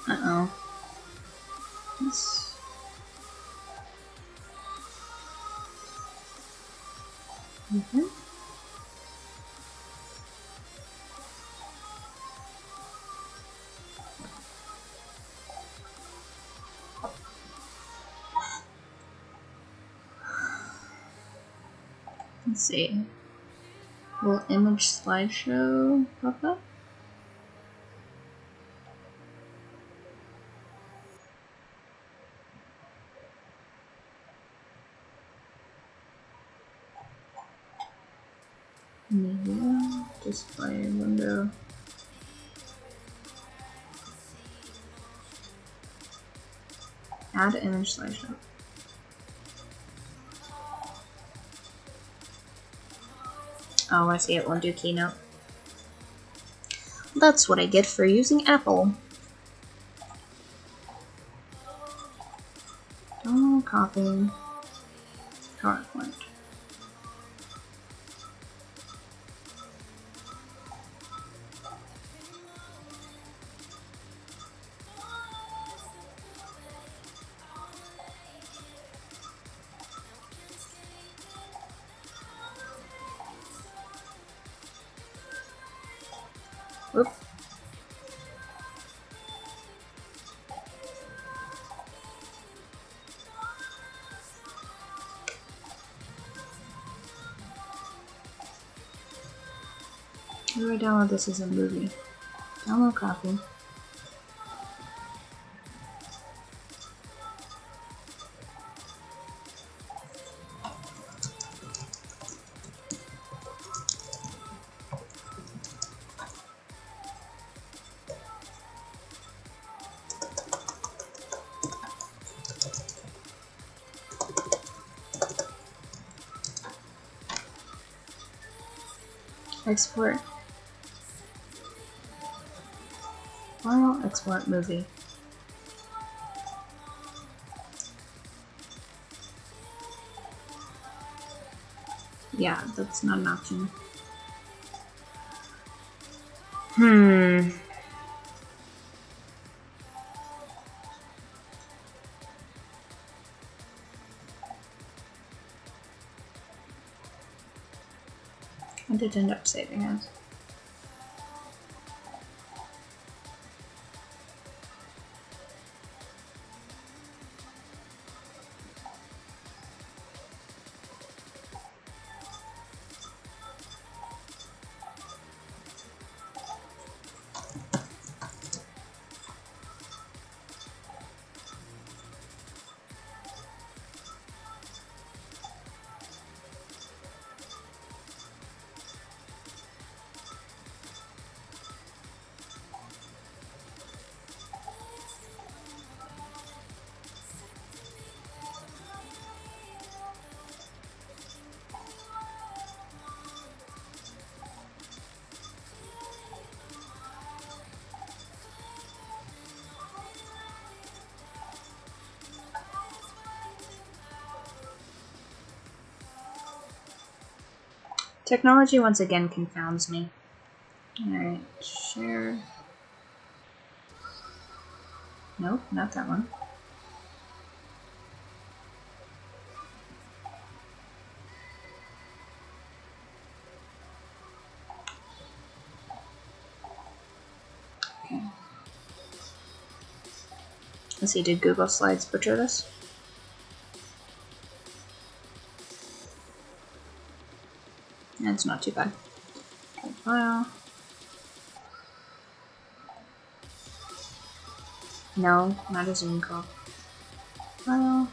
Uh-oh. Let's... Let's see. Will image slideshow pop up? Media, display window. Add image slideshow. Oh, I see, it won't do Keynote. That's what I get for using Apple. Oh, copy. PowerPoint. Oop. How do I download this as a movie? Download copy. Export. File, export movie. Yeah, that's not an option. I did end up saving it. Technology once again confounds me. Alright, share. Nope, not that one. Okay. Let's see, did Google Slides butcher this? It's not too bad. Okay, file. No, not a Zoom call. File.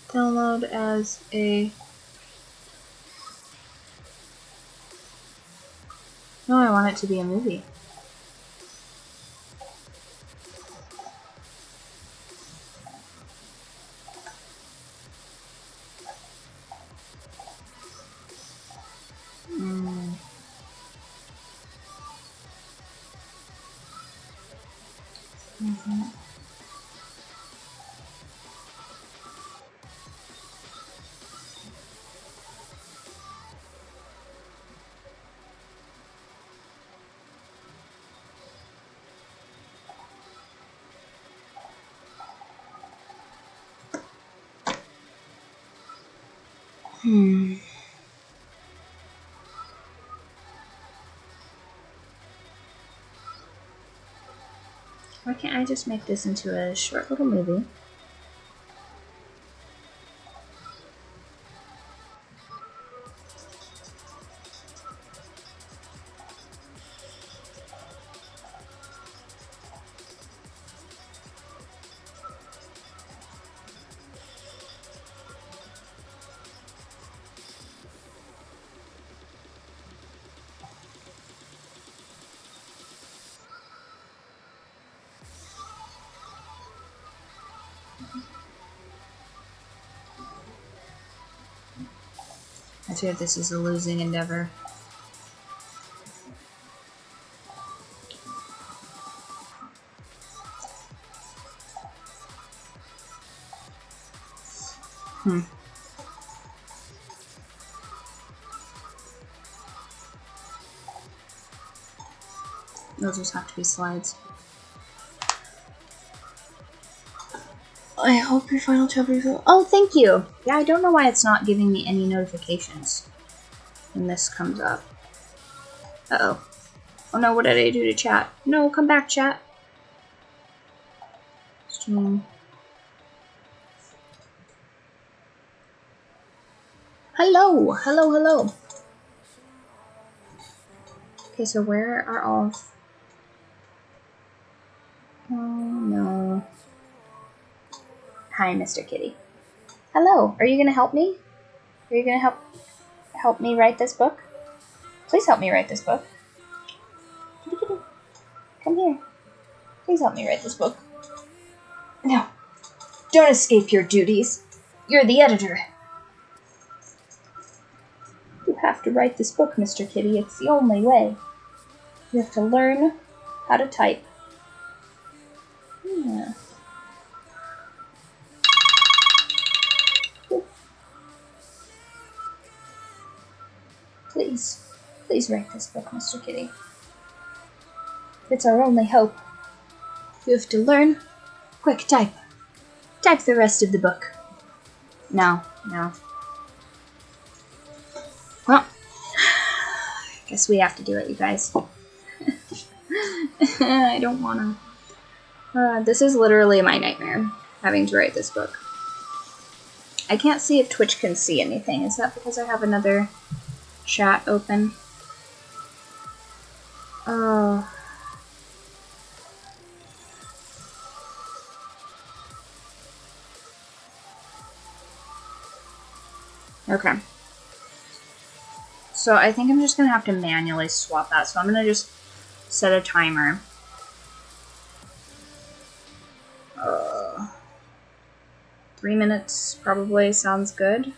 Download as a... No, I want it to be a movie. Why can't I just make this into a short little movie? I fear this is a losing endeavor. Those just have to be slides. I hope your final chapter is... Oh, thank you! Yeah, I don't know why it's not giving me any notifications when this comes up. Uh-oh. Oh no, what did I do to chat? No, come back, chat. Stream. Hello! Hello, hello! Okay, so where are all... Oh, no. Hi, Mr. Kitty. Hello, are you gonna help me? Are you gonna help me write this book? Please help me write this book. Kitty, kitty. Come here. Please help me write this book. No. Don't escape your duties. You're the editor. You have to write this book, Mr. Kitty. It's the only way. You have to learn how to type. Yeah. Please write this book, Mr. Kitty. It's our only hope. You have to learn. Quick, type. Type the rest of the book. No. Well, guess we have to do it, you guys. I don't wanna. This is literally my nightmare, having to write this book. I can't see if Twitch can see anything. Is that because I have another chat open? Oh. Okay. So I think I'm just gonna have to manually swap that. So I'm gonna just set a timer. 3 minutes probably sounds good.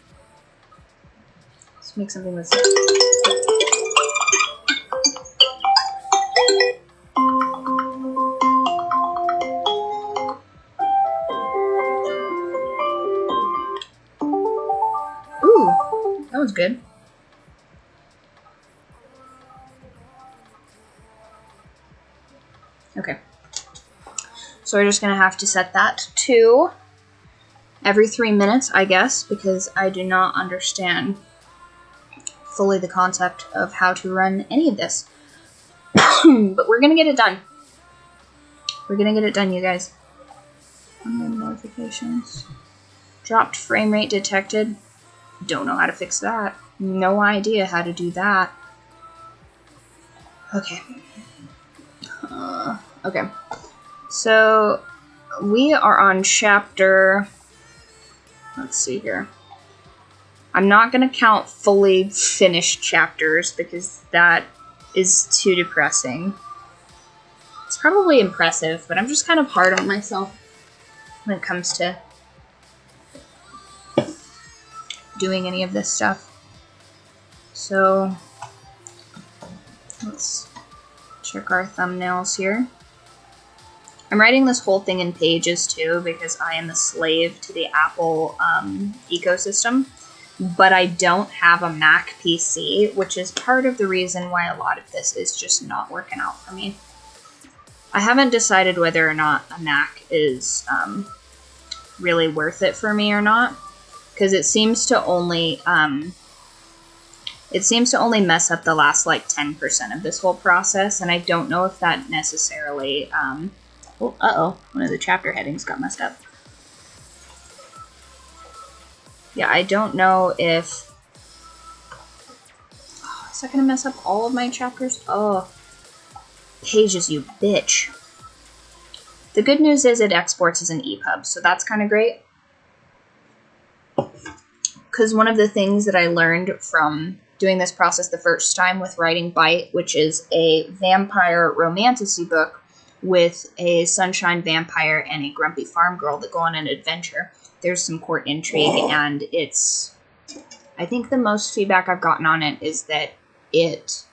Let's make something with... Ooh, that was good. Okay. So we're just gonna have to set that to every 3 minutes, I guess, because I do not understand fully the concept of how to run any of this. But we're gonna get it done. We're gonna get it done, you guys. Notifications. Dropped frame rate detected. Don't know how to fix that. No idea how to do that. Okay. Okay. So we are on chapter... Let's see here. I'm not going to count fully finished chapters because that is too depressing. It's probably impressive, but I'm just kind of hard on myself when it comes to doing any of this stuff. So let's check our thumbnails here. I'm writing this whole thing in Pages too because I am a slave to the Apple ecosystem, but I don't have a Mac PC, which is part of the reason why a lot of this is just not working out for me. I haven't decided whether or not a Mac is really worth it for me or not, because it seems to only mess up the last like 10% of this whole process, and I don't know if that necessarily one of the chapter headings got messed up. Yeah, I don't know if is that gonna mess up all of my chapters? Oh, Pages, you bitch. The good news is it exports as an EPUB, so that's kind of great. Because one of the things that I learned from doing this process the first time with writing Bite, which is a vampire romantasy book with a sunshine vampire and a grumpy farm girl that go on an adventure. There's some court intrigue, and I think the most feedback I've gotten on it is that it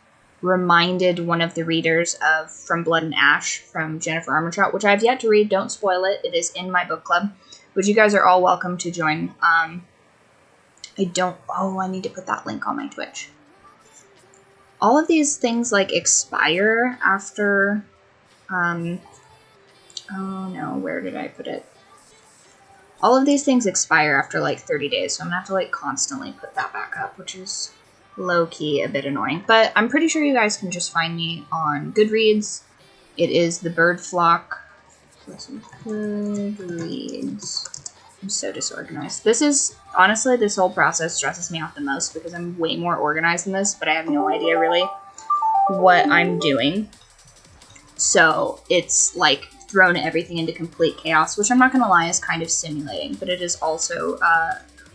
reminded one of the readers of From Blood and Ash from Jennifer Armentrout, which I have yet to read. Don't spoil it. It is in my book club, which you guys are all welcome to join. I need to put that link on my Twitch. All of these things like expire after, oh no, where did I put it? All of these things expire after like 30 days, so I'm gonna have to like constantly put that back up, which is low-key a bit annoying. But I'm pretty sure you guys can just find me on Goodreads. It is the Byrd Flock. Goodreads. I'm so disorganized. This whole process stresses me out the most because I'm way more organized than this, but I have no idea really what I'm doing. So it's like thrown everything into complete chaos, which I'm not gonna lie is kind of stimulating, but it is also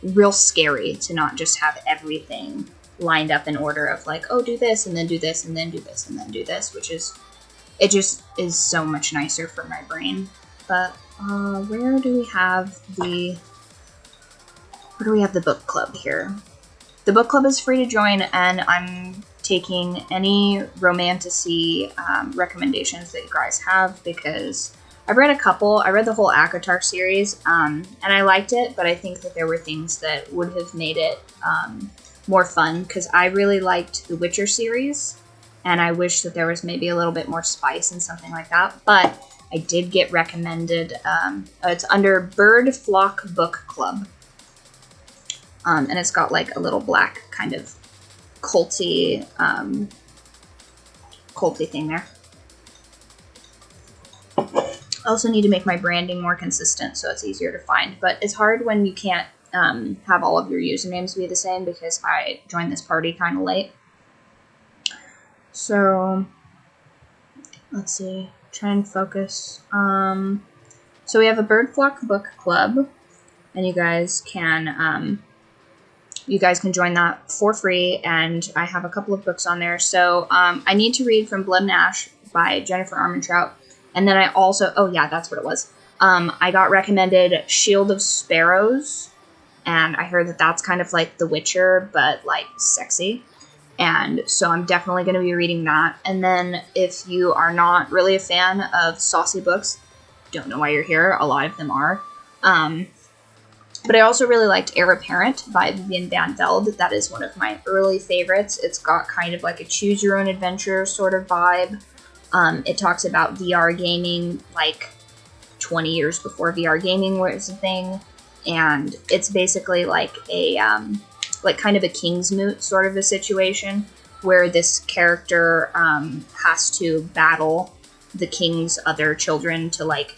real scary to not just have everything lined up in order of like, oh, do this and then do this and then do this and then do this, it just is so much nicer for my brain. But where do we have the book club here? The book club is free to join, and I'm taking any romantasy recommendations that you guys have, because I've read a couple. I read the whole ACOTAR series, and I liked it, but I think that there were things that would have made it more fun, because I really liked the Witcher series, and I wish that there was maybe a little bit more spice and something like that. But I did get recommended, it's under Byrd Flock Book Club, and it's got like a little black kind of culty thing there. I also need to make my branding more consistent so it's easier to find, but it's hard when you can't have all of your usernames be the same, because I joined this party kind of late. So let's see, try and focus. So we have a Byrd Flock Book Club, and you guys can join that for free, and I have a couple of books on there. So I need to read From Blood and Ash by Jennifer Armentrout, and then I also, oh yeah, that's what it was. I got recommended Shield of Sparrows, and I heard that that's kind of like The Witcher, but like sexy. And so I'm definitely going to be reading that. And then if you are not really a fan of saucy books, don't know why you're here, a lot of them are. But I also really liked Heir Apparent by Vivian Van Velde. That is one of my early favorites. It's got kind of like a choose-your-own-adventure sort of vibe. It talks about VR gaming like 20 years before VR gaming was a thing. And it's basically like a like kind of a Kingsmoot sort of a situation where this character has to battle the king's other children to like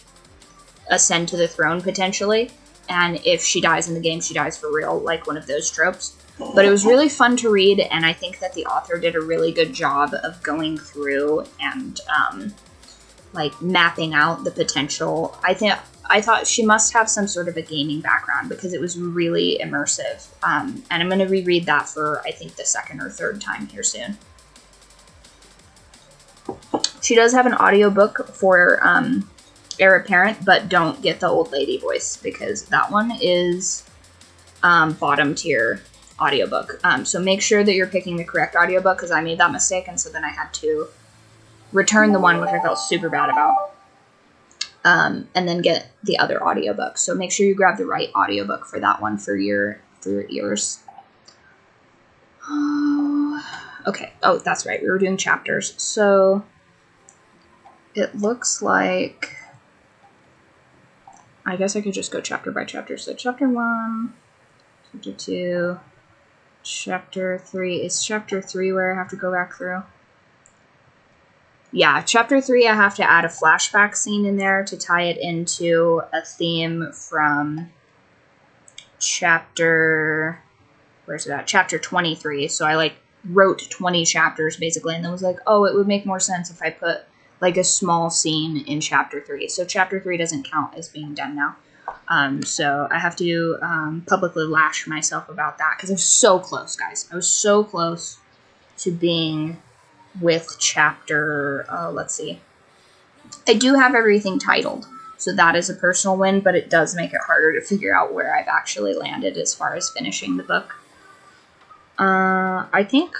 ascend to the throne potentially. And if she dies in the game, she dies for real, like one of those tropes. But it was really fun to read, and I think that the author did a really good job of going through and like mapping out the potential. I thought she must have some sort of a gaming background because it was really immersive. And I'm going to reread that for, I think, the second or third time here soon. She does have an audiobook for Heir Apparent, but don't get the old lady voice because that one is bottom tier audiobook. So make sure that you're picking the correct audiobook, because I made that mistake, and so then I had to return the one which I felt super bad about. And then get the other audiobook. So make sure you grab the right audiobook for that one for your ears. Okay. Oh, that's right. We were doing chapters. So it looks like, I guess I could just go chapter by chapter. So chapter 1, Chapter 2. Chapter 3. Is Chapter 3 where I have to go back through? Yeah, Chapter 3 I have to add a flashback scene in there to tie it into a theme from Chapter... Where's it at? Chapter 23. So I, wrote 20 chapters, basically, and then was like, oh, it would make more sense if I put, a small scene in Chapter 3. So Chapter 3 doesn't count as being done now. So I have to publicly lash myself about that, because I was so close, guys. I was so close to being with Chapter, let's see. I do have everything titled, so that is a personal win, but it does make it harder to figure out where I've actually landed as far as finishing the book. I think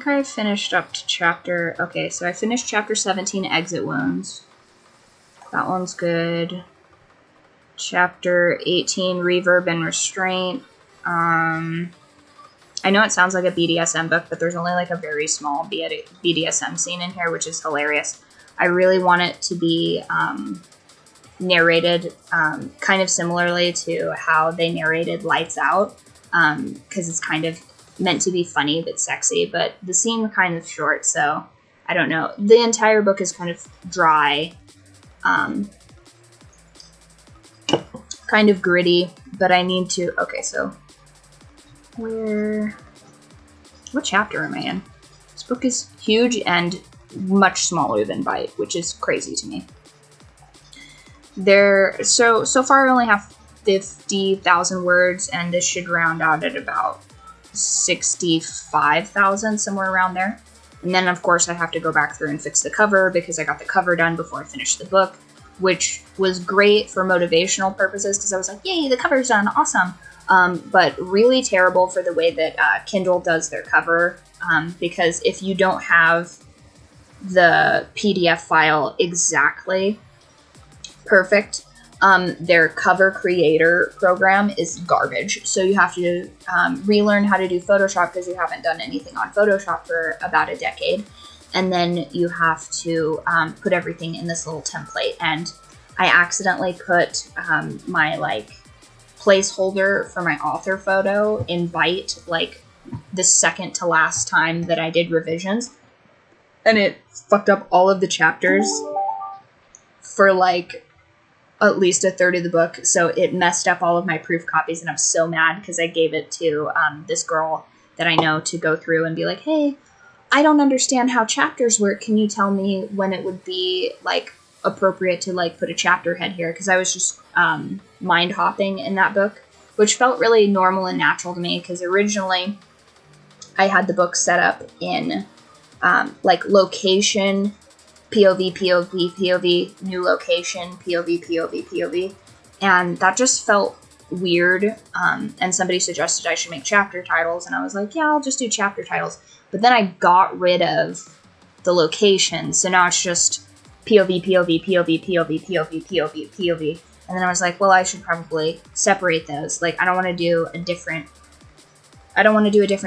I finished up to chapter... Okay, so I finished Chapter 17, Exit Wounds. That one's good. Chapter 18, Reverb and Restraint. I know it sounds like a BDSM book, but there's only, a very small BDSM scene in here, which is hilarious. I really want it to be narrated kind of similarly to how they narrated Lights Out, because it's kind of meant to be funny but sexy, but the scene kind of short, so I don't know. The entire book is kind of dry, kind of gritty, but I need to... Okay, so what chapter am I in? This book is huge and much smaller than Bite, which is crazy to me. So far I only have 50,000 words, and this should round out at about 65,000, somewhere around there. And then, of course, I have to go back through and fix the cover, because I got the cover done before I finished the book, which was great for motivational purposes, because I was like, yay, the cover's done, awesome. But really terrible for the way that Kindle does their cover, because if you don't have the PDF file exactly perfect, their cover creator program is garbage. So you have to relearn how to do Photoshop, because you haven't done anything on Photoshop for about a decade. And then you have to put everything in this little template. And I accidentally put my placeholder for my author photo in Byte the second to last time that I did revisions. And it fucked up all of the chapters for at least a third of the book, so it messed up all of my proof copies, and I'm so mad because I gave it to this girl that I know to go through and be like, hey, I don't understand how chapters work. Can you tell me when it would be appropriate to put a chapter head here? Because I was just mind hopping in that book, which felt really normal and natural to me, because originally I had the book set up in location, POV, POV, POV, new location, POV, POV, POV. And that just felt weird. And somebody suggested I should make chapter titles. And I was like, yeah, I'll just do chapter titles. But then I got rid of the location. So now it's just POV, POV, POV, POV, POV, POV, POV. And then I was like, well, I should probably separate those. I don't want to do a different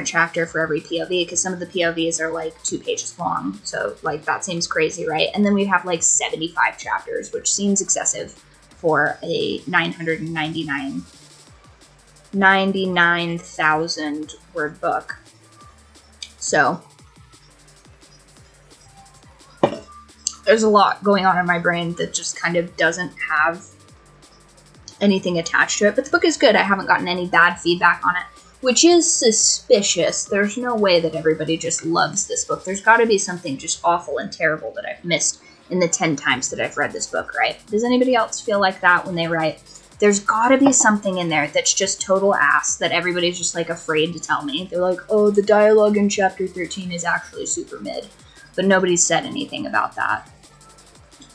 chapter for every POV, because some of the POVs are 2 pages long. So that seems crazy, right? And then we have 75 chapters, which seems excessive for a 99,000 word book. So there's a lot going on in my brain that just kind of doesn't have anything attached to it. But the book is good. I haven't gotten any bad feedback on it, which is suspicious. There's no way that everybody just loves this book. There's got to be something just awful and terrible that I've missed in the 10 times that I've read this book, right? Does anybody else feel like that when they write? There's got to be something in there that's just total ass that everybody's just afraid to tell me. They're like, oh, the dialogue in chapter 13 is actually super mid. But nobody's said anything about that.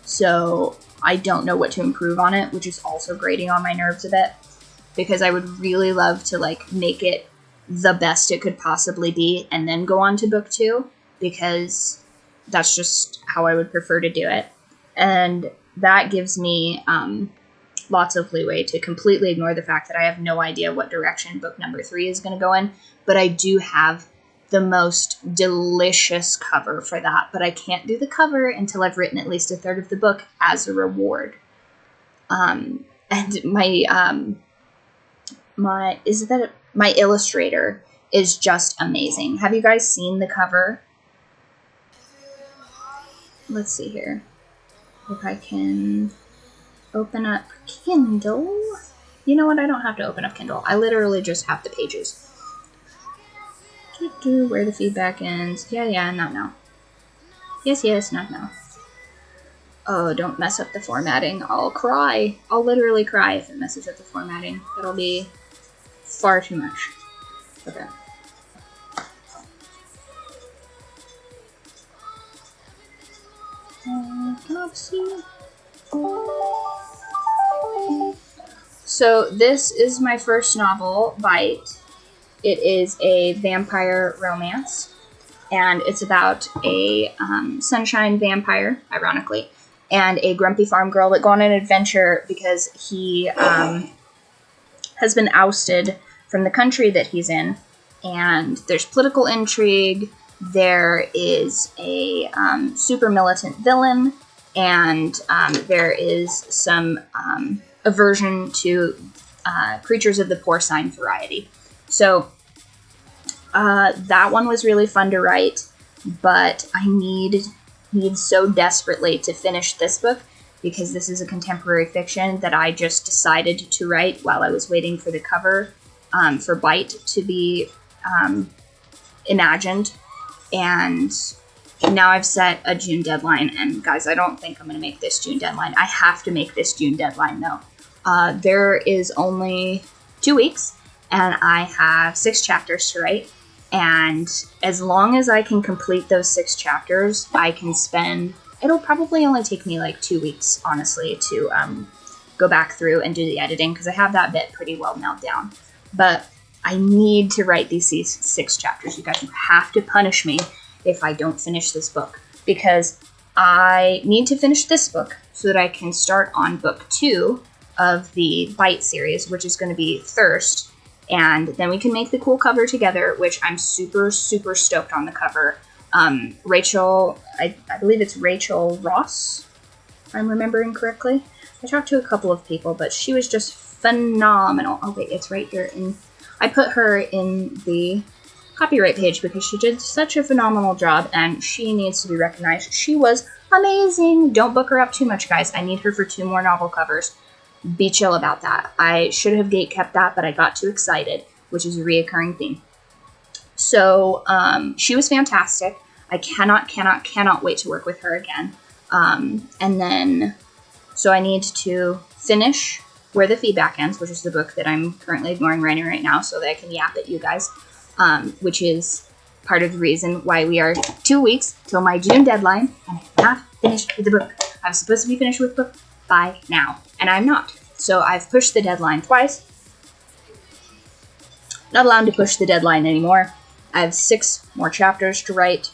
So I don't know what to improve on it, which is also grating on my nerves a bit, because I would really love to make it the best it could possibly be and then go on to book 2, because that's just how I would prefer to do it. And that gives me lots of leeway to completely ignore the fact that I have no idea what direction book number 3 is going to go in, but I do have the most delicious cover for that. But I can't do the cover until I've written at least a third of the book as a reward. And my my illustrator is just amazing. Have you guys seen the cover? Let's see here. If I can open up Kindle. You know what? I don't have to open up Kindle. I literally just have the pages. Where the feedback ends. Yeah, not now. Yes, not now. Oh, don't mess up the formatting. I'll cry. I'll literally cry if it messes up the formatting. That'll be far too much. Okay. So this is my first novel, Bite. It is a vampire romance, and it's about a sunshine vampire, ironically, and a grumpy farm girl that go on an adventure because he has been ousted from the country that he's in, and there's political intrigue. There is a super militant villain, and there is some aversion to creatures of the porcine variety. So that one was really fun to write, but I need so desperately to finish this book because this is a contemporary fiction that I just decided to write while I was waiting for the cover for Bite to be imagined. And now I've set a June deadline, and guys, I don't think I'm going to make this June deadline. I have to make this June deadline, though. There is only 2 weeks, and I have 6 chapters to write. And as long as I can complete those 6 chapters, I can spend... It'll probably only take me like 2 weeks, honestly, to go back through and do the editing, because I have that bit pretty well nailed down. But I need to write these 6 chapters. You guys have to punish me if I don't finish this book, because I need to finish this book so that I can start on book 2 of the Bite series, which is going to be Thirst. And then we can make the cool cover together, which I'm super, super stoked on the cover. Rachel, I believe it's Rachel Ross, if I'm remembering correctly. I talked to a couple of people, but she was just phenomenal. Oh, wait, it's right here. I put her in the copyright page because she did such a phenomenal job, and she needs to be recognized. She was amazing. Don't book her up too much, guys. I need her for 2 more novel covers. Be chill about that. I should have gatekept that, but I got too excited, which is a reoccurring theme. So she was fantastic. I cannot wait to work with her again. And then, so I need to finish Where the Feedback Ends, which is the book that I'm currently ignoring writing right now so that I can yap at you guys, which is part of the reason why we are 2 weeks till my June deadline, and I have not finished with the book. I was supposed to be finished with the book by now, and I'm not. So I've pushed the deadline twice. Not allowed to push the deadline anymore. I have 6 more chapters to write,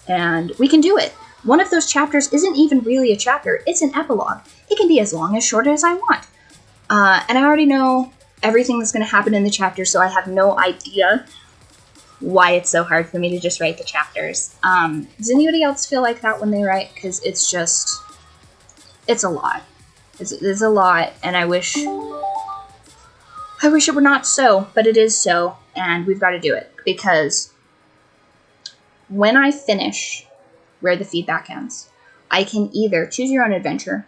and we can do it. One of those chapters isn't even really a chapter. It's an epilogue. It can be as long as short as I want. And I already know everything that's going to happen in the chapter, so I have no idea why it's so hard for me to just write the chapters. Does anybody else feel like that when they write? Because it's just... It's a lot. It's a lot, and I wish it were not so, but it is so, and we've got to do it, because when I finish Where the Feedback Ends, I can either choose your own adventure,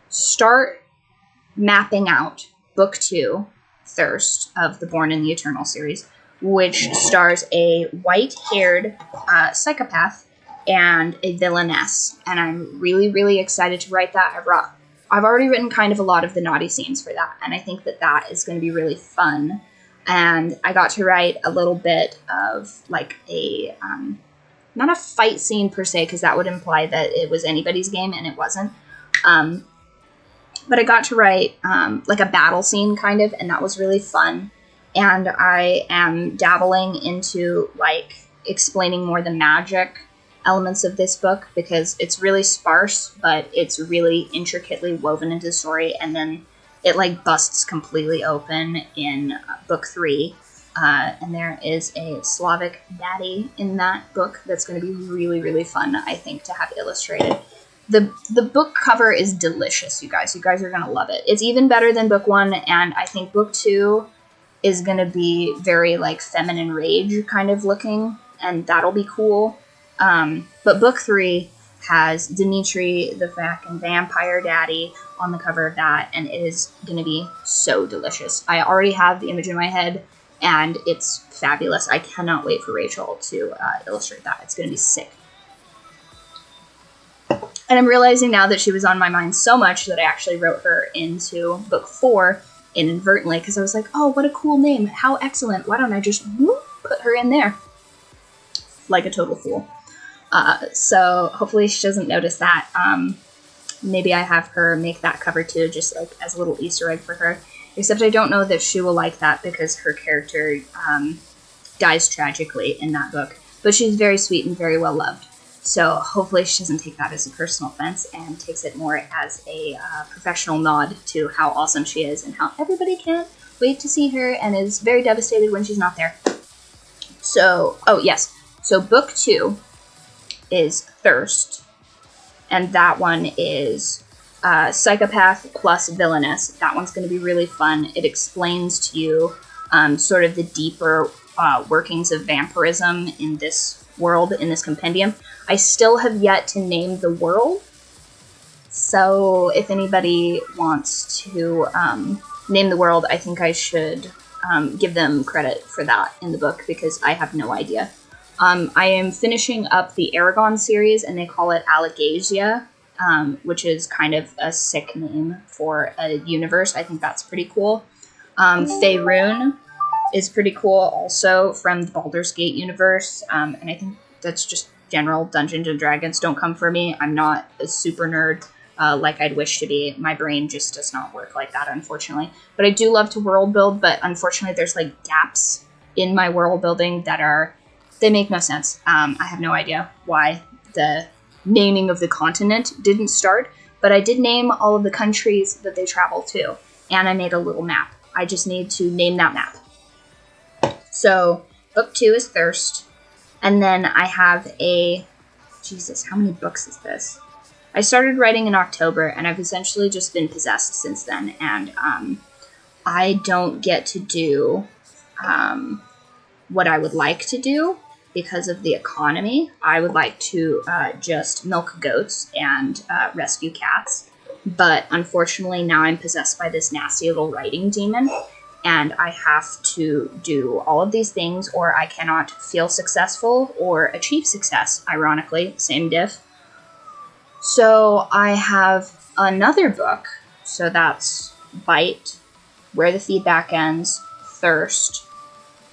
start mapping out book 2, Thirst, of the Born in the Eternal series, which stars a white-haired psychopath and a villainess, and I'm really, really excited to write that. I've already written kind of a lot of the naughty scenes for that, and I think that that is going to be really fun. And I got to write a little bit of like a not a fight scene per se, because that would imply that it was anybody's game, and it wasn't. But I got to write like a battle scene kind of, and that was really fun. And I am dabbling into like explaining more the magic elements of this book, because it's really sparse, but it's really intricately woven into the story, and then it like busts completely open in book 3. And there is a Slavic daddy in that book that's going to be really, really fun, I think, to have illustrated. The book cover is delicious, you guys. You guys are gonna love it. It's even better than book 1, and I think book 2 is gonna be very like feminine rage kind of looking, and that'll be cool. But book 3 has Dimitri, the fucking vampire daddy, on the cover of that, and it is gonna be so delicious. I already have the image in my head, and it's fabulous. I cannot wait for Rachel to illustrate that. It's gonna be sick. And I'm realizing now that she was on my mind so much that I actually wrote her into book 4 inadvertently, because I was like, oh, what a cool name. How excellent. Why don't I just put her in there? Like a total fool. So hopefully she doesn't notice that. Maybe I have her make that cover too, just like as a little Easter egg for her. Except I don't know that she will like that because her character dies tragically in that book. But she's very sweet and very well loved. So hopefully she doesn't take that as a personal offense and takes it more as a professional nod to how awesome she is and how everybody can't wait to see her and is very devastated when she's not there. So, oh yes. So book 2 is Thirst. And that one is Psychopath plus Villainous. That one's going to be really fun. It explains to you sort of the deeper workings of vampirism in this world, in this compendium. I still have yet to name the world, so if anybody wants to name the world, I think I should give them credit for that in the book, because I have no idea. I am finishing up the Aragon series, and they call it Allegasia, which is kind of a sick name for a universe. I think that's pretty cool. Faerun is pretty cool, also from the Baldur's Gate universe, and I think that's just general Dungeons and Dragons. Don't come for me. I'm not a super nerd like I'd wish to be. My brain just does not work like that, unfortunately. But I do love to world build, but unfortunately there's like gaps in my world building that they make no sense. I have no idea why the naming of the continent didn't start, but I did name all of the countries that they travel to, and I made a little map. I just need to name that map. So book 2 is Thirst. And then I have Jesus, how many books is this? I started writing in October, and I've essentially just been possessed since then, and I don't get to do what I would like to do because of the economy. I would like to just milk goats and rescue cats, but unfortunately now I'm possessed by this nasty little writing demon, and I have to do all of these things, or I cannot feel successful or achieve success, ironically, same diff. So I have another book, so that's Bite, Where the Feedback Ends, Thirst.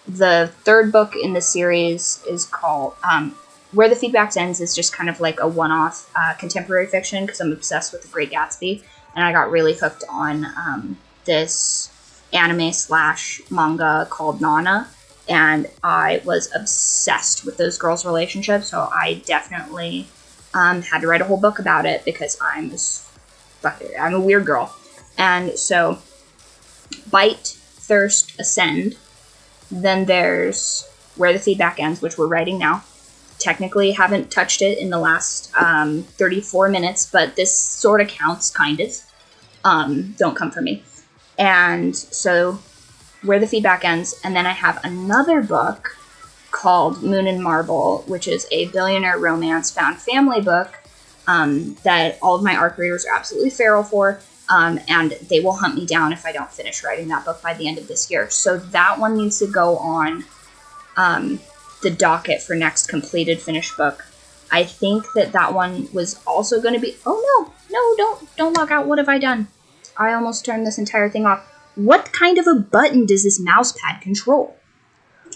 The third book in the series is called, Where the Feedback Ends is just kind of like a one-off contemporary fiction, because I'm obsessed with The Great Gatsby, and I got really hooked on this anime/manga called Nana, and I was obsessed with those girls' relationships, so I definitely had to write a whole book about it, because I'm a weird girl. And so Bite, Thirst, Ascend. Then there's Where the Feedback Ends, which we're writing now. Technically haven't touched it in the last 34 minutes, but this sort of counts, kind of. Don't come for me. And so Where the Feedback Ends. And then I have another book called Moon and Marble, which is a billionaire romance found family book that all of my ARC readers are absolutely feral for, and they will hunt me down if I don't finish writing that book by the end of this year. So that one needs to go on the docket for next completed finished book. I think that one was also going to be... Oh no, don't log out. What have I done? I almost turned this entire thing off. What kind of a button does this mouse pad control?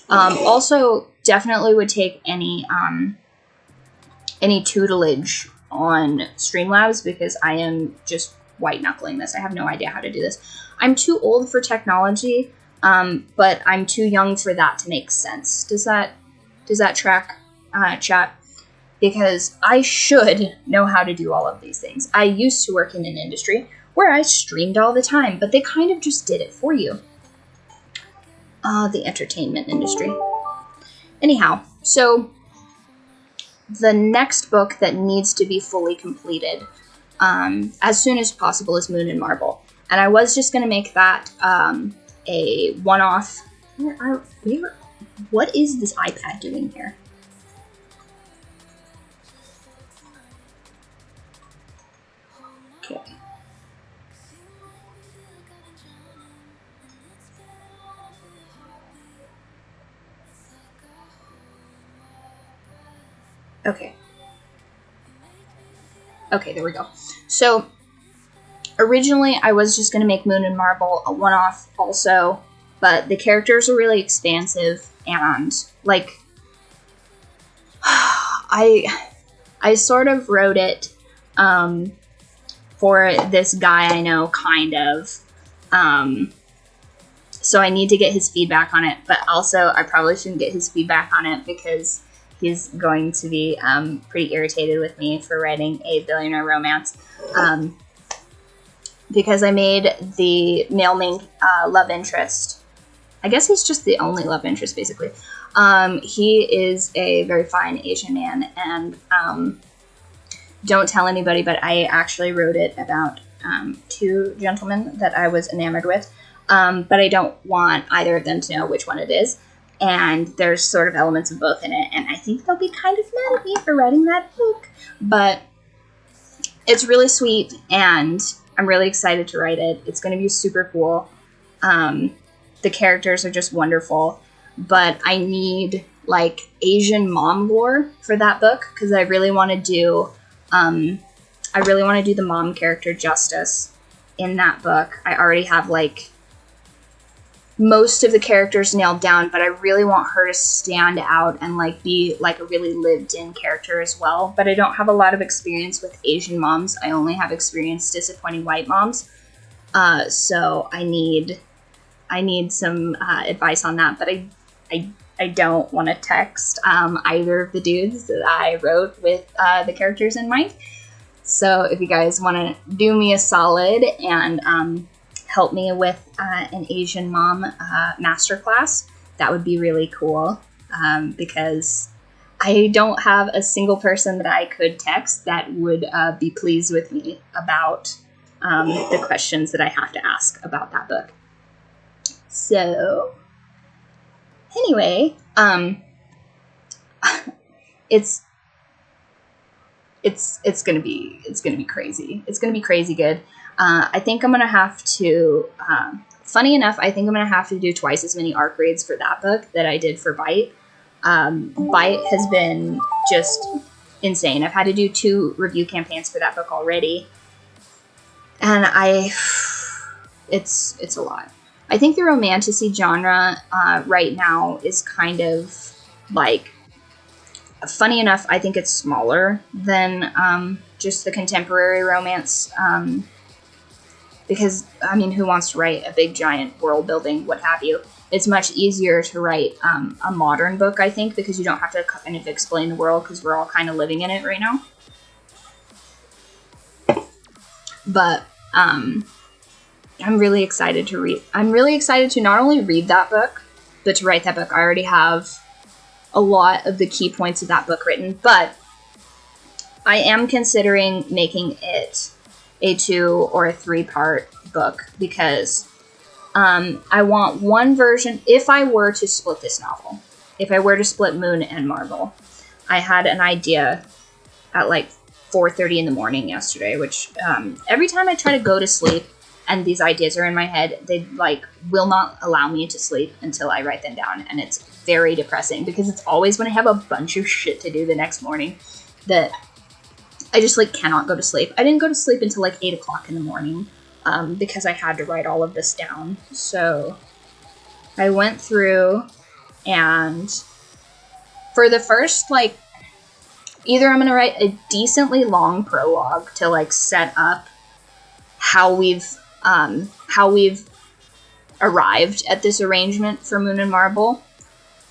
Also, definitely would take any tutelage on Streamlabs, because I am just white-knuckling this. I have no idea how to do this. I'm too old for technology, but I'm too young for that to make sense. Does that track, chat? Because I should know how to do all of these things. I used to work in an industry where I streamed all the time, but they kind of just did it for you. The entertainment industry. Anyhow, so the next book that needs to be fully completed as soon as possible is Moon and Marble. And I was just going to make that a one-off. What is this iPad doing here? Okay. Okay, there we go. So, originally I was just going to make Moon and Marble a one-off also, but the characters are really expansive, and, like, I sort of wrote it for this guy I know, kind of, so I need to get his feedback on it, but also I probably shouldn't get his feedback on it because he's going to be pretty irritated with me for writing a billionaire romance. Because I made the male main love interest. I guess he's just the only love interest, basically. He is a very fine Asian man, and don't tell anybody, but I actually wrote it about two gentlemen that I was enamored with. But I don't want either of them to know which one it is. And there's sort of elements of both in it, and I think they'll be kind of mad at me for writing that book. But it's really sweet, and I'm really excited to write it. It's going to be super cool. The characters are just wonderful, but I need, like, Asian mom lore for that book, because I really want to do, the mom character justice in that book. I already have, like, most of the characters nailed down, but I really want her to stand out and, like, be, like, a really lived-in character as well. But I don't have a lot of experience with Asian moms. I only have experience disappointing white moms. So I need some advice on that. But I don't want to text either of the dudes that I wrote with the characters in mind. So if you guys want to do me a solid and help me with an Asian mom masterclass, that would be really cool, because I don't have a single person that I could text that would be pleased with me about the questions that I have to ask about that book. So anyway, it's gonna be crazy. It's gonna be crazy good. I think I'm gonna have to. Funny enough, I think I'm gonna have to do twice as many arc reads for that book that I did for Bite. Bite has been just insane. I've had to do 2 review campaigns for that book already, and it's a lot. I think the romantasy genre right now is kind of like. Funny enough, I think it's smaller than just the contemporary romance. Because, I mean, who wants to write a big, giant world building, what have you? It's much easier to write a modern book, I think, because you don't have to kind of explain the world, because we're all kind of living in it right now. But I'm really excited to read. I'm really excited to not only read that book, but to write that book. I already have a lot of the key points of that book written, but I am considering making it a 2 or a 3-part book, because I want one version. If I were to split this novel, if I were to split Moon and Marble, I had an idea at like 4:30 in the morning yesterday, which every time I try to go to sleep and these ideas are in my head, they like will not allow me to sleep until I write them down, and it's very depressing, because it's always when I have a bunch of shit to do the next morning that I just, like, cannot go to sleep. I didn't go to sleep until, like, 8 o'clock in the morning, because I had to write all of this down. So I went through, and for the first, like, either I'm going to write a decently long prologue to, like, set up how we've arrived at this arrangement for Moon and Marble,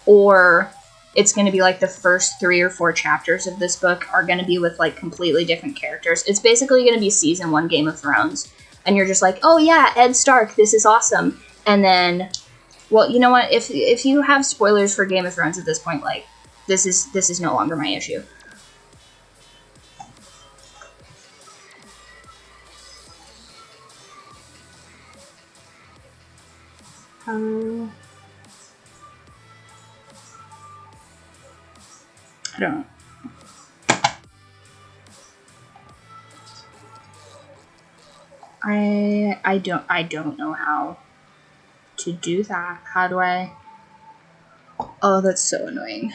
or it's going to be like the first 3 or 4 chapters of this book are going to be with like completely different characters. It's basically going to be season 1 Game of Thrones. And you're just like, oh yeah, Ed Stark, this is awesome. And then, well, you know what? If you have spoilers for Game of Thrones at this point, like, this is no longer my issue. I don't. I don't know how to do that. How do I? Oh, that's so annoying.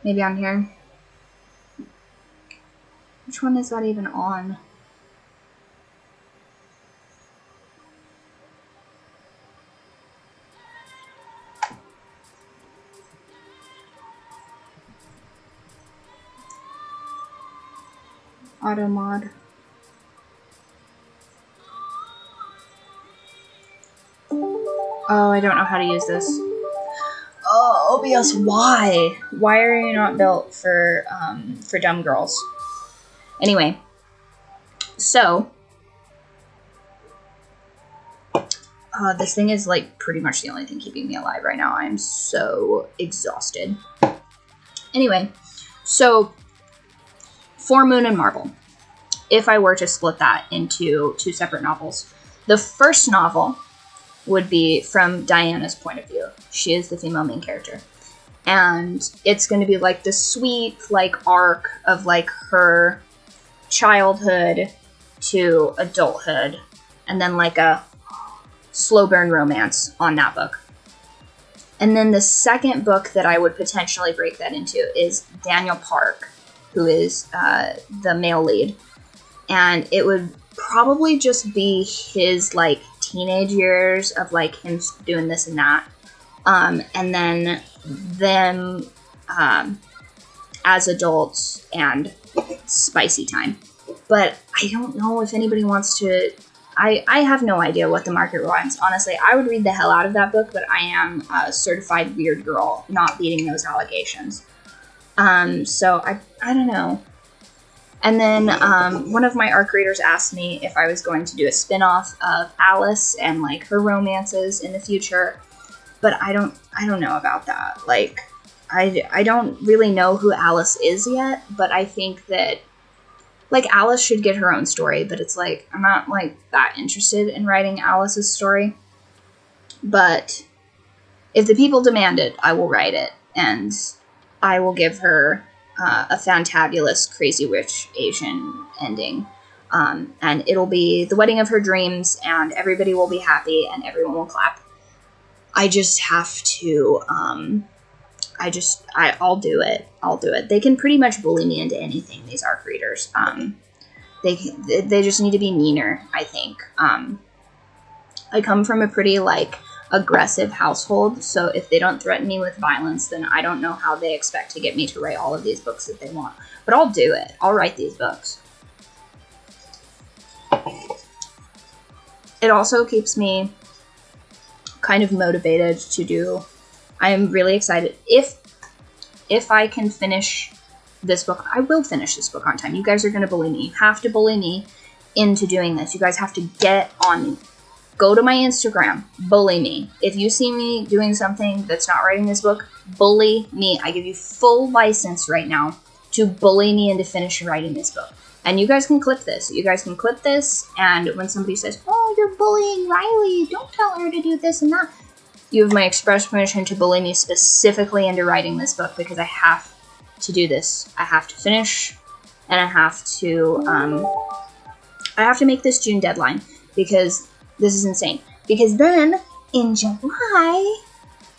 Maybe on here. Which one is that even on? Auto mod. Oh, I don't know how to use this. Oh, OBS, why? Why are you not built for dumb girls? Anyway, so this thing is like pretty much the only thing keeping me alive right now. I am so exhausted. Anyway, so For Moon and Marble. If I were to split that into two separate novels, the first novel would be from Diana's point of view. She is the female main character. And it's going to be like the sweet, like, arc of, like, her childhood to adulthood. And then, like, a slow burn romance on that book. And then the second book that I would potentially break that into is Daniel Park, who is the male lead. And it would probably just be his, like, teenage years of, like, him doing this and that. And then them as adults and spicy time. But I don't know if anybody wants to... I have no idea what the market wants. Honestly, I would read the hell out of that book, but I am a certified weird girl, not beating those allegations. So I don't know. And then one of my ARC readers asked me if I was going to do a spin-off of Alice and, like, her romances in the future. But I don't know about that. Like, I don't really know who Alice is yet, but I think that, like, Alice should get her own story, but it's like, I'm not, like, that interested in writing Alice's story. But if the people demand it, I will write it, and I will give her a fantabulous Crazy Rich Asian ending. And it'll be the wedding of her dreams, and everybody will be happy, and everyone will clap. I just have to, I'll do it. I'll do it. They can pretty much bully me into anything, these ARC readers. They just need to be meaner, I think. I come from a pretty, like, aggressive household, so if they don't threaten me with violence, then I don't know how they expect to get me to write all of these books that they want. But I'll do it. I'll write these books. It also keeps me kind of motivated to do... I am really excited. If I can finish this book, I will finish this book on time. You guys are going to bully me. You have to bully me into doing this. You guys have to get on me. Go to my Instagram. Bully me. If you see me doing something that's not writing this book, bully me. I give you full license right now to bully me into finishing writing this book. And you guys can clip this. You guys can clip this, and when somebody says, oh, you're bullying Riley, don't tell her to do this and that, you have my express permission to bully me specifically into writing this book, because I have to do this. I have to finish, and I have to make this June deadline, because this is insane. Because then, in July,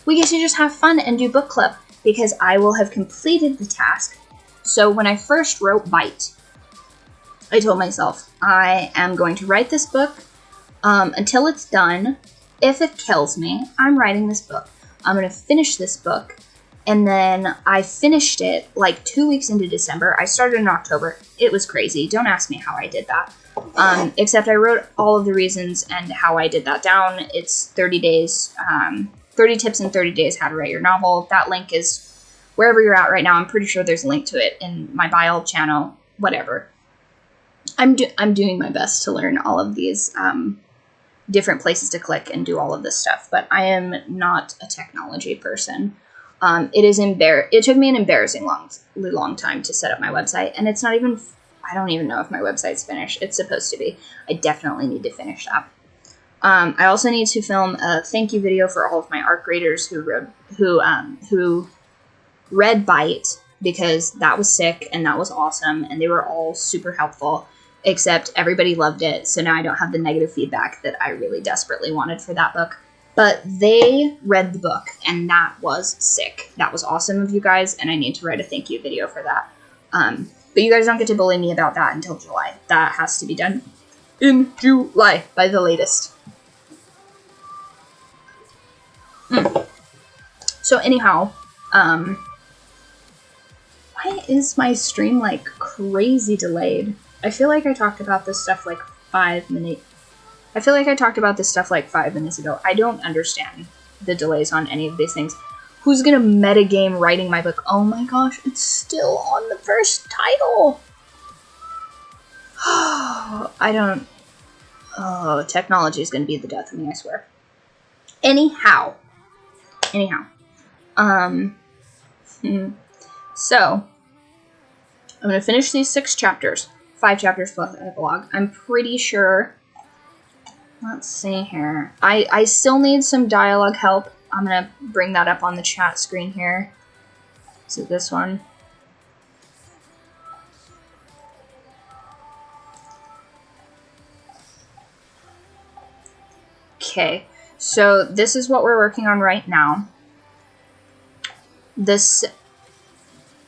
we get to just have fun and do book club, because I will have completed the task. So when I first wrote Bite, I told myself, I am going to write this book until it's done. If it kills me, I'm writing this book. I'm going to finish this book. And then I finished it like 2 weeks into December. I started in October. It was crazy. Don't ask me how I did that. Except I wrote all of the reasons and how I did that down. It's 30 days, 30 tips in 30 days how to write your novel. That link is wherever you're at right now. I'm pretty sure there's a link to it in my bio channel, whatever. I'm doing my best to learn all of these different places to click and do all of this stuff, but I am not a technology person. It took me an embarrassingly long time to set up my website, and it's not even. I don't even know if my website's finished. It's supposed to be. I definitely need to finish that. I also need to film a thank you video for all of my ARC graders who read Byte, because that was sick and that was awesome, and they were all super helpful. Except everybody loved it, so now I don't have the negative feedback that I really desperately wanted for that book. But they read the book, and that was sick. That was awesome of you guys, and I need to write a thank you video for that. But you guys don't get to bully me about that until July. That has to be done in July, by the latest. So anyhow, why is my stream, like, crazy delayed? I feel like I talked about this stuff like 5 minutes. I feel like I talked about this stuff like 5 minutes ago. I don't understand the delays on any of these things. Who's gonna metagame writing my book? Oh my gosh, it's still on the first title. I don't. Oh, technology is gonna be the death of me, I swear. Anyhow. So I'm gonna finish these 6 chapters. 5 chapters plus epilogue. I'm pretty sure. Let's see here. I still need some dialogue help. I'm gonna bring that up on the chat screen here. Is it this one? Okay, so this is what we're working on right now.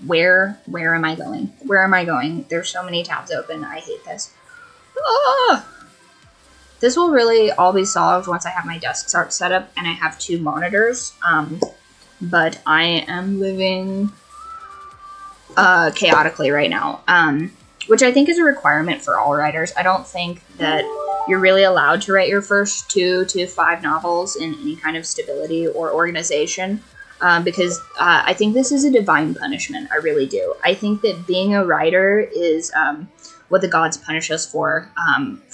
Where am I going? Where am I going? There's so many tabs open. I hate this. Ah! This will really all be solved once I have my desktop set up and I have 2 monitors. But I am living chaotically right now, which I think is a requirement for all writers. I don't think that you're really allowed to write your first 2 to 5 novels in any kind of stability or organization. Because I think this is a divine punishment. I really do. I think that being a writer is what the gods punish us for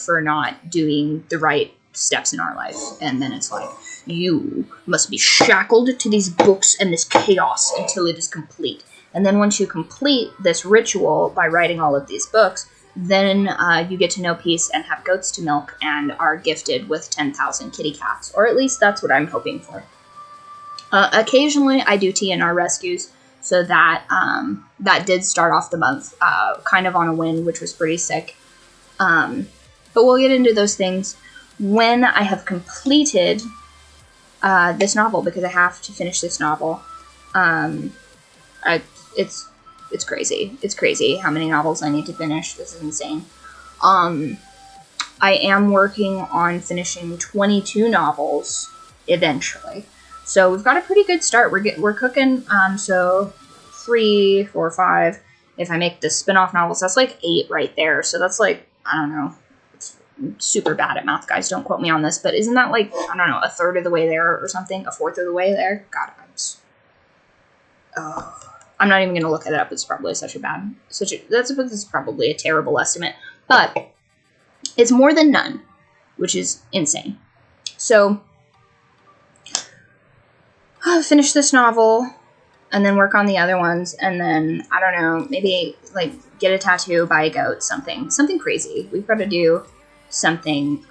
not doing the right steps in our life. And then it's like, you must be shackled to these books and this chaos until it is complete. And then once you complete this ritual by writing all of these books, then you get to know peace and have goats to milk and are gifted with 10,000 kitty cats. Or at least that's what I'm hoping for. Occasionally, I do TNR rescues, so that that did start off the month kind of on a win, which was pretty sick. But we'll get into those things when I have completed this novel, because I have to finish this novel. It's crazy. It's crazy how many novels I need to finish. This is insane. I am working on finishing 22 novels eventually. So we've got a pretty good start. We're cooking. So 3, 4, 5. If I make the spin-off novels, that's like 8 right there. So that's like, I don't know. It's super bad at math, guys. Don't quote me on this, but isn't that like, I don't know, a third of the way there or something? A fourth of the way there? God, I'm not even gonna look it up. It's probably this is probably a terrible estimate, but it's more than none, which is insane. So I'll finish this novel and then work on the other ones, and then, I don't know, maybe like get a tattoo, buy a goat, something crazy. We've got to do something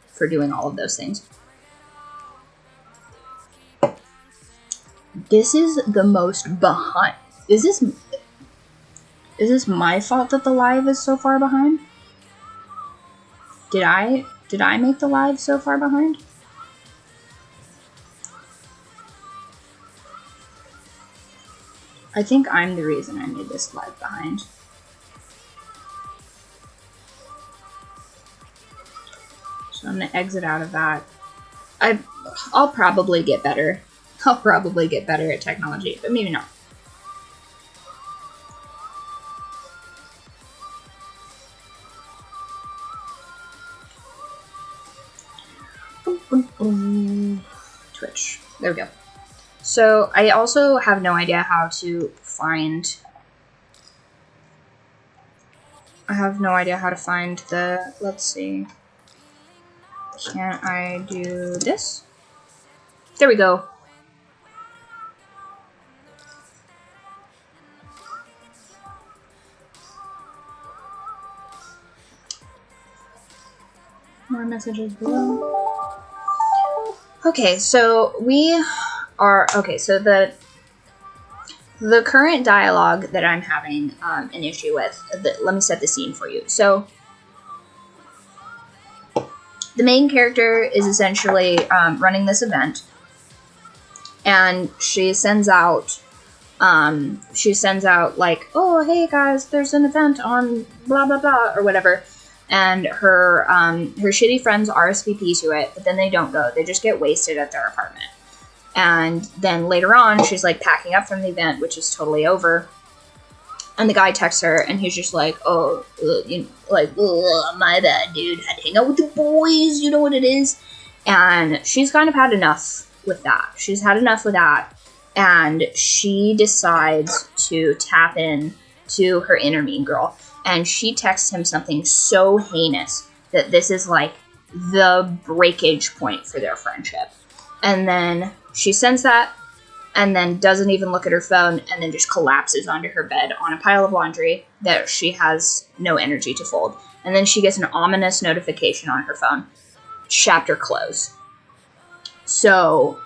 for doing all of those things. This is the most behind. Is this my fault that the live is so far behind? Did I make the live so far behind? I think I'm the reason I made this live behind. So I'm gonna exit out of that. I'll probably get better. I'll probably get better at technology, but maybe not. Twitch. There we go. So I also have no idea how to find. I have no idea how to find the. Let's see. Can I do this? There we go. More messages below. Okay, so we are... Okay, so the current dialogue that I'm having an issue with... let me set the scene for you. So, the main character is essentially running this event. And she sends out... like, oh, hey guys, there's an event on blah, blah, blah, or whatever. And her shitty friends RSVP to it, but then they don't go. They just get wasted at their apartment. And then later on, she's like packing up from the event, which is totally over. And the guy texts her, and he's just like, oh, my bad, dude. Had to hang out with the boys, you know what it is. And she's kind of had enough with that. She's had enough with that. And she decides to tap in to her inner mean girl. And she texts him something so heinous that this is like the breakage point for their friendship. And then she sends that and then doesn't even look at her phone and then just collapses onto her bed on a pile of laundry that she has no energy to fold. And then she gets an ominous notification on her phone. Chapter close. So,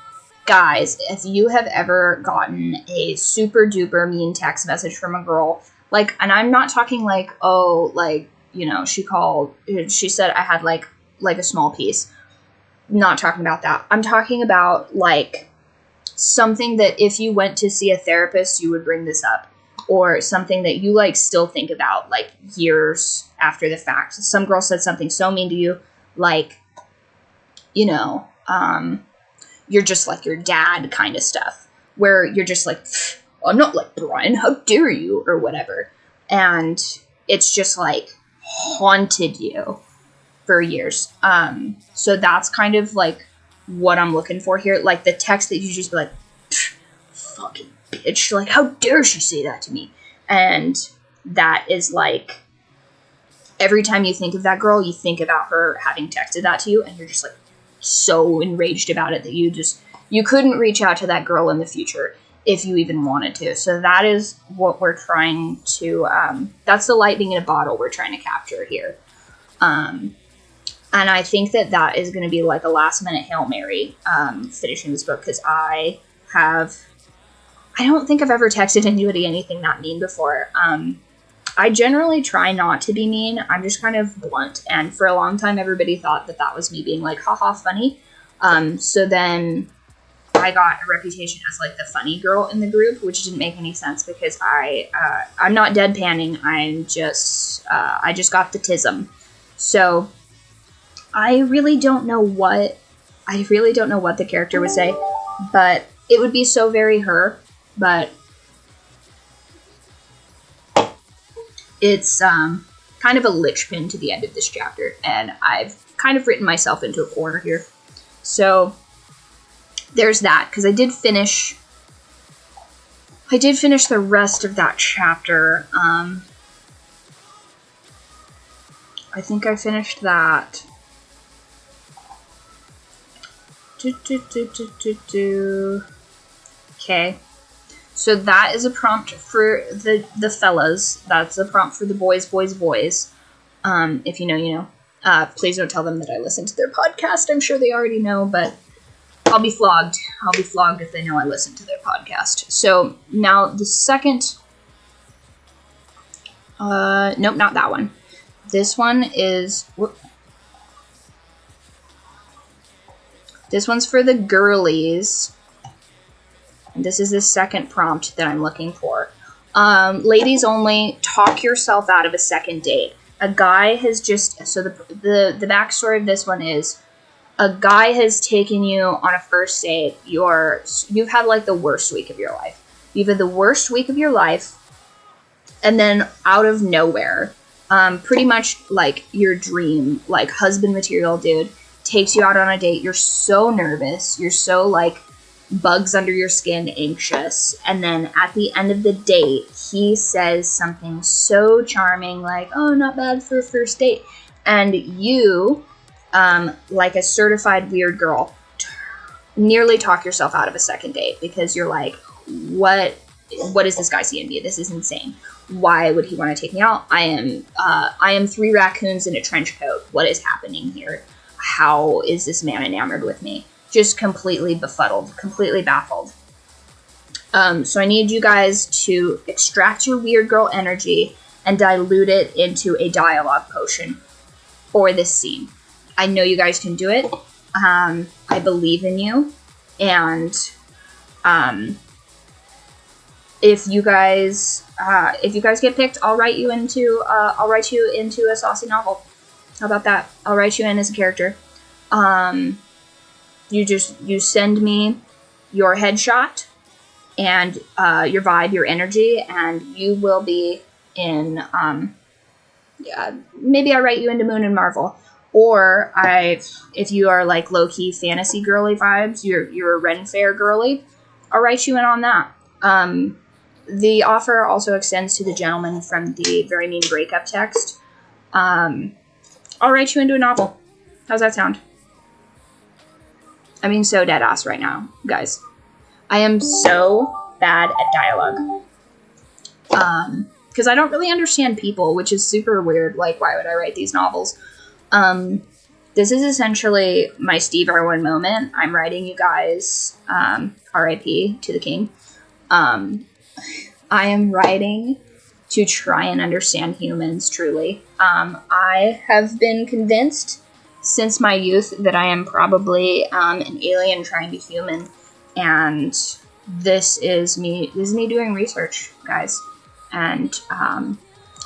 guys, if you have ever gotten a super duper mean text message from a girl, like, and I'm not talking like, oh, like, you know, she said I had like a small piece. Not talking about that. I'm talking about like something that if you went to see a therapist, you would bring this up, or something that you like still think about like years after the fact. Some girl said something so mean to you, like, you know, you're just like your dad kind of stuff, where you're just like, I'm not like Brian, how dare you, or whatever. And it's just like haunted you for years. So that's kind of like what I'm looking for here. Like the text that you just be like, fucking bitch, like how dare she say that to me? And that is like, every time you think of that girl, you think about her having texted that to you, and you're just like so enraged about it that you couldn't reach out to that girl in the future if you even wanted to. So that is what we're trying to, that's the lightning in a bottle we're trying to capture here. And I think that is going to be like a last minute Hail Mary, finishing this book, because I don't think I've ever texted anybody anything that mean before. I generally try not to be mean. I'm just kind of blunt. And for a long time, everybody thought that was me being like, haha, funny. So then I got a reputation as like the funny girl in the group, which didn't make any sense because I'm not deadpanning. I just got the tism. So I really don't know what the character would say, but it would be so very her, but it's kind of a linchpin to the end of this chapter, and I've kind of written myself into a corner here. So there's that, because I did finish the rest of that chapter. I think I finished that. Okay. So that is a prompt for the fellas. That's a prompt for the boys. If you know, you know. Please don't tell them that I listen to their podcast. I'm sure they already know, but I'll be flogged. I'll be flogged if they know I listen to their podcast. So now the second... nope, not that one. This one is... This one's for the girlies. And this is the second prompt that I'm looking for. Ladies only, talk yourself out of a second date. A guy has just... So the backstory of this one is... A guy has taken you on a first date. You've had like the worst week of your life. You've had the worst week of your life. And then out of nowhere, pretty much like your dream, like husband material dude, takes you out on a date. You're so nervous. You're so like bugs under your skin, anxious. And then at the end of the date, he says something so charming like, oh, not bad for a first date. And you... like a certified weird girl, nearly talk yourself out of a second date because you're like, what is this guy seeing in me? This is insane. Why would he want to take me out? I am 3 raccoons in a trench coat. What is happening here? how is this man enamored with me? Just completely befuddled, completely baffled. So I need you guys to extract your weird girl energy and dilute it into a dialogue potion for this scene. I know you guys can do it. I believe in you. And if you guys get picked, I'll write you into a saucy novel. How about that? I'll write you in as a character. You send me your headshot and your vibe, your energy, and you will be in. Maybe I write you into Moon and Marvel, or if you are like low key fantasy girly vibes, you're a Ren Fair girly, I'll write you in on that. The offer also extends to the gentleman from the Very Mean Breakup text. I'll write you into a novel. How's that sound? I mean, so dead ass right now, guys. I am so bad at dialogue. Because I don't really understand people, which is super weird. Like, why would I write these novels? This is essentially my Steve Irwin moment. I'm writing you guys, R.I.P. to the king. I am writing to try and understand humans, truly. I have been convinced since my youth that I am probably an alien trying to be human. And this is me doing research, guys. And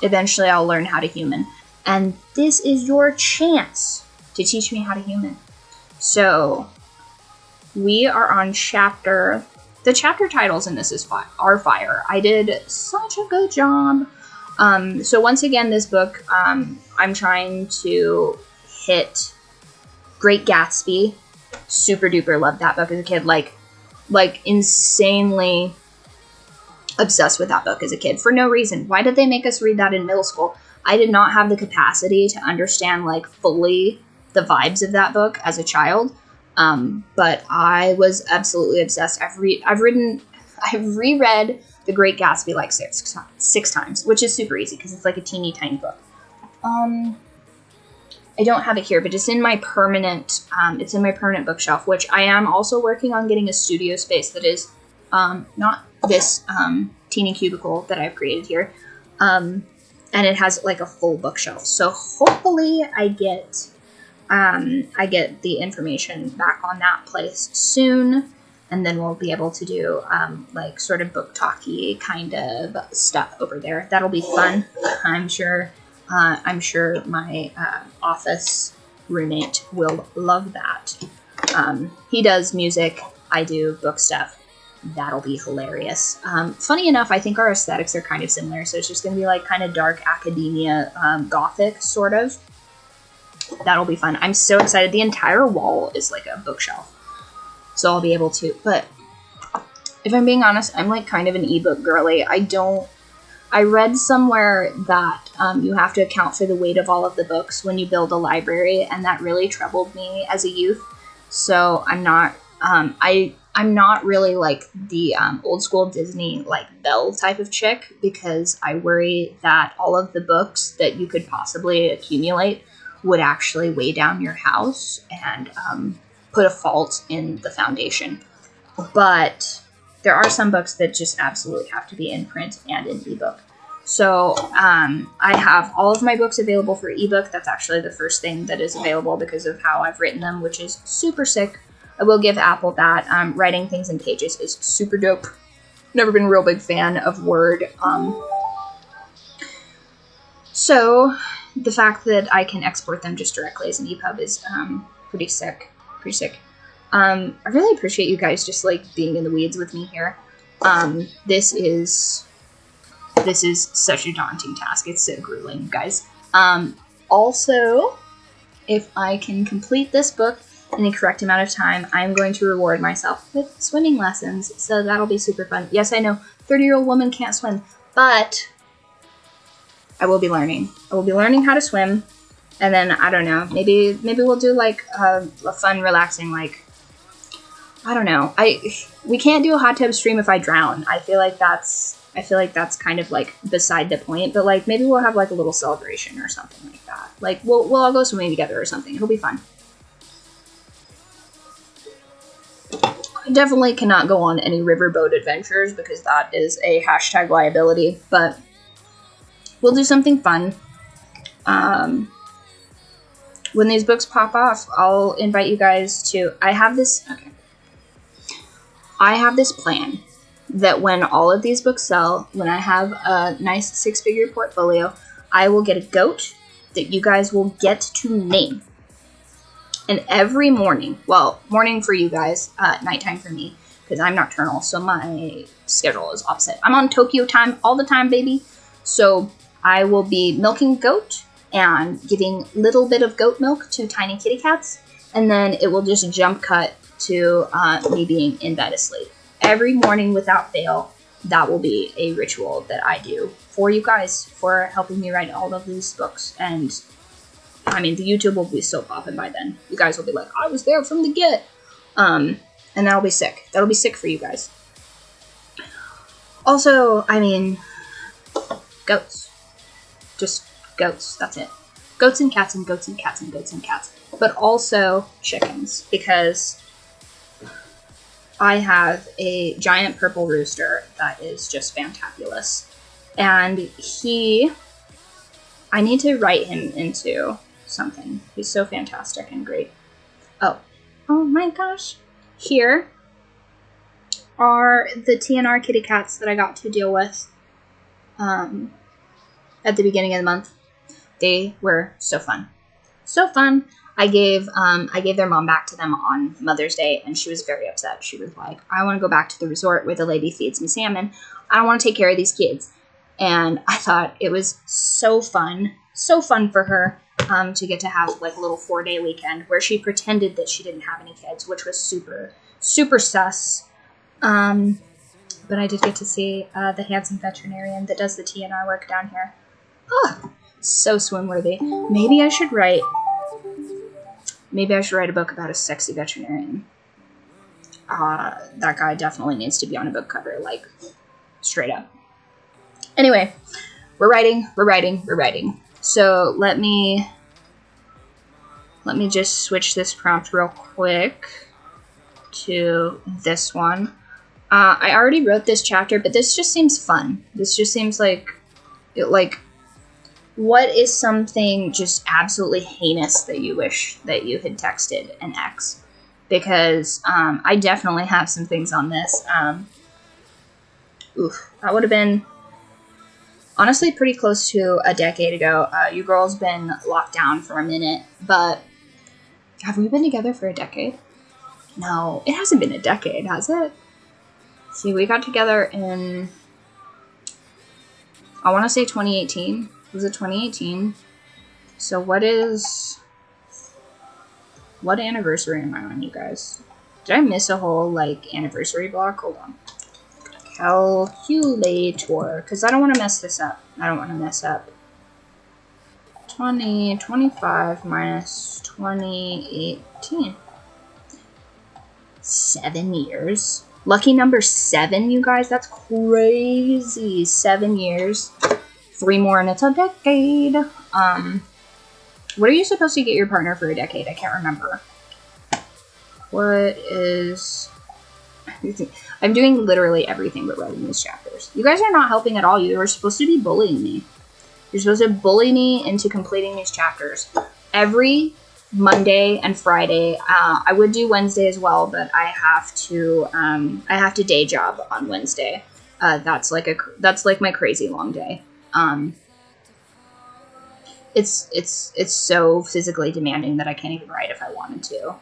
eventually I'll learn how to human. And this is your chance to teach me how to human. So we are on chapter. The chapter titles in this are fire. I did such a good job. So once again, this book, I'm trying to hit Great Gatsby. Super duper loved that book as a kid. Like insanely obsessed with that book as a kid for no reason. Why did they make us read that in middle school? I did not have the capacity to understand like fully the vibes of that book as a child. But I was absolutely obsessed. I've reread The Great Gatsby like six times, which is super easy because it's like a teeny tiny book. I don't have it here, but it's in my permanent bookshelf, which I am also working on getting a studio space that is not this teeny cubicle that I've created here. And it has like a full bookshelf. So hopefully I get the information back on that place soon, and then we'll be able to do like sort of book talky kind of stuff over there. That'll be fun. I'm sure my office roommate will love that. He does music. I do book stuff. That'll be hilarious. Funny enough, I think our aesthetics are kind of similar, so it's just going to be like kind of dark academia, gothic sort of. That'll be fun. I'm so excited. The entire wall is like a bookshelf, so I'll be able to. But if I'm being honest, I'm like kind of an ebook girly. I read somewhere that you have to account for the weight of all of the books when you build a library, and that really troubled me as a youth. So I'm not really like the old school Disney like Belle type of chick, because I worry that all of the books that you could possibly accumulate would actually weigh down your house and put a fault in the foundation. But there are some books that just absolutely have to be in print and in ebook. So I have all of my books available for ebook. That's actually the first thing that is available because of how I've written them, which is super sick. I will give Apple that. Writing things in Pages is super dope. Never been a real big fan of Word. So the fact that I can export them just directly as an EPUB is pretty sick. I really appreciate you guys just like being in the weeds with me here. This is such a daunting task. It's so grueling, guys. Also, if I can complete this book in the correct amount of time, I'm going to reward myself with swimming lessons. So that'll be super fun. Yes, I know, 30-year-old woman can't swim, but I will be learning. I will be learning how to swim. And then, I don't know, maybe we'll do like a fun, relaxing, like, I don't know. We can't do a hot tub stream if I drown. I feel like that's kind of like beside the point, but like maybe we'll have like a little celebration or something like that. Like we'll all go swimming together or something. It'll be fun. I definitely cannot go on any riverboat adventures because that is a hashtag liability, but we'll do something fun. When these books pop off, I'll invite you guys to... I have this plan that when all of these books sell, when I have a nice 6-figure portfolio, I will get a goat that you guys will get to name. And every morning, well, morning for you guys, nighttime for me, because I'm nocturnal, so my schedule is opposite. I'm on Tokyo time all the time, baby. So I will be milking goat and giving little bit of goat milk to tiny kitty cats, and then it will just jump cut to me being in bed asleep. Every morning without fail, that will be a ritual that I do for you guys, for helping me write all of these books. And I mean, the YouTube will be so popping by then. You guys will be like, I was there from the get. And that'll be sick. That'll be sick for you guys. Also, I mean, goats. Just goats. That's it. Goats and cats and goats and cats and goats and cats. But also chickens, because I have a giant purple rooster that is just fantabulous. And I need to write him into something. He's so fantastic and great. Oh my gosh. Here are the TNR kitty cats that I got to deal with at the beginning of the month. They were so fun. So fun. I gave their mom back to them on Mother's Day, and she was very upset. She was like, I want to go back to the resort where the lady feeds me salmon. I don't want to take care of these kids. And I thought it was so fun for her to get to have like a little 4-day weekend where she pretended that she didn't have any kids, which was super, super sus. But I did get to see the handsome veterinarian that does the TNR work down here. Oh, so swim-worthy. Maybe I should write a book about a sexy veterinarian. That guy definitely needs to be on a book cover, like, straight up. Anyway, we're writing. So let me just switch this prompt real quick to this one. I already wrote this chapter, but this just seems fun. This just seems like what is something just absolutely heinous that you wish that you had texted an ex? Because I definitely have some things on this. That would have been honestly pretty close to a decade ago. You girls been locked down for a minute, but have we been together for a decade? No, it hasn't been a decade, has it? See, we got together in, I want to say 2018. Was it 2018? So what anniversary am I on, you guys? Did I miss a whole, like, anniversary block? Hold on. Calculator, because I don't want to mess this up. 2025 minus 2018. 7 years. Lucky number 7, you guys. That's crazy. 7 years. 3 more and it's a decade. What are you supposed to get your partner for a decade? I can't remember. What is... I'm doing literally everything but writing these chapters. You guys are not helping at all. You were supposed to be bullying me. You're supposed to bully me into completing these chapters. Every Monday and Friday. I would do Wednesday as well, but I have to day job on Wednesday. That's like my crazy long day. It's so physically demanding that I can't even write if I wanted to.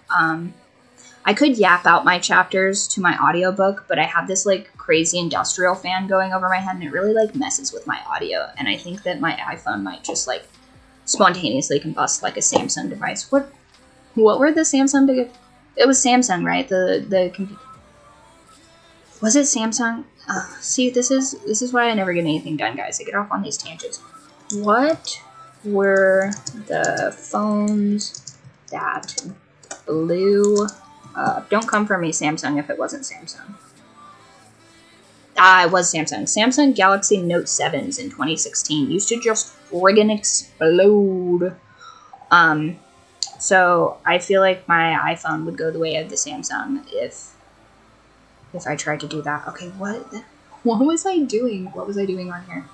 I could yap out my chapters to my audiobook, but I have this like crazy industrial fan going over my head and it really like messes with my audio. And I think that my iPhone might just like spontaneously combust like a Samsung device. What were the Samsung? It was Samsung, right? The computer. Was it Samsung? See, this is why I never get anything done, guys. I get off on these tangents. What were the phones that blew up? Don't come for me, Samsung, if it wasn't Samsung. It was Samsung. Samsung Galaxy Note 7s in 2016 used to just friggin' explode. So I feel like my iPhone would go the way of the Samsung if if I tried to do that. Okay, what was I doing? What was I doing on here?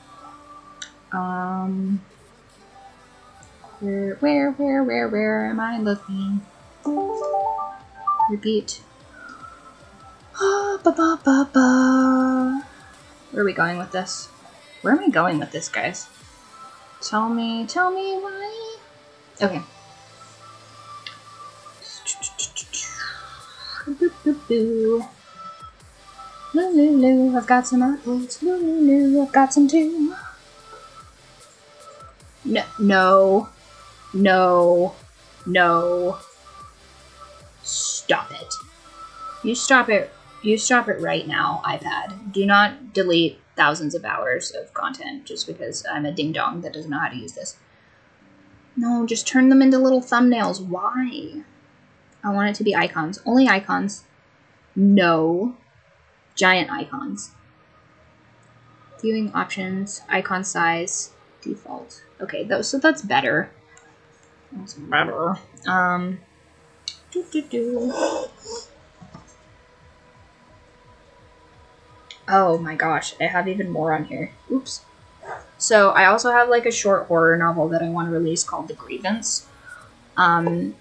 Where am I looking? Repeat. Where are we going with this? Where am I going with this, guys? Tell me why. Okay. Lulu, I've got some apples. Lulu, I've got some too. No. Stop it. You stop it right now, iPad. Do not delete thousands of hours of content just because I'm a ding-dong that doesn't know how to use this. No, just turn them into little thumbnails. Why? I want it to be icons. Only icons. No. Giant icons. Viewing options. Icon size. Default. Okay, so that's better. That's better. Oh my gosh, I have even more on here. Oops. So I also have like a short horror novel that I want to release called The Grievance. And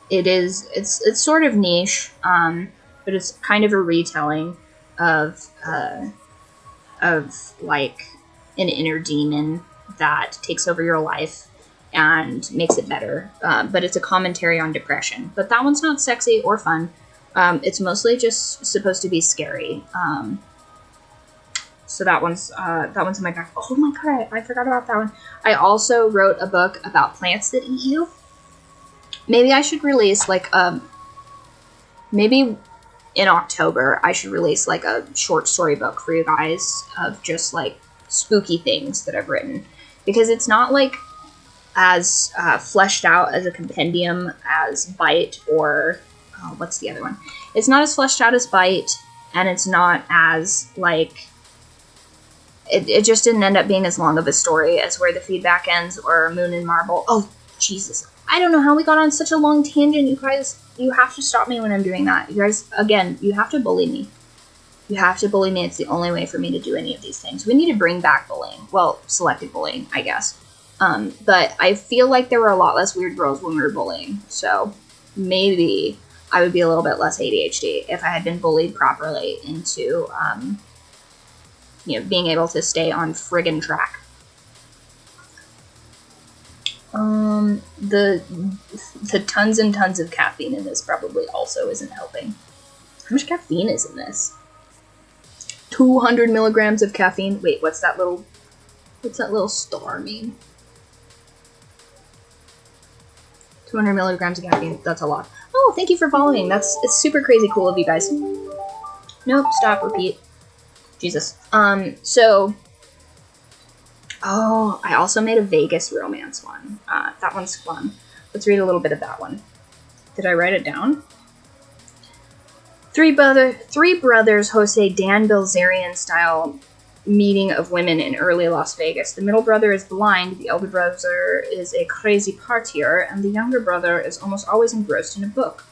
it's sort of niche, but it's kind of a retelling of like an inner demon that takes over your life and makes it better. But it's a commentary on depression. But that one's not sexy or fun. It's mostly just supposed to be scary. So that one's in my back. Oh my god, I forgot about that one. I also wrote a book about plants that eat you. Maybe I should release like maybe in October I should release like a short story book for you guys of just like spooky things that I've written, because it's not like as fleshed out as a compendium as Bite or what's the other one? It's not as fleshed out as Bite, and it's not as like it just didn't end up being as long of a story as Where the Feedback Ends or Moon and Marble. Oh Jesus, I don't know how we got on such a long tangent, you guys. You have to stop me when I'm doing that. You guys, again, you have to bully me. You have to bully me. It's the only way for me to do any of these things. We need to bring back bullying. Well, selective bullying, I guess. But I feel like there were a lot less weird girls when we were bullying. So maybe I would be a little bit less ADHD if I had been bullied properly into, being able to stay on friggin' track. The tons and tons of caffeine in this probably also isn't helping. How much caffeine is in this? 200 milligrams of caffeine. Wait, what's that little star mean? 200 milligrams of caffeine. That's a lot. Oh, thank you for following. It's super crazy cool of you guys. Nope, stop, repeat. Jesus. I also made a Vegas romance one. That one's fun. Let's read a little bit of that one. Did I write it down? Three brothers host a Dan Bilzerian style meeting of women in early Las Vegas. The middle brother is blind, the elder brother is a crazy partier, and the younger brother is almost always engrossed in a book.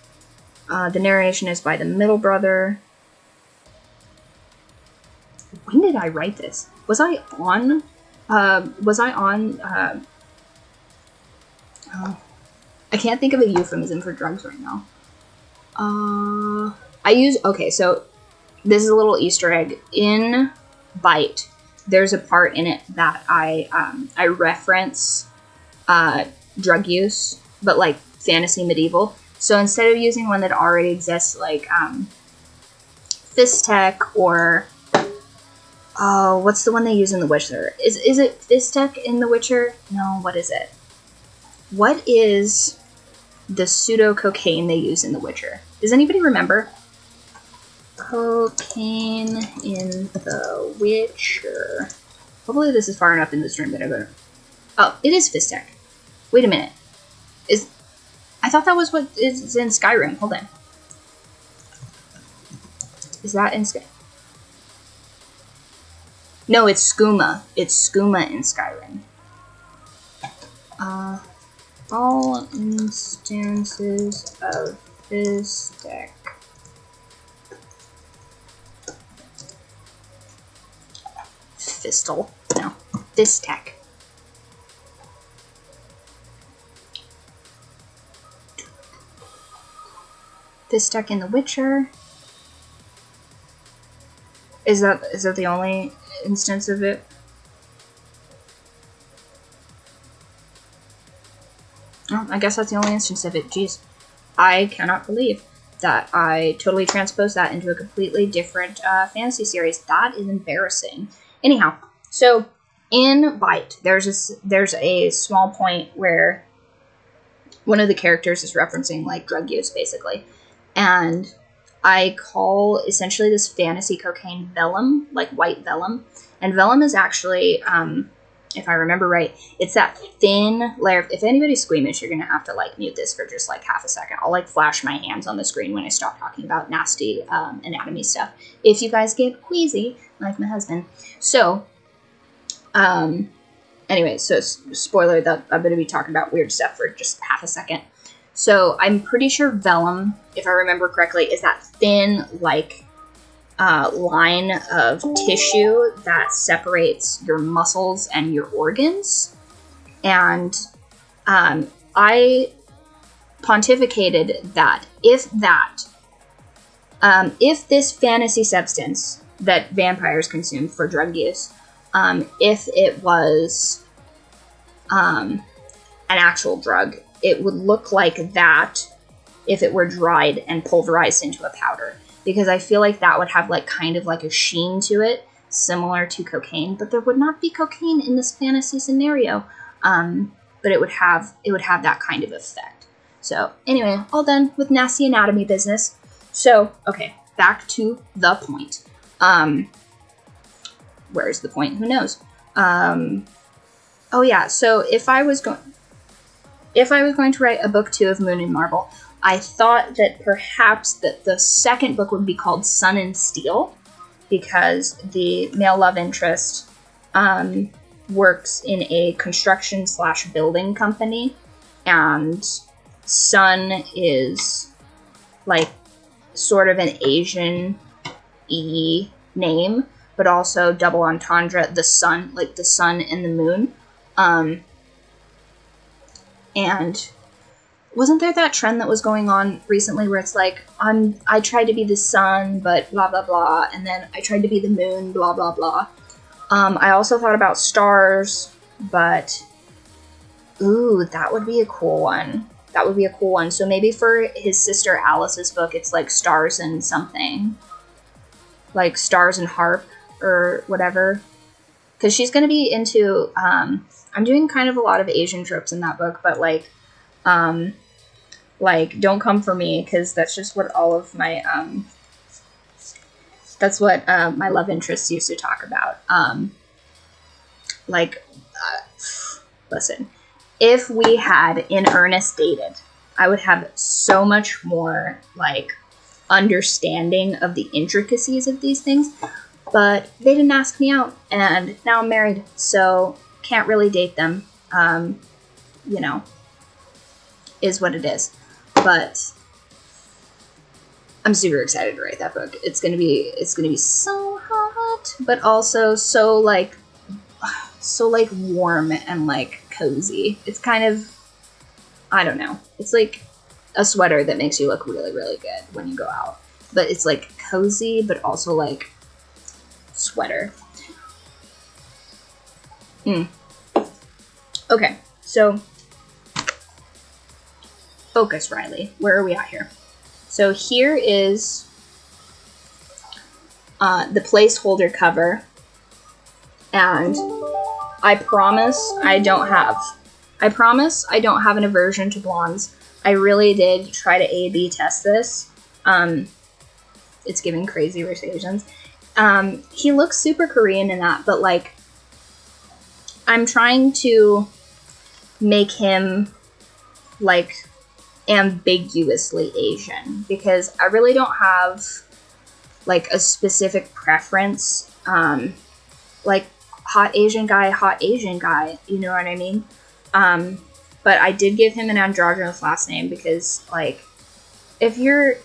The narration is by the middle brother. When did I write this? Was I on? I can't think of a euphemism for drugs right now. So this is a little Easter egg. In Bite, there's a part in it that I reference drug use, but like fantasy medieval. So instead of using one that already exists, like Fistech or what's the one they use in The Witcher? Is it Fistech in The Witcher? No, what is it? What is the pseudo cocaine they use in The Witcher? Does anybody remember? Cocaine in The Witcher. Hopefully this is far enough in the stream that I better. Oh, it is Fistech. Wait a minute. I thought that was what is in Skyrim. Hold on. Is that in Skyrim? No, it's skooma. It's skooma in Skyrim. All instances of Fistech Fistal. No, Fistech. Fistech in The Witcher. Is that the only instance of it? Oh, I guess that's the only instance of it. Jeez. I cannot believe that I totally transposed that into a completely different fantasy series. That is embarrassing. Anyhow, so in Bite, there's a small point where one of the characters is referencing like drug use, basically, and I call essentially this fantasy cocaine vellum, like white vellum, and vellum is actually, if I remember right, it's that thin layer. If anybody's squeamish, you're gonna have to like mute this for just like half a second. I'll like flash my hands on the screen when I stop talking about nasty anatomy stuff. If you guys get queasy, like my husband. So, anyway, so spoiler that I'm gonna be talking about weird stuff for just half a second. So I'm pretty sure vellum, if I remember correctly, is that thin like line of tissue that separates your muscles and your organs. And I pontificated that if this fantasy substance that vampires consume for drug use, if it was an actual drug, it would look like that if it were dried and pulverized into a powder. Because I feel like that would have like kind of like a sheen to it, similar to cocaine, but there would not be cocaine in this fantasy scenario. But it would have that kind of effect. So anyway, all done with nasty anatomy business. So, okay, back to the point. Where's the point? Who knows? Oh yeah, so if I was going to write a book 2 of Moon and Marble, I thought that perhaps that the second book would be called Sun and Steel, because the male love interest works in a construction/building company, and Sun is like sort of an Asian-y name, but also double entendre, the sun, like the sun and the moon. And wasn't there that trend that was going on recently where it's like, I tried to be the sun, but blah, blah, blah, and then I tried to be the moon, blah, blah, blah. I also thought about stars, but, ooh, that would be a cool one. That would be a cool one. So maybe for his sister Alice's book, it's like stars and something. Like stars and harp or whatever. Because she's going to be into, I'm doing kind of a lot of Asian tropes in that book, but like, don't come for me, because that's just what all of my, that's what my love interests used to talk about. Listen, if we had in earnest dated, I would have so much more, like, understanding of the intricacies of these things, but they didn't ask me out, and now I'm married, so can't really date them, you know, is what it is. But I'm super excited to write that book. It's gonna be so hot, but also so warm and like cozy. It's kind of, I don't know. It's like a sweater that makes you look really, really good when you go out. But it's like cozy, but also like sweater. Okay, so focus, Riley. Where are we at here? So here is the placeholder cover, and I promise I don't have an aversion to blondes. I really did try to A/B test this. It's giving crazy rich Asians. He looks super Korean in that, but like, I'm trying to make him like ambiguously Asian, because I really don't have like a specific preference. Like hot Asian guy, you know what I mean? But I did give him an androgynous last name because, like, if you're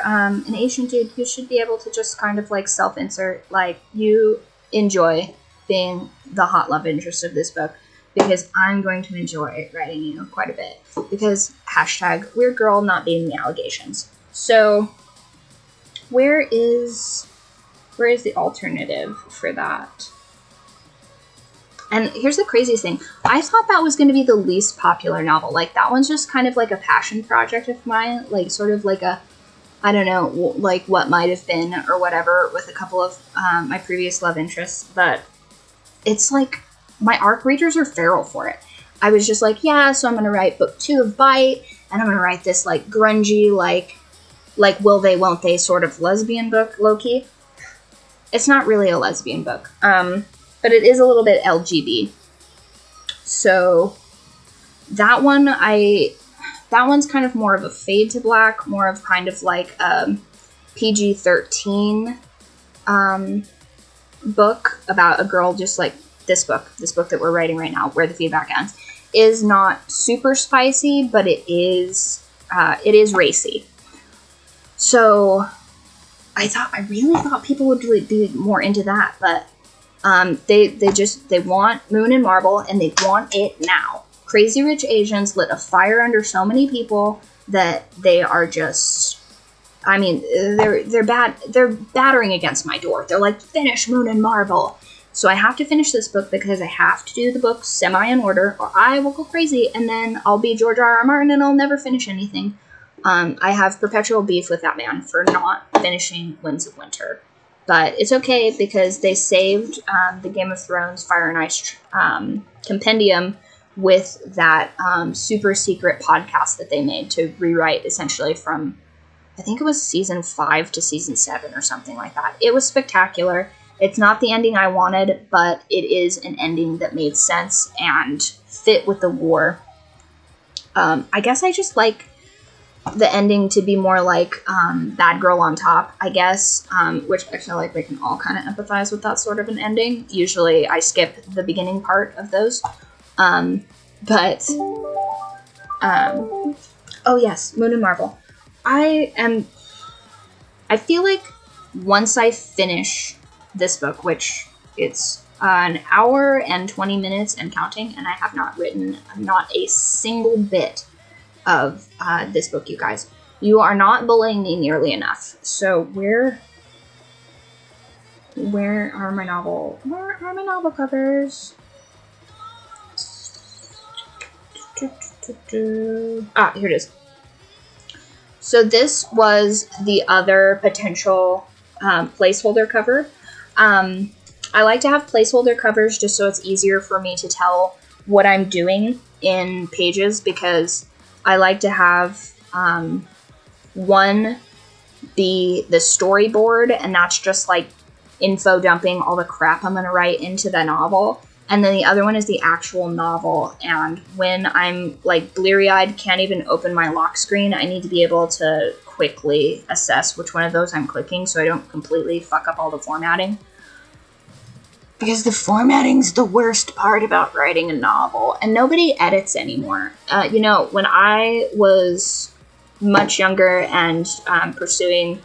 an Asian dude, you should be able to just kind of like self-insert, like, you enjoy being the hot love interest of this book, because I'm going to enjoy writing you quite a bit. Because hashtag weird girl not beating the allegations. So where is the alternative for that? And here's the craziest thing. I thought that was going to be the least popular novel. Like, that one's just kind of like a passion project of mine. Like, sort of like a, I don't know, like what might have been or whatever with a couple of my previous love interests. But it's like, my ARC readers are feral for it. I was just like, yeah, so I'm going to write book 2 of Bite. And I'm going to write this, like, grungy, like will they, won't they sort of lesbian book, low-key. It's not really a lesbian book. But it is a little bit LGB. So that one's kind of more of a fade to black, more of kind of like a PG-13 book about a girl, just like this book that we're writing right now, Where the Feedback Ends, is not super spicy, but it is racy. So I really thought people would be more into that, but they want Moon and Marble, and they want it now. Crazy Rich Asians lit a fire under so many people that they are just, I mean, they're battering against my door. They're like, finish Moon and Marble. So I have to finish this book because I have to do the book semi in order, or I will go crazy, and then I'll be George R.R. Martin and I'll never finish anything. I have perpetual beef with that man for not finishing Winds of Winter. But it's okay because they saved the Game of Thrones Fire and Ice compendium with that super secret podcast that they made to rewrite essentially from, I think it was season 5 to season 7 or something like that. It was spectacular. It's not the ending I wanted, but it is an ending that made sense and fit with the war. I guess I just like the ending to be more like Bad Girl on Top, I guess, which I feel like we can all kind of empathize with that sort of an ending. Usually I skip the beginning part of those. Oh yes, Moon and Marble. I feel like once I finish this book, which it's an hour and 20 minutes and counting, and I have not written not a single bit of this book, you guys. You are not bullying me nearly enough. So where are my novel covers? Ah, here it is. So this was the other potential placeholder cover. I like to have placeholder covers just so it's easier for me to tell what I'm doing in pages, because I like to have one be the storyboard, and that's just like info dumping all the crap I'm going to write into the novel. And then the other one is the actual novel. And when I'm like bleary-eyed, can't even open my lock screen, I need to be able to quickly assess which one of those I'm clicking so I don't completely fuck up all the formatting. Because the formatting's the worst part about writing a novel, and nobody edits anymore. When I was much younger and pursuing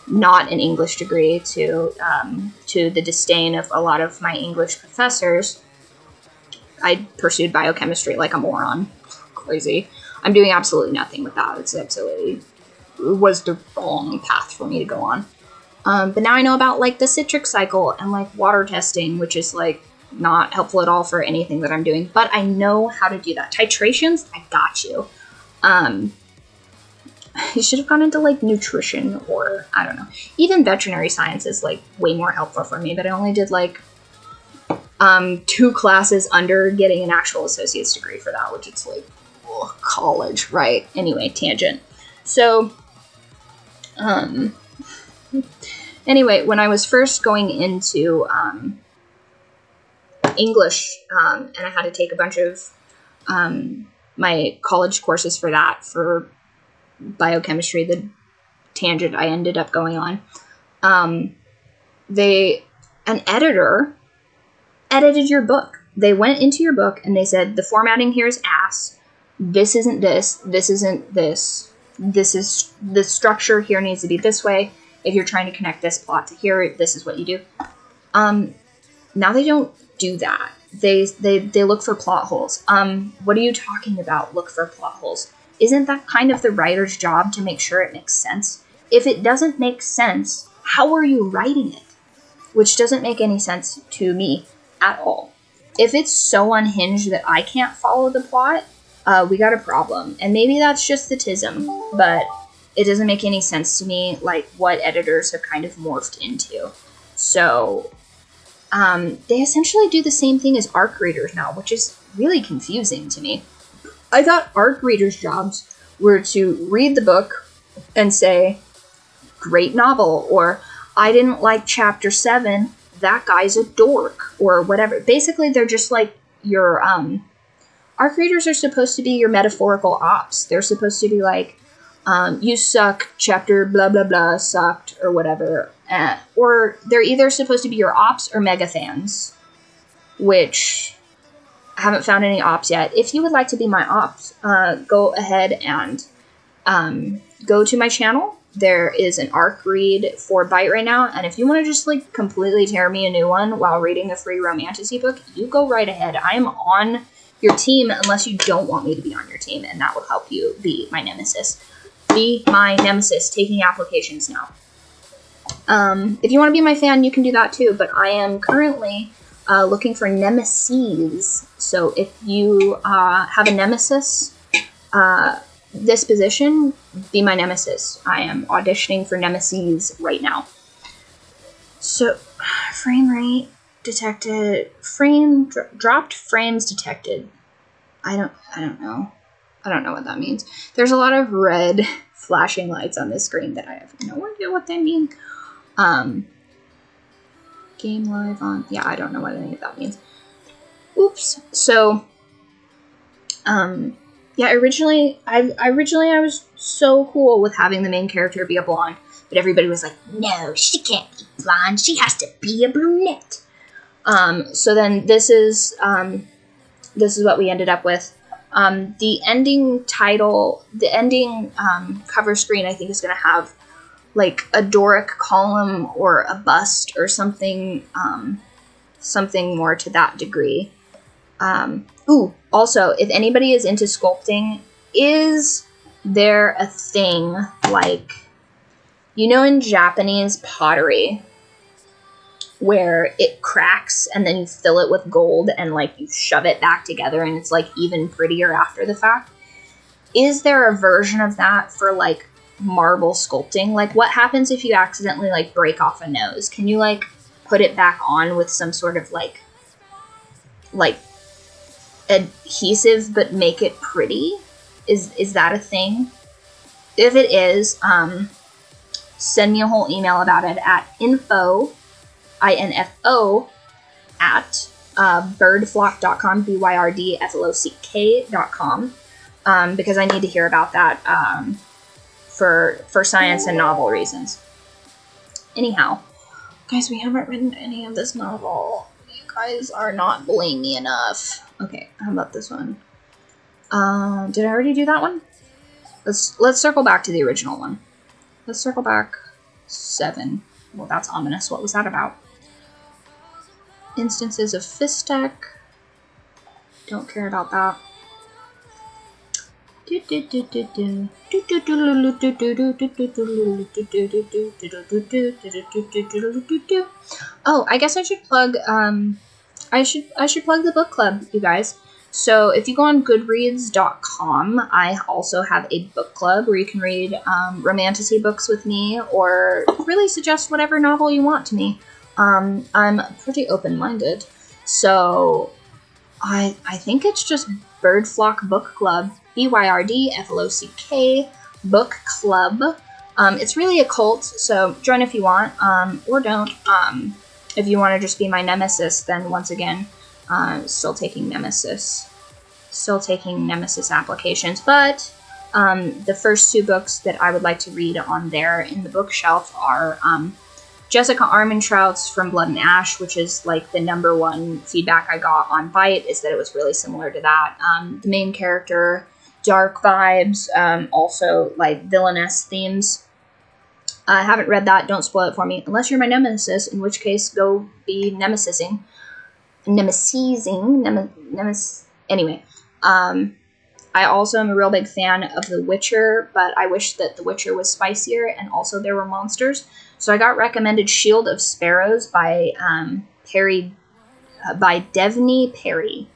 not an English degree to the disdain of a lot of my English professors, I pursued biochemistry like a moron. Crazy. I'm doing absolutely nothing with that. It was the wrong path for me to go on. But now I know about like the citric cycle and like water testing, which is like not helpful at all for anything that I'm doing. But I know how to do that. Titrations, I got you. You should have gone into like nutrition, or I don't know. Even veterinary science is like way more helpful for me. But I only did like 2 classes under getting an actual associate's degree for that, which it's like college, right? Anyway, tangent. So, anyway, when I was first going into English, and I had to take a bunch of my college courses for that, for biochemistry, the tangent I ended up going on, an editor edited your book. They went into your book and they said, the formatting here is ass. This isn't this. This isn't this. This is, the structure here needs to be this way. If you're trying to connect this plot to here, this is what you do. Now they don't do that. They look for plot holes. What are you talking about, look for plot holes? Isn't that kind of the writer's job to make sure it makes sense? If it doesn't make sense, how are you writing it? Which doesn't make any sense to me at all. If it's so unhinged that I can't follow the plot, we got a problem. And maybe that's just the tism, but it doesn't make any sense to me, like, what editors have kind of morphed into. So, they essentially do the same thing as ARC readers now, which is really confusing to me. I thought ARC readers' jobs were to read the book and say, great novel, or I didn't like chapter 7, that guy's a dork, or whatever. Basically, they're just like your, ARC readers are supposed to be your metaphorical ops. They're supposed to be like, you suck, chapter blah blah blah sucked, or whatever. Or they're either supposed to be your ops or mega fans, which I haven't found any ops yet. If you would like to be my ops, go ahead and go to my channel. There is an ARC read for Bite right now, and if you want to just like completely tear me a new one while reading a free romantasy book, you go right ahead. I am on your team unless you don't want me to be on your team, and that will help you be my nemesis. Be my nemesis, taking applications now. If you want to be my fan, you can do that too, but I am currently looking for nemeses. So if you have a nemesis disposition, be my nemesis. I am auditioning for nemeses right now. So, frame rate detected, dropped frames detected. I don't know. I don't know what that means. There's a lot of red flashing lights on this screen that I have no idea what they mean. Game live on, yeah, I don't know what any of that means. Oops. So, yeah, originally I was so cool with having the main character be a blonde, but everybody was like, no, she can't be blonde, she has to be a brunette. So then this is what we ended up with. The ending title, the ending cover screen, I think is going to have like a Doric column or a bust or something, something more to that degree. Also, if anybody is into sculpting, is there a thing like, you know, in Japanese pottery, where it cracks and then you fill it with gold and like you shove it back together and it's like even prettier after the fact? Is there a version of that for like marble sculpting? Like, what happens if you accidentally like break off a nose? Can you like put it back on with some sort of like adhesive but make it pretty? Is that a thing? If it is, send me a whole email about it at info at byrdflock.com, byrdflock.com, because I need to hear about that for science and novel reasons. Anyhow, guys, we haven't written any of this novel. You guys are not bullying me enough. Okay, how about this one? Did I already do that one? Let's circle back to the original one. Let's circle back 7. Well, that's ominous. What was that about? Instances of Fistek. Don't care about that. Oh, I guess I should plug I should plug the book club, you guys. So if you go on goodreads.com, I also have a book club where you can read romantasy books with me, or really suggest whatever novel you want to me. I'm pretty open-minded, so I think it's just Byrd Flock Book Club, BYRDFLOCK Book Club. It's really a cult, so join if you want, or don't. If you want to just be my nemesis, then once again, still taking nemesis applications. But the first 2 books that I would like to read on there in the bookshelf are Jessica Armentrout's From Blood and Ash, which is like the #1 feedback I got on Bite, is that it was really similar to that. The main character, dark vibes, also like villainous themes. I haven't read that. Don't spoil it for me. Unless you're my nemesis, in which case go be nemesising. Anyway, I also am a real big fan of The Witcher, but I wish that The Witcher was spicier and also there were monsters. So I got recommended Shield of Sparrows by by Devney Perry,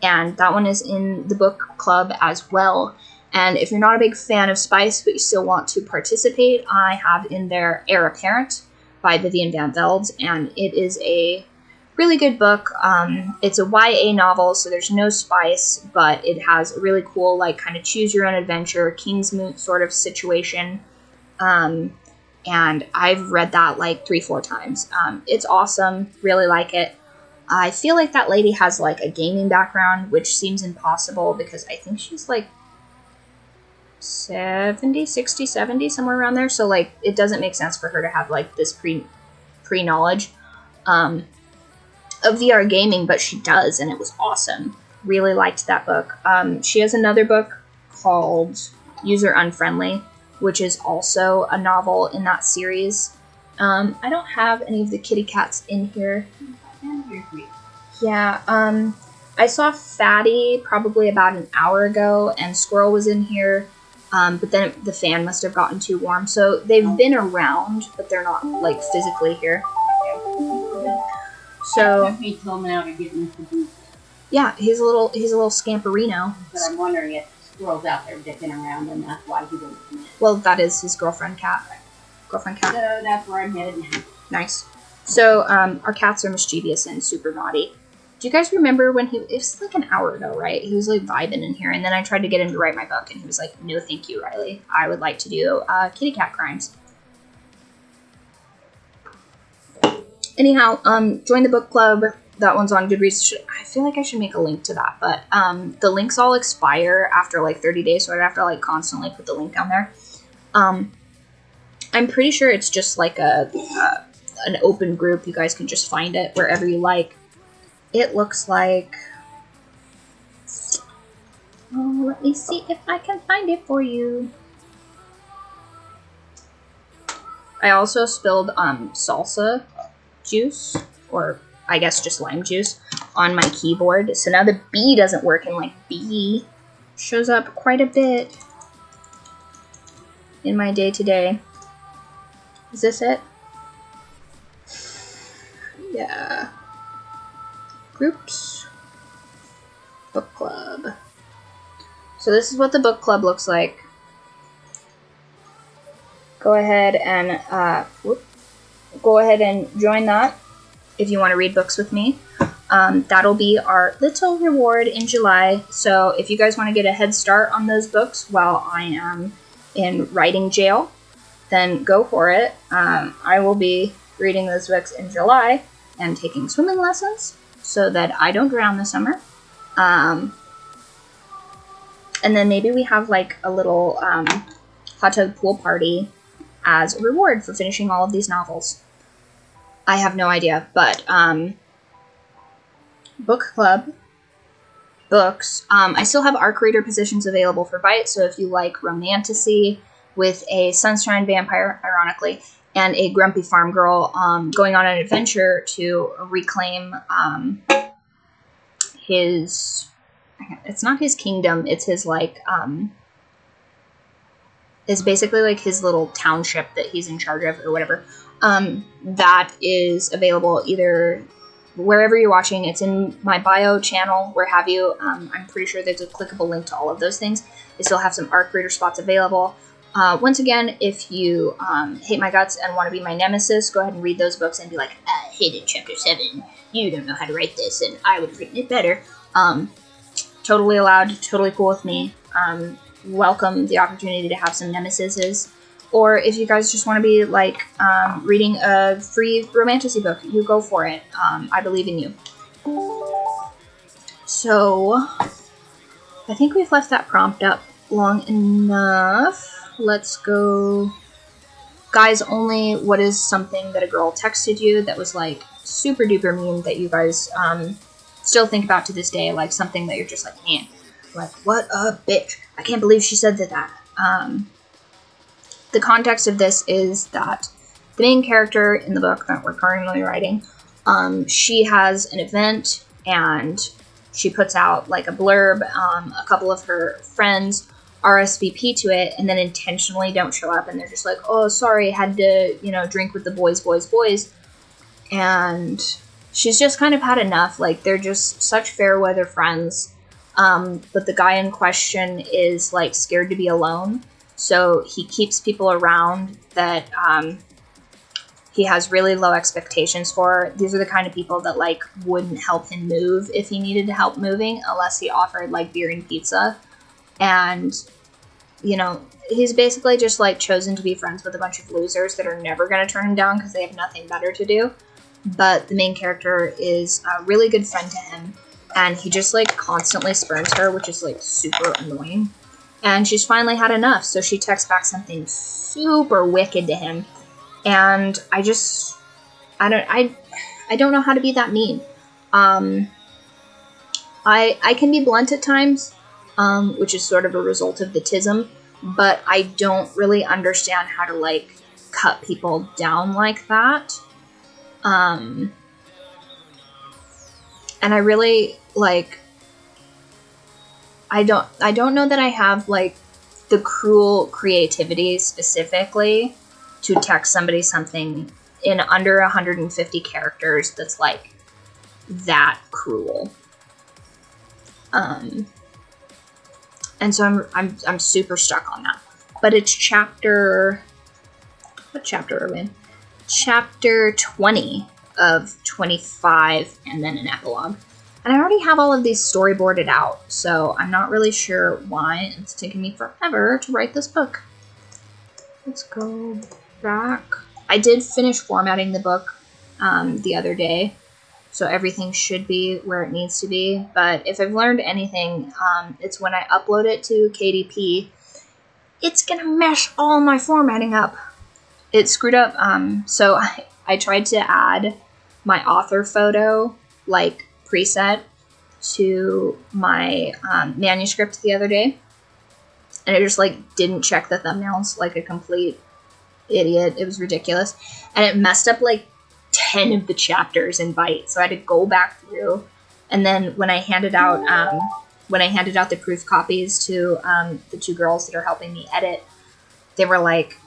and that one is in the book club as well. And if you're not a big fan of spice but you still want to participate, I have in there Heir Apparent by Vivian Van Velde, and it is a really good book. It's a YA novel, so there's no spice, but it has a really cool, like, kind of choose your own adventure, Kingsmoot sort of situation. And I've read that like 3-4 times. It's awesome. Really like it. I feel like that lady has like a gaming background, which seems impossible because I think she's like 70, 60, 70, somewhere around there. So like it doesn't make sense for her to have like this pre-knowledge of VR gaming, but she does, and it was awesome. Really liked that book. She has another book called User Unfriendly, which is also a novel in that series. I don't have any of the kitty cats in here. Yeah, I saw Fatty probably about an hour ago, and Squirrel was in here, but then the fan must have gotten too warm. So they've been around, but they're not, like, physically here. So yeah, he's a little scamperino. But I'm wondering if Squirrel's out there dicking around, and that's why he didn't come in. Well, that is his girlfriend cat. So that's where I'm headed now. Nice. So our cats are mischievous and super naughty. Do you guys remember when it was like an hour ago, right? He was like vibing in here, and then I tried to get him to write my book, and he was like, "No, thank you, Riley. I would like to do kitty cat crimes." Anyhow, join the book club. That one's on Goodreads. I feel like I should make a link to that, but the links all expire after like 30 days, so I'd have to like constantly put the link down there. I'm pretty sure it's just like an open group. You guys can just find it wherever you like. It looks like... Oh, let me see if I can find it for you. I also spilled salsa juice, or I guess just lime juice, on my keyboard. So now the B doesn't work, and like B shows up quite a bit in my day-to-day. Is this it? Yeah. Groups. Book club. So this is what the book club looks like. Go ahead and join that if you want to read books with me. That'll be our little reward in July. So if you guys want to get a head start on those books while I am in writing jail, then go for it. I will be reading those books in July and taking swimming lessons so that I don't drown this summer. And then maybe we have like a little hot tub pool party as a reward for finishing all of these novels. I have no idea, but book club books. I still have ARC reader positions available for Bite, so if you like romantasy with a sunshine vampire, ironically, and a grumpy farm girl going on an adventure to reclaim his... It's not his kingdom, it's his, like, it's basically, like, his little township that he's in charge of, or whatever. That is available either wherever you're watching. It's in my bio channel, where have you. I'm pretty sure there's a clickable link to all of those things. They still have some ARC reader spots available. Once again, if you hate my guts and want to be my nemesis, go ahead and read those books and be like, I hated chapter 7. You don't know how to write this, and I would have written it better. Totally allowed, totally cool with me. Welcome the opportunity to have some nemesises. Or if you guys just want to be, like, reading a free romantasy book, you go for it. I believe in you. So, I think we've left that prompt up long enough. Let's go. Guys only, what is something that a girl texted you that was, like, super duper mean that you guys still think about to this day? Like, something that you're just like, man, like, what a bitch. I can't believe she said that. The context of this is that the main character in the book that we're currently writing, she has an event and she puts out like a blurb. A couple of her friends RSVP to it and then intentionally don't show up, and they're just like, oh, sorry, had to, drink with the boys. And she's just kind of had enough. Like, they're just such fair weather friends. But the guy in question is like scared to be alone. So he keeps people around that he has really low expectations for. These are the kind of people that like wouldn't help him move if he needed help moving unless he offered like beer and pizza. And, he's basically just like chosen to be friends with a bunch of losers that are never going to turn him down because they have nothing better to do. But the main character is a really good friend to him. And he just like constantly spurns her, which is like super annoying. And she's finally had enough, so she texts back something super wicked to him. And I don't know how to be that mean. I can be blunt at times, which is sort of a result of the tism, but I don't really understand how to like cut people down like that. And I really like, I don't know that I have like the cruel creativity specifically to text somebody something in under 150 characters that's like that cruel. And so I'm super stuck on that. But it's what chapter are we in? Chapter 20 of 25 and then an epilogue. And I already have all of these storyboarded out, so I'm not really sure why it's taken me forever to write this book. Let's go back. I did finish formatting the book the other day, so everything should be where it needs to be. But if I've learned anything, it's when I upload it to KDP, it's gonna mess all my formatting up. It screwed up, so I tried to add my author photo, like, preset to my manuscript the other day, and it just like didn't check the thumbnails like a complete idiot. It was ridiculous, and it messed up like 10 of the chapters in Byte, so I had to go back through. And then when I handed out the proof copies to the two girls that are helping me edit, they were like,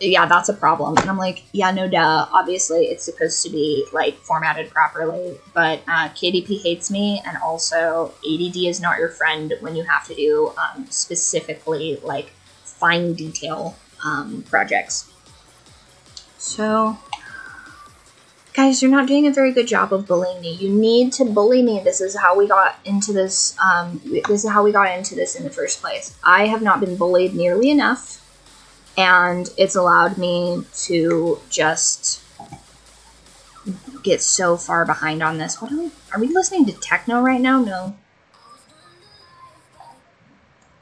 yeah, that's a problem. And I'm like, yeah, no duh. Obviously, it's supposed to be, like, formatted properly. But KDP hates me, and also ADD is not your friend when you have to do specifically, like, fine detail projects. So, guys, you're not doing a very good job of bullying me. You need to bully me. This is how we got into this. This is how we got into this in the first place. I have not been bullied nearly enough. And it's allowed me to just get so far behind on this. Are we listening to techno right now? No.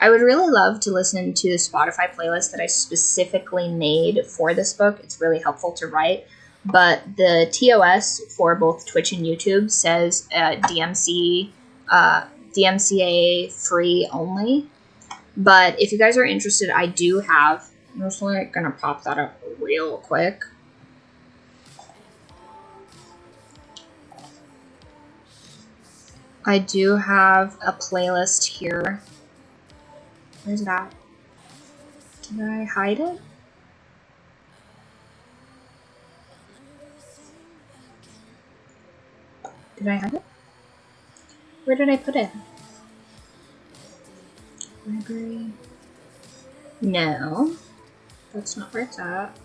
I would really love to listen to the Spotify playlist that I specifically made for this book. It's really helpful to write. But the TOS for both Twitch and YouTube says DMCA free only. But if you guys are interested, I do have... I'm just like gonna pop that up real quick. I do have a playlist here. Where's it at? Did I hide it? Did I hide it? Where did I put it? Library. No. That's not where it's at.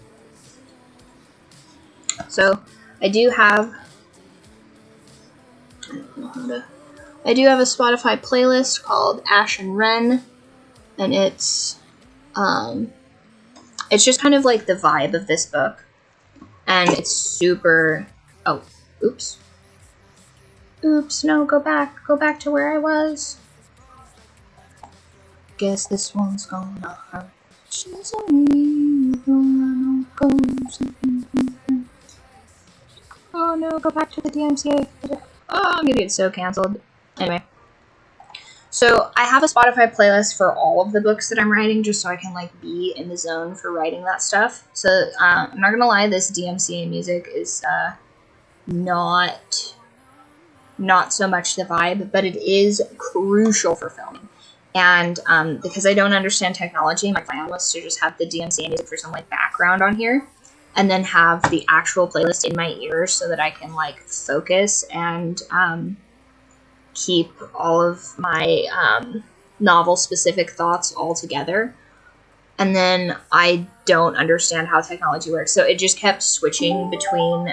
So, I do have a Spotify playlist called Ash and Ren, and it's just kind of like the vibe of this book, and it's super. Oh, oops, no, go back to where I was. Guess this one's gonna hurt. She's oh no, go back to the DMCA. Oh, I'm gonna get so canceled. Anyway. So, I have a Spotify playlist for all of the books that I'm writing, just so I can, like, be in the zone for writing that stuff. So, I'm not gonna lie, this DMCA music is, not not so much the vibe, but it is crucial for filming. And because I don't understand technology, my plan was to just have the DMC music for some like background on here, and then have the actual playlist in my ears so that I can like focus and keep all of my novel specific thoughts all together. And then I don't understand how technology works, so it just kept switching between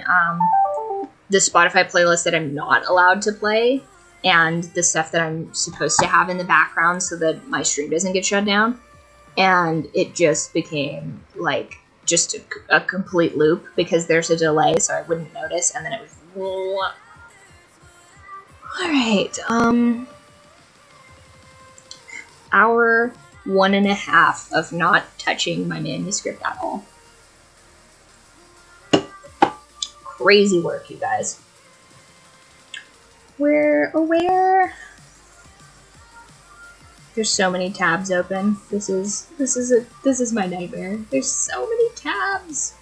the Spotify playlist that I'm not allowed to play and the stuff that I'm supposed to have in the background so that my stream doesn't get shut down. And it just became like just a complete loop because there's a delay, so I wouldn't notice, and then it was alright, hour 1.5 of not touching my manuscript at all. Crazy work, you guys. Where? There's so many tabs open. This is my nightmare. There's so many tabs.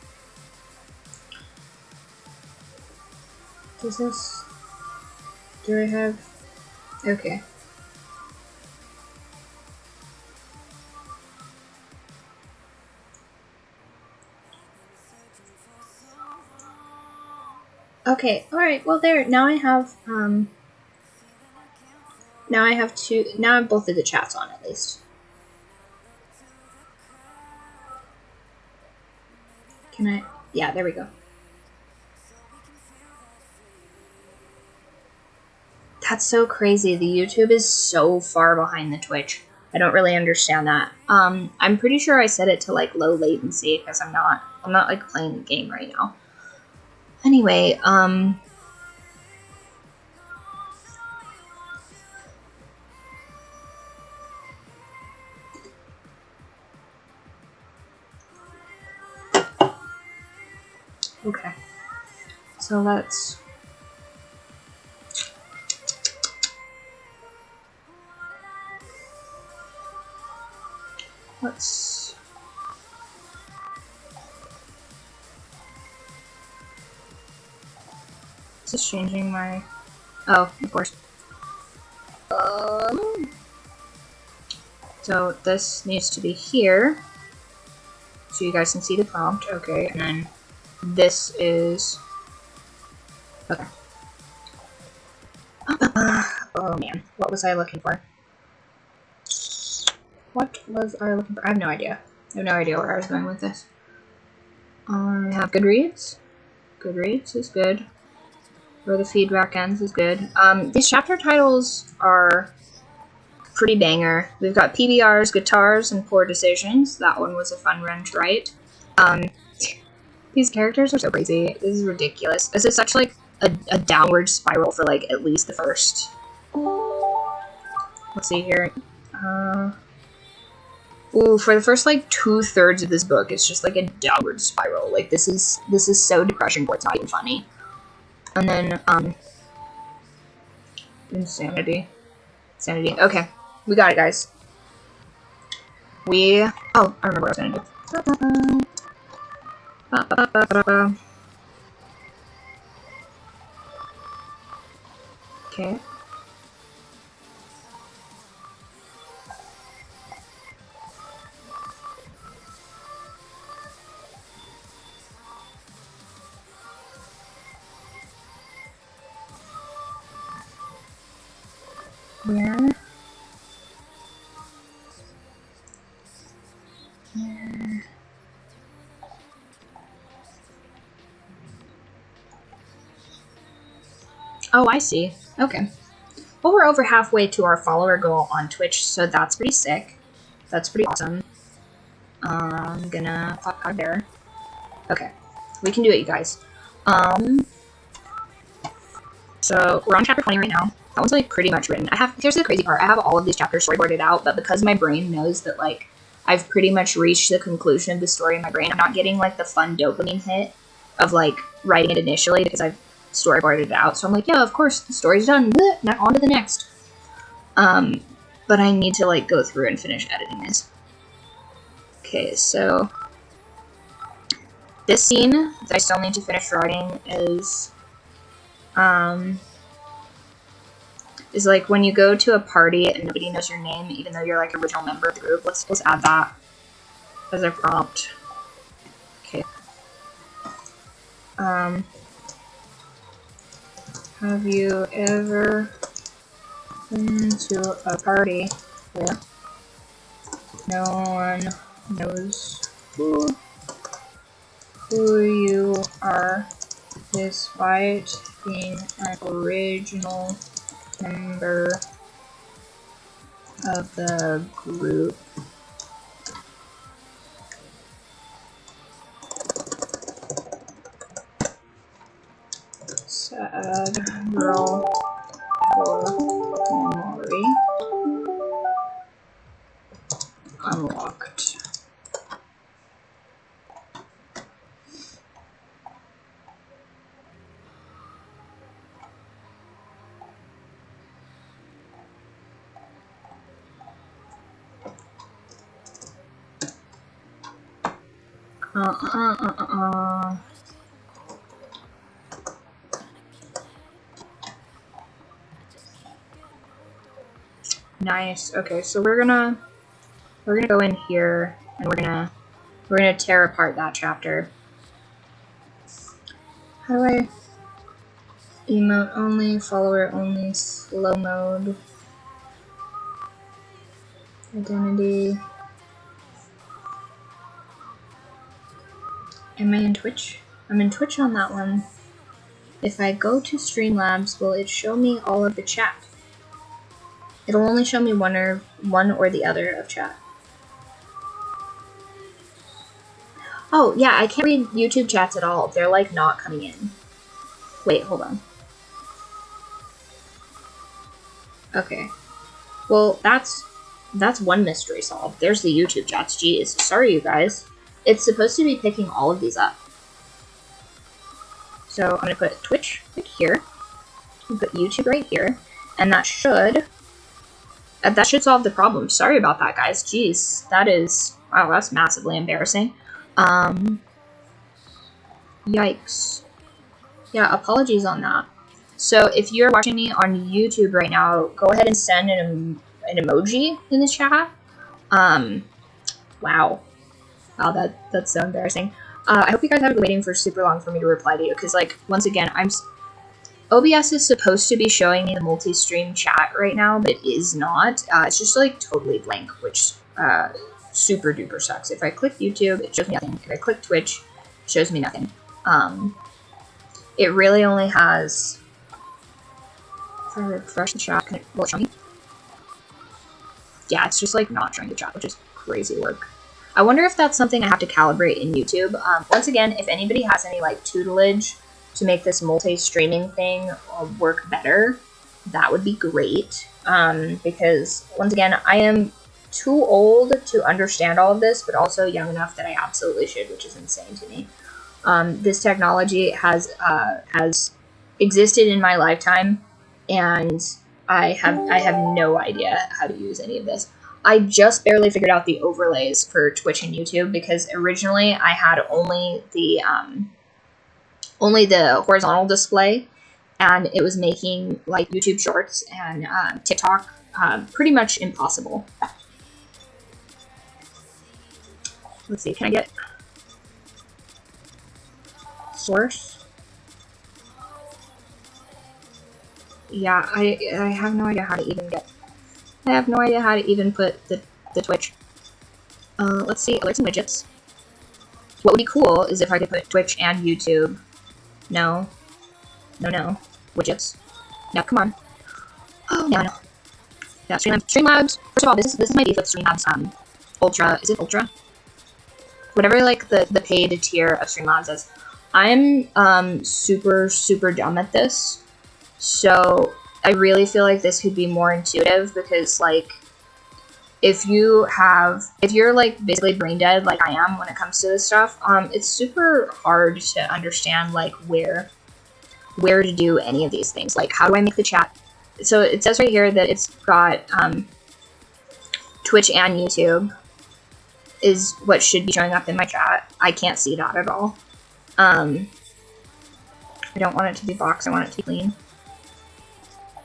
Do I have? Okay. Okay, alright, well there, now I have both of the chats on at least. Can I? Yeah, there we go. That's so crazy. The YouTube is so far behind the Twitch. I don't really understand that. I'm pretty sure I set it to like low latency because I'm not like playing the game right now. Anyway, okay. So let's just changing my, oh, of course. So this needs to be here, so you guys can see the prompt. Okay, and then this is, okay. Oh man, what was I looking for? What was I looking for? I have no idea. I have no idea where I was going with this. I have Goodreads. Goodreads is good. Where the feedback ends is good. These chapter titles are pretty banger. We've got PBRs, guitars, and poor decisions. That one was a fun run to write. These characters are so crazy. This is ridiculous. This is such like a downward spiral for like at least the first. Let's see here. Ooh, for the first like 2/3 of this book, it's just like a downward spiral. Like this is so depression where it's not even funny. And then insanity. Okay, we got it, guys. Oh, I remember what I was gonna do. Okay. Where? Oh, I see. Okay. Well, we're over halfway to our follower goal on Twitch, so that's pretty sick. That's pretty awesome. I'm gonna pop out of there. Okay. We can do it, you guys. So, we're on chapter 20 right now. That one's, like, pretty much written. Here's the crazy part. I have all of these chapters storyboarded out, but because my brain knows that, like, I've pretty much reached the conclusion of the story in my brain, I'm not getting, like, the fun dopamine hit of, like, writing it initially because I've storyboarded it out. So I'm like, yeah, of course, the story's done. Bleh, now on to the next. But I need to, like, go through and finish editing this. Okay, so this scene that I still need to finish writing is, is like when you go to a party and nobody knows your name, even though you're like an original member of the group. Let's add that as a prompt. Okay. Have you ever been to a party where no one knows who you are, despite being an original member of the group? Sad girl for memory unlocked. Nice. Okay, so we're gonna go in here and we're gonna tear apart that chapter. How do I emote only, follower only, slow mode, identity? Am I in Twitch? I'm in Twitch on that one. If I go to Streamlabs, will it show me all of the chat? It'll only show me one or the other of chat. Oh, yeah, I can't read YouTube chats at all. They're, like, not coming in. Wait, hold on. Okay. Well, that's one mystery solved. There's the YouTube chats. Jeez. Sorry, you guys. It's supposed to be picking all of these up. So I'm going to put Twitch right here. I'll put YouTube right here. And that should solve the problem. Sorry about that, guys. Jeez. Wow, that's massively embarrassing. Yikes. Yeah, apologies on that. So if you're watching me on YouTube right now, go ahead and send an emoji in the chat. Wow. Wow, that's so embarrassing. I hope you guys haven't been waiting for super long for me to reply to you, because, like, once again, OBS is supposed to be showing me the multi-stream chat right now, but it is not. It's just, like, totally blank, which super duper sucks. If I click YouTube, it shows me nothing. If I click Twitch, it shows me nothing. It really only has... If I refresh the chat, will it show me? Yeah, it's just, like, not showing the chat, which is crazy work. I wonder if that's something I have to calibrate in YouTube. Once again, if anybody has any, like, tutelage to make this multi-streaming thing work better, that would be great. Because, once again, I am too old to understand all of this, but also young enough that I absolutely should, which is insane to me. This technology has existed in my lifetime, and I have no idea how to use any of this. I just barely figured out the overlays for Twitch and YouTube, because originally I had only the horizontal display, and it was making, like, YouTube Shorts and TikTok pretty much impossible. Let's see, can I get source? Yeah, I have no idea how to even get... I have no idea how to even put the Twitch. Let's see, alerts and widgets. What would be cool is if I could put Twitch and YouTube. No. No. Widgets. No, come on. Oh, no. Yeah, Streamlabs. First of all, this is my beef with Streamlabs. Ultra. Is it Ultra? Whatever, like, the paid tier of Streamlabs is. I'm super, super dumb at this. So I really feel like this could be more intuitive, because, like, if you're, like, basically brain dead like I am when it comes to this stuff, it's super hard to understand, like, where to do any of these things. Like, how do I make the chat? So it says right here that it's got Twitch and YouTube is what should be showing up in my chat. I can't see that at all. I don't want it to be boxed. I want it to be clean.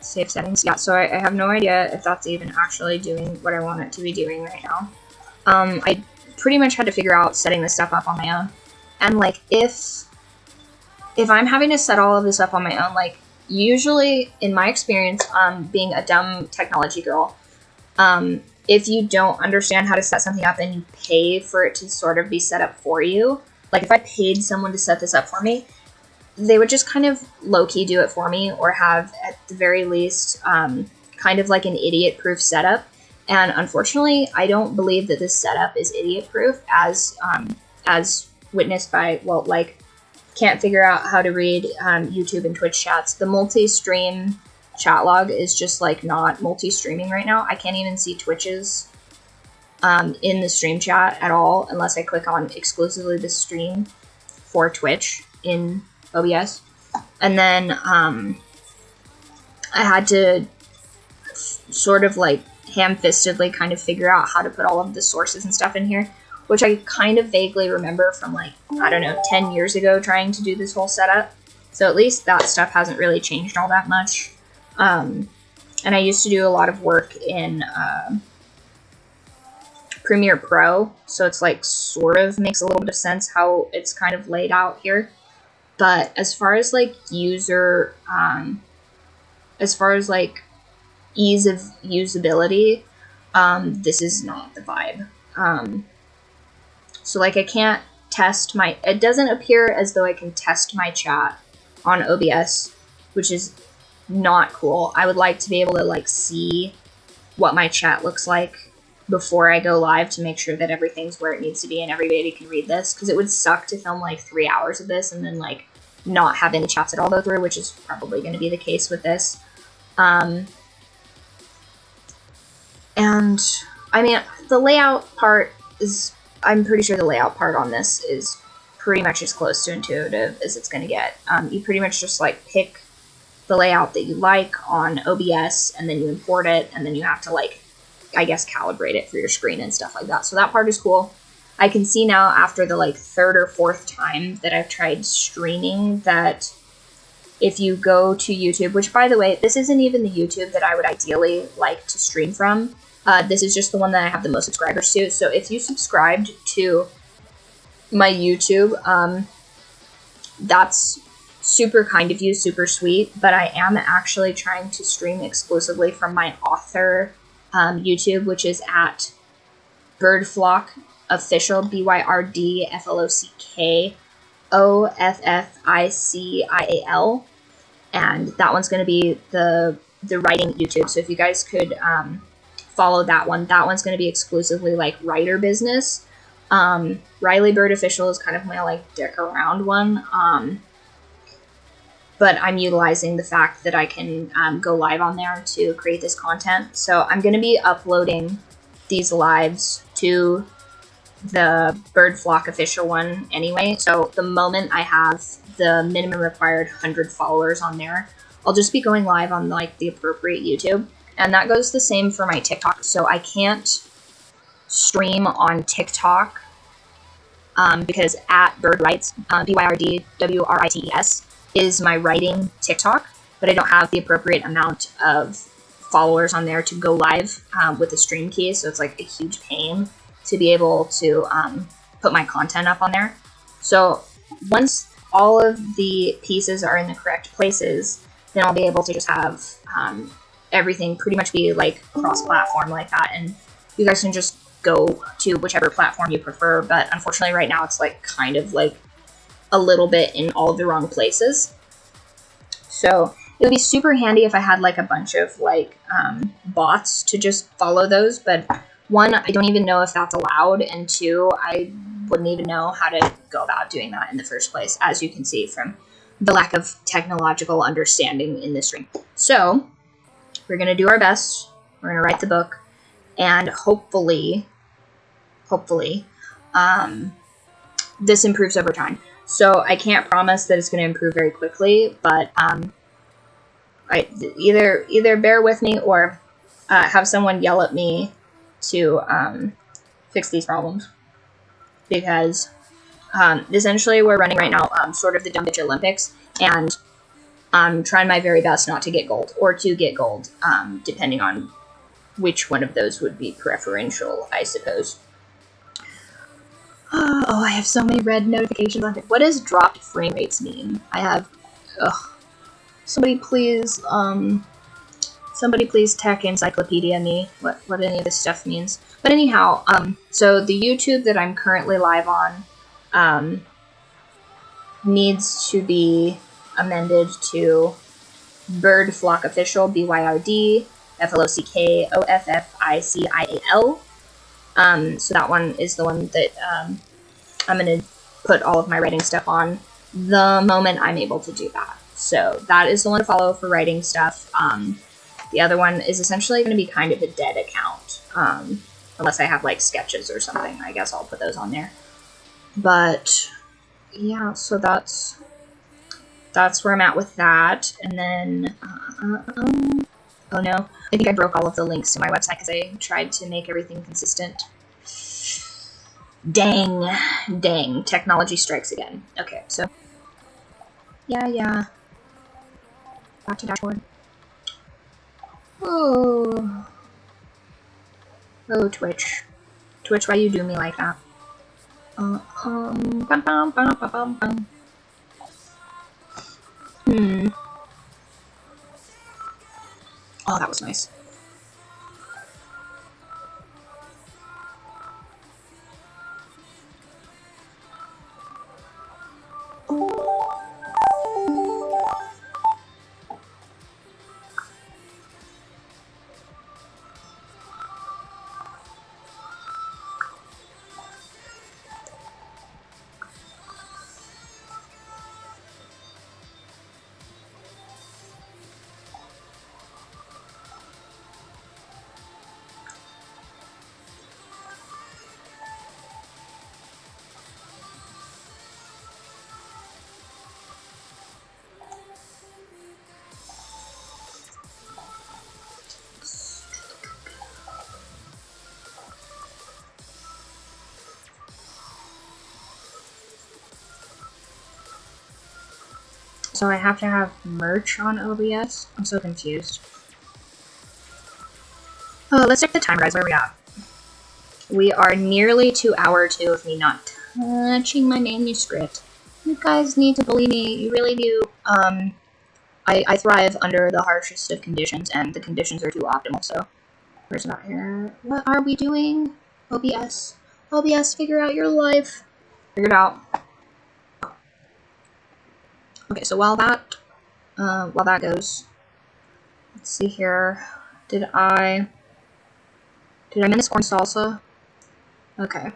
Save settings. Yeah, so I have no idea if that's even actually doing what I want it to be doing right now. I pretty much had to figure out setting this stuff up on my own. And, like, if I'm having to set all of this up on my own, like, usually, in my experience, being a dumb technology girl, if you don't understand how to set something up and you pay for it to sort of be set up for you, like, if I paid someone to set this up for me, they would just kind of low-key do it for me, or have, at the very least, kind of like an idiot-proof setup. And unfortunately, I don't believe that this setup is idiot-proof, as witnessed by, well, like, can't figure out how to read YouTube and Twitch chats. The multi-stream chat log is just, like, not multi-streaming right now. I can't even see Twitch's in the stream chat at all, unless I click on exclusively the stream for Twitch in OBS. And then I had to sort of, like, ham-fistedly kind of figure out how to put all of the sources and stuff in here, which I kind of vaguely remember from, like, I don't know, 10 years ago trying to do this whole setup. So at least that stuff hasn't really changed all that much. And I used to do a lot of work in Premiere Pro, so it's, like, sort of makes a little bit of sense how it's kind of laid out here. But as far as, like, as far as, like, ease of usability, this is not the vibe. So, like, I can't test my... It doesn't appear as though I can test my chat on OBS, which is not cool. I would like to be able to, like, see what my chat looks like before I go live to make sure that everything's where it needs to be and everybody can read this, because it would suck to film, like, 3 hours of this and then, like, not have any chats at all go through, which is probably going to be the case with this. And, I mean, the layout part is... I'm pretty sure the layout part on this is pretty much as close to intuitive as it's going to get. You pretty much just, like, pick the layout that you like on OBS, and then you import it, and then you have to, like, I guess calibrate it for your screen and stuff like that. So that part is cool. I can see now after the, like, third or fourth time that I've tried streaming that if you go to YouTube, which, by the way, this isn't even the YouTube that I would ideally like to stream from. This is just the one that I have the most subscribers to. So if you subscribed to my YouTube, that's super kind of you, super sweet. But I am actually trying to stream exclusively from my author YouTube, which is at Byrd Flock Official, BYRDFLOCKOFFICIAL. And that one's going to be the writing YouTube. So if you guys could follow that one. That one's going to be exclusively, like, writer business. Riley Byrd Official is kind of my, like, dick around one. But I'm utilizing the fact that I can go live on there to create this content. So I'm going to be uploading these lives to the Byrd Flock Official one anyway. So the moment I have the minimum required 100 followers on there, I'll just be going live on, like, the appropriate YouTube. And that goes the same for my TikTok. So I can't stream on TikTok because at Byrd Writes, BYRDWRITES, is my writing TikTok. But I don't have the appropriate amount of followers on there to go live with the stream key. So it's, like, a huge pain to be able to put my content up on there. So once all of the pieces are in the correct places, then I'll be able to just have everything pretty much be, like, cross-platform like that, and you guys can just go to whichever platform you prefer. But unfortunately right now it's, like, kind of, like, a little bit in all of the wrong places. So it would be super handy if I had, like, a bunch of, like, bots to just follow those, but one, I don't even know if that's allowed, and two, I wouldn't even know how to go about doing that in the first place, as you can see from the lack of technological understanding in this stream. So we're going to do our best. We're going to write the book, and hopefully, this improves over time. So I can't promise that it's going to improve very quickly, but either bear with me or have someone yell at me to fix these problems, because essentially we're running right now sort of the Dumb Bitch Olympics, and I'm trying my very best not to get gold, or to get gold, depending on which one of those would be preferential, I suppose. Oh, I have so many red notifications on it. What does dropped frame rates mean? I have, somebody please tech encyclopedia me what any of this stuff means. But anyhow, so the YouTube that I'm currently live on, needs to be amended to Byrd Flock Official, BYRD FLOCKOFFICIAL. So that one is the one that I'm going to put all of my writing stuff on the moment I'm able to do that. So that is the one to follow for writing stuff. The other one is essentially going to be kind of a dead account. Unless I have like sketches or something, I guess I'll put those on there. But yeah, so that's where I'm at with that. And then, oh no, I think I broke all of the links to my website because I tried to make everything consistent. Dang, technology strikes again. Okay, so, yeah. Back to dashboard. Oh, Twitch, why you do me like that? Oh, that was nice. So I have to have merch on OBS? I'm so confused. Oh, let's check the time, guys. Where are we at? We are nearly to hour 2 of me not touching my manuscript. You guys need to believe me. You really do. I thrive under the harshest of conditions, and the conditions are too optimal, so... Where's it out here? What are we doing? OBS. OBS, figure out your life. Figure it out. Okay, so while that goes, let's see here. Did I mince corn salsa? Okay.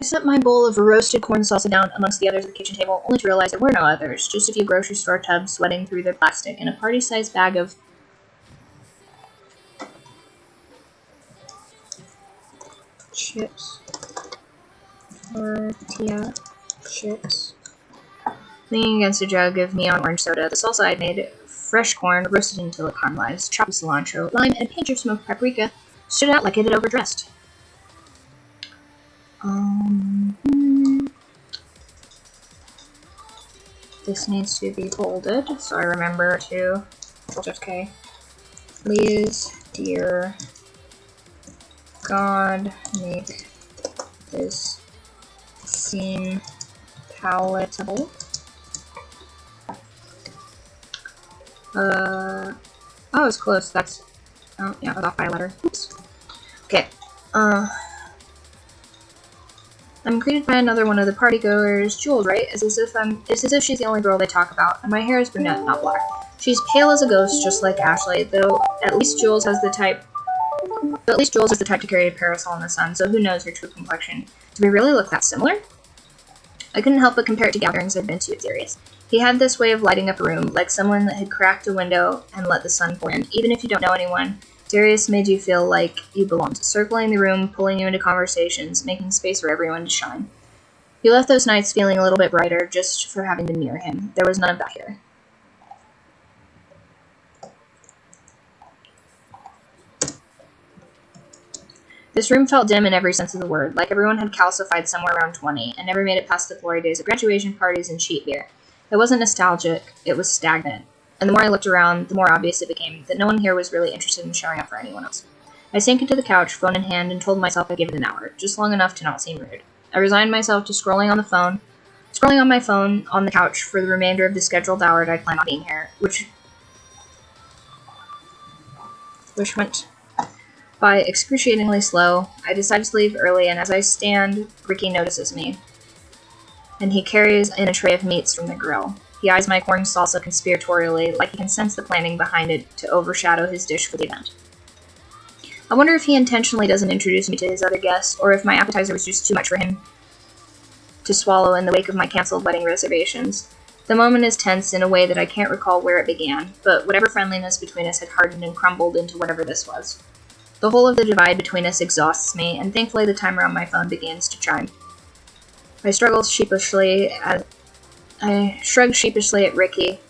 I set my bowl of roasted corn salsa down amongst the others at the kitchen table, only to realize there were no others, just a few grocery store tubs sweating through their plastic, and a party-sized bag of chips. Tortilla chips. Leaning against a jug of neon orange soda, the salsa I'd made, fresh corn, roasted until it caramelized, chopped cilantro, lime, and a pinch of smoked paprika, stood out like it had overdressed. This needs to be folded, so I remember to okay. Please, dear God, make this seem palatable. Oh, it was close. That's... Oh, yeah, I was off by a letter. Oops. Okay. I'm greeted by another one of the partygoers, Jules, right? It's as if she's the only girl they talk about, and my hair is brunette, not black. She's pale as a ghost, just like Ashley, though at least Jules is the type to carry a parasol in the sun, so who knows her true complexion. Do we really look that similar? I couldn't help but compare it to gatherings I'd been to with Darius. He had this way of lighting up a room, like someone that had cracked a window and let the sun pour in. Even if you don't know anyone, Darius made you feel like you belonged, circling the room, pulling you into conversations, making space for everyone to shine. You left those nights feeling a little bit brighter just for having been near him. There was none of that here. This room felt dim in every sense of the word, like everyone had calcified somewhere around 20, and never made it past the glory days of graduation parties and cheap beer. It wasn't nostalgic, it was stagnant. And the more I looked around, the more obvious it became that no one here was really interested in showing up for anyone else. I sank into the couch, phone in hand, and told myself I'd give it an hour, just long enough to not seem rude. I resigned myself to scrolling on my phone on the couch for the remainder of the scheduled hour that I planned on being here, which went by excruciatingly slow. I decided to leave early, and as I stand, Ricky notices me, and he carries in a tray of meats from the grill. He eyes my corn salsa conspiratorially, like he can sense the planning behind it to overshadow his dish for the event. I wonder if he intentionally doesn't introduce me to his other guests, or if my appetizer was just too much for him to swallow in the wake of my canceled wedding reservations. The moment is tense in a way that I can't recall where it began, but whatever friendliness between us had hardened and crumbled into whatever this was. The whole of the divide between us exhausts me, and thankfully the timer on my phone begins to chime. I shrugged sheepishly at Ricky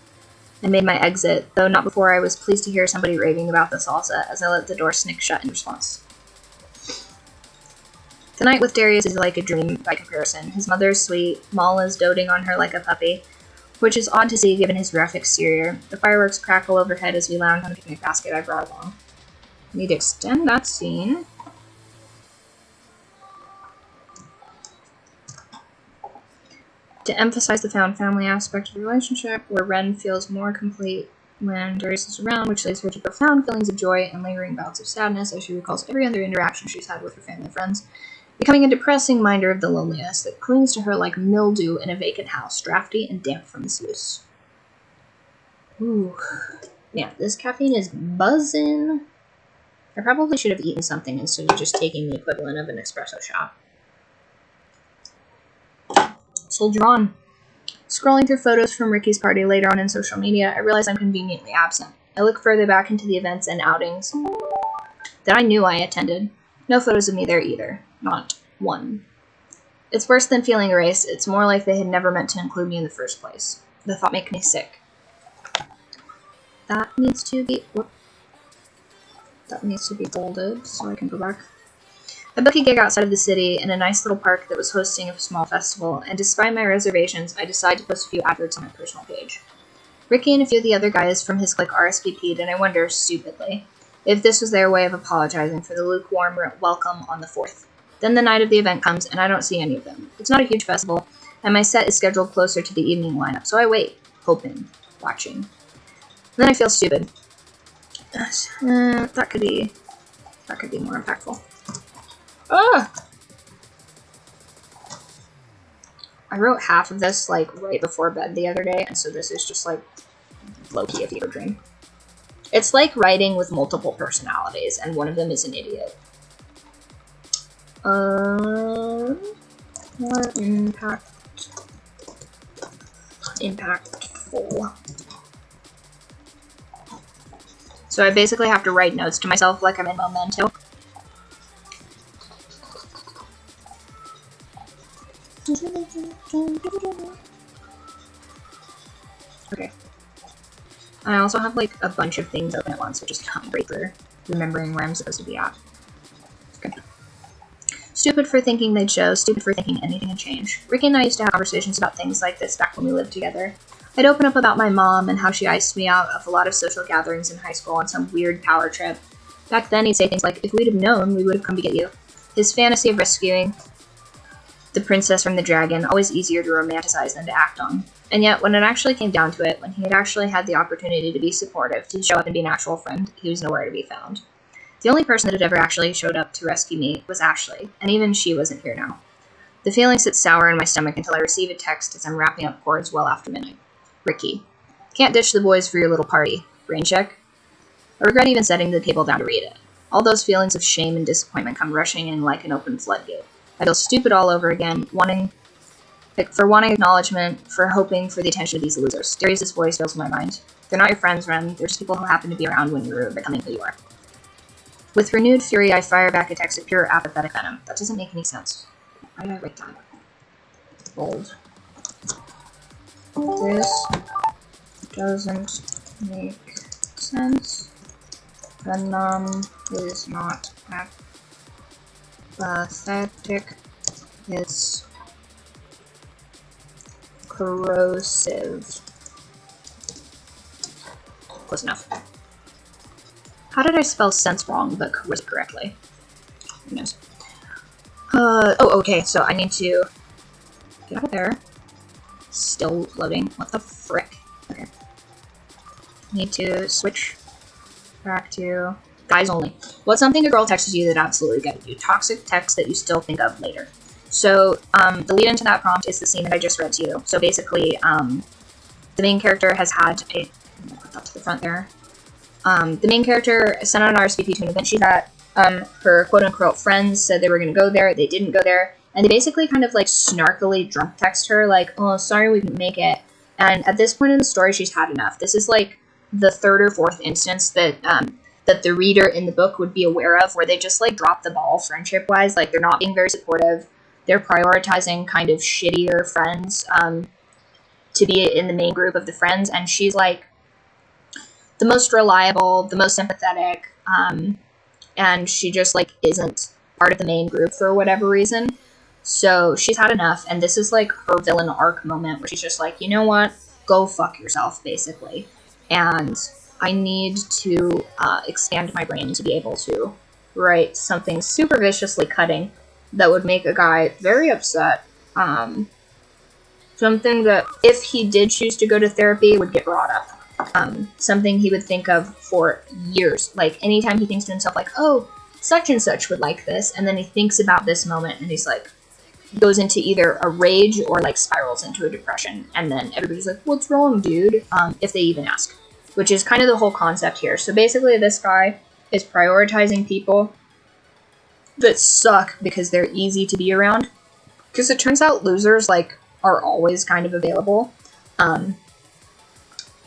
and made my exit, though not before I was pleased to hear somebody raving about the salsa as I let the door snick shut in response. The night with Darius is like a dream by comparison. His mother is sweet, Maul is doting on her like a puppy, which is odd to see given his rough exterior. The fireworks crackle overhead as we lounge on the picnic basket I brought along. I need to extend that scene. To emphasize the found family aspect of the relationship, where Ren feels more complete when Darius is around, which leads her to profound feelings of joy and lingering bouts of sadness as she recalls every other interaction she's had with her family and friends, becoming a depressing reminder of the loneliness that clings to her like mildew in a vacant house, drafty and damp from misuse. Ooh. Yeah, this caffeine is buzzing. I probably should have eaten something instead of just taking the equivalent of an espresso shot. Soldier on. Scrolling through photos from Ricky's party later on in social media, I realize I'm conveniently absent. I look further back into the events and outings that I knew I attended. No photos of me there either. Not one. It's worse than feeling erased. It's more like they had never meant to include me in the first place. The thought makes me sick. That needs to be bolded so I can go back. I booked a gig outside of the city in a nice little park that was hosting a small festival, and despite my reservations, I decided to post a few adverts on my personal page. Ricky and a few of the other guys from his clique RSVP'd, and I wonder, stupidly, if this was their way of apologizing for the lukewarm welcome on the 4th. Then the night of the event comes, and I don't see any of them. It's not a huge festival, and my set is scheduled closer to the evening lineup, so I wait, hoping, watching. And then I feel stupid. That could be more impactful. Ah! I wrote half of this, right before bed the other day, and so this is just, low-key a fever dream. It's like writing with multiple personalities, and one of them is an idiot. More impactful. So I basically have to write notes to myself like I'm in Memento. Okay. I also have a bunch of things open at once, which is not great for remembering where I'm supposed to be at. Okay. Stupid for thinking they'd show, stupid for thinking anything had changed. Ricky and I used to have conversations about things like this back when we lived together. I'd open up about my mom and how she iced me out of a lot of social gatherings in high school on some weird power trip. Back then, he'd say things like, if we'd have known, we would have come to get you. His fantasy of rescuing the princess from the dragon, always easier to romanticize than to act on. And yet, when it actually came down to it, when he had actually had the opportunity to be supportive, to show up and be an actual friend, he was nowhere to be found. The only person that had ever actually showed up to rescue me was Ashley, and even she wasn't here now. The feeling sits sour in my stomach until I receive a text as I'm wrapping up cords well after midnight. Ricky. Can't ditch the boys for your little party. Brain check? I regret even setting the table down to read it. All those feelings of shame and disappointment come rushing in like an open floodgate. I feel stupid all over again, wanting acknowledgement, for hoping for the attention of these losers. Darius' voice fills my mind. They're not your friends, Ren. They're just people who happen to be around when you're becoming who you are. With renewed fury, I fire back a text of pure apathetic venom. That doesn't make any sense. Why did I write that? Bold. This doesn't make sense. Venom is not pathetic. It's corrosive. Close enough. How did I spell sense wrong, but corrosive correctly? Who knows? Oh, okay, so I need to get out of there. Still loading. What the frick? Okay. Need to switch back to guys only. What's something a girl texts you that absolutely gutted you? Toxic text that you still think of later. So, the lead into that prompt is the scene that I just read to you. So basically, the main character has had a... I'm gonna put that to the front there. The main character sent out an RSVP to an event she's at. Her quote-unquote friends said they were going to go there. They didn't go there. And they basically kind of, like, snarkily drunk text her, like, oh, sorry we didn't make it. And at this point in the story, she's had enough. This is, like, the third or fourth instance that that the reader in the book would be aware of, where they just, like, drop the ball friendship-wise. Like, they're not being very supportive. They're prioritizing kind of shittier friends to be in the main group of the friends. And she's, like, the most reliable, the most sympathetic, and she just, like, isn't part of the main group for whatever reason. So she's had enough, and this is, like, her villain arc moment, where she's just like, you know what? Go fuck yourself, basically. And I need to expand my brain to be able to write something super viciously cutting that would make a guy very upset. Something that, if he did choose to go to therapy, would get brought up. Something he would think of for years. Like, anytime he thinks to himself, like, oh, such and such would like this, and then he thinks about this moment, and he's like, goes into either a rage or, like, spirals into a depression, and then everybody's like, what's wrong, dude? If they even ask. Which is kind of the whole concept here. So basically, this guy is prioritizing people that suck because they're easy to be around. Because it turns out losers, like, are always kind of available.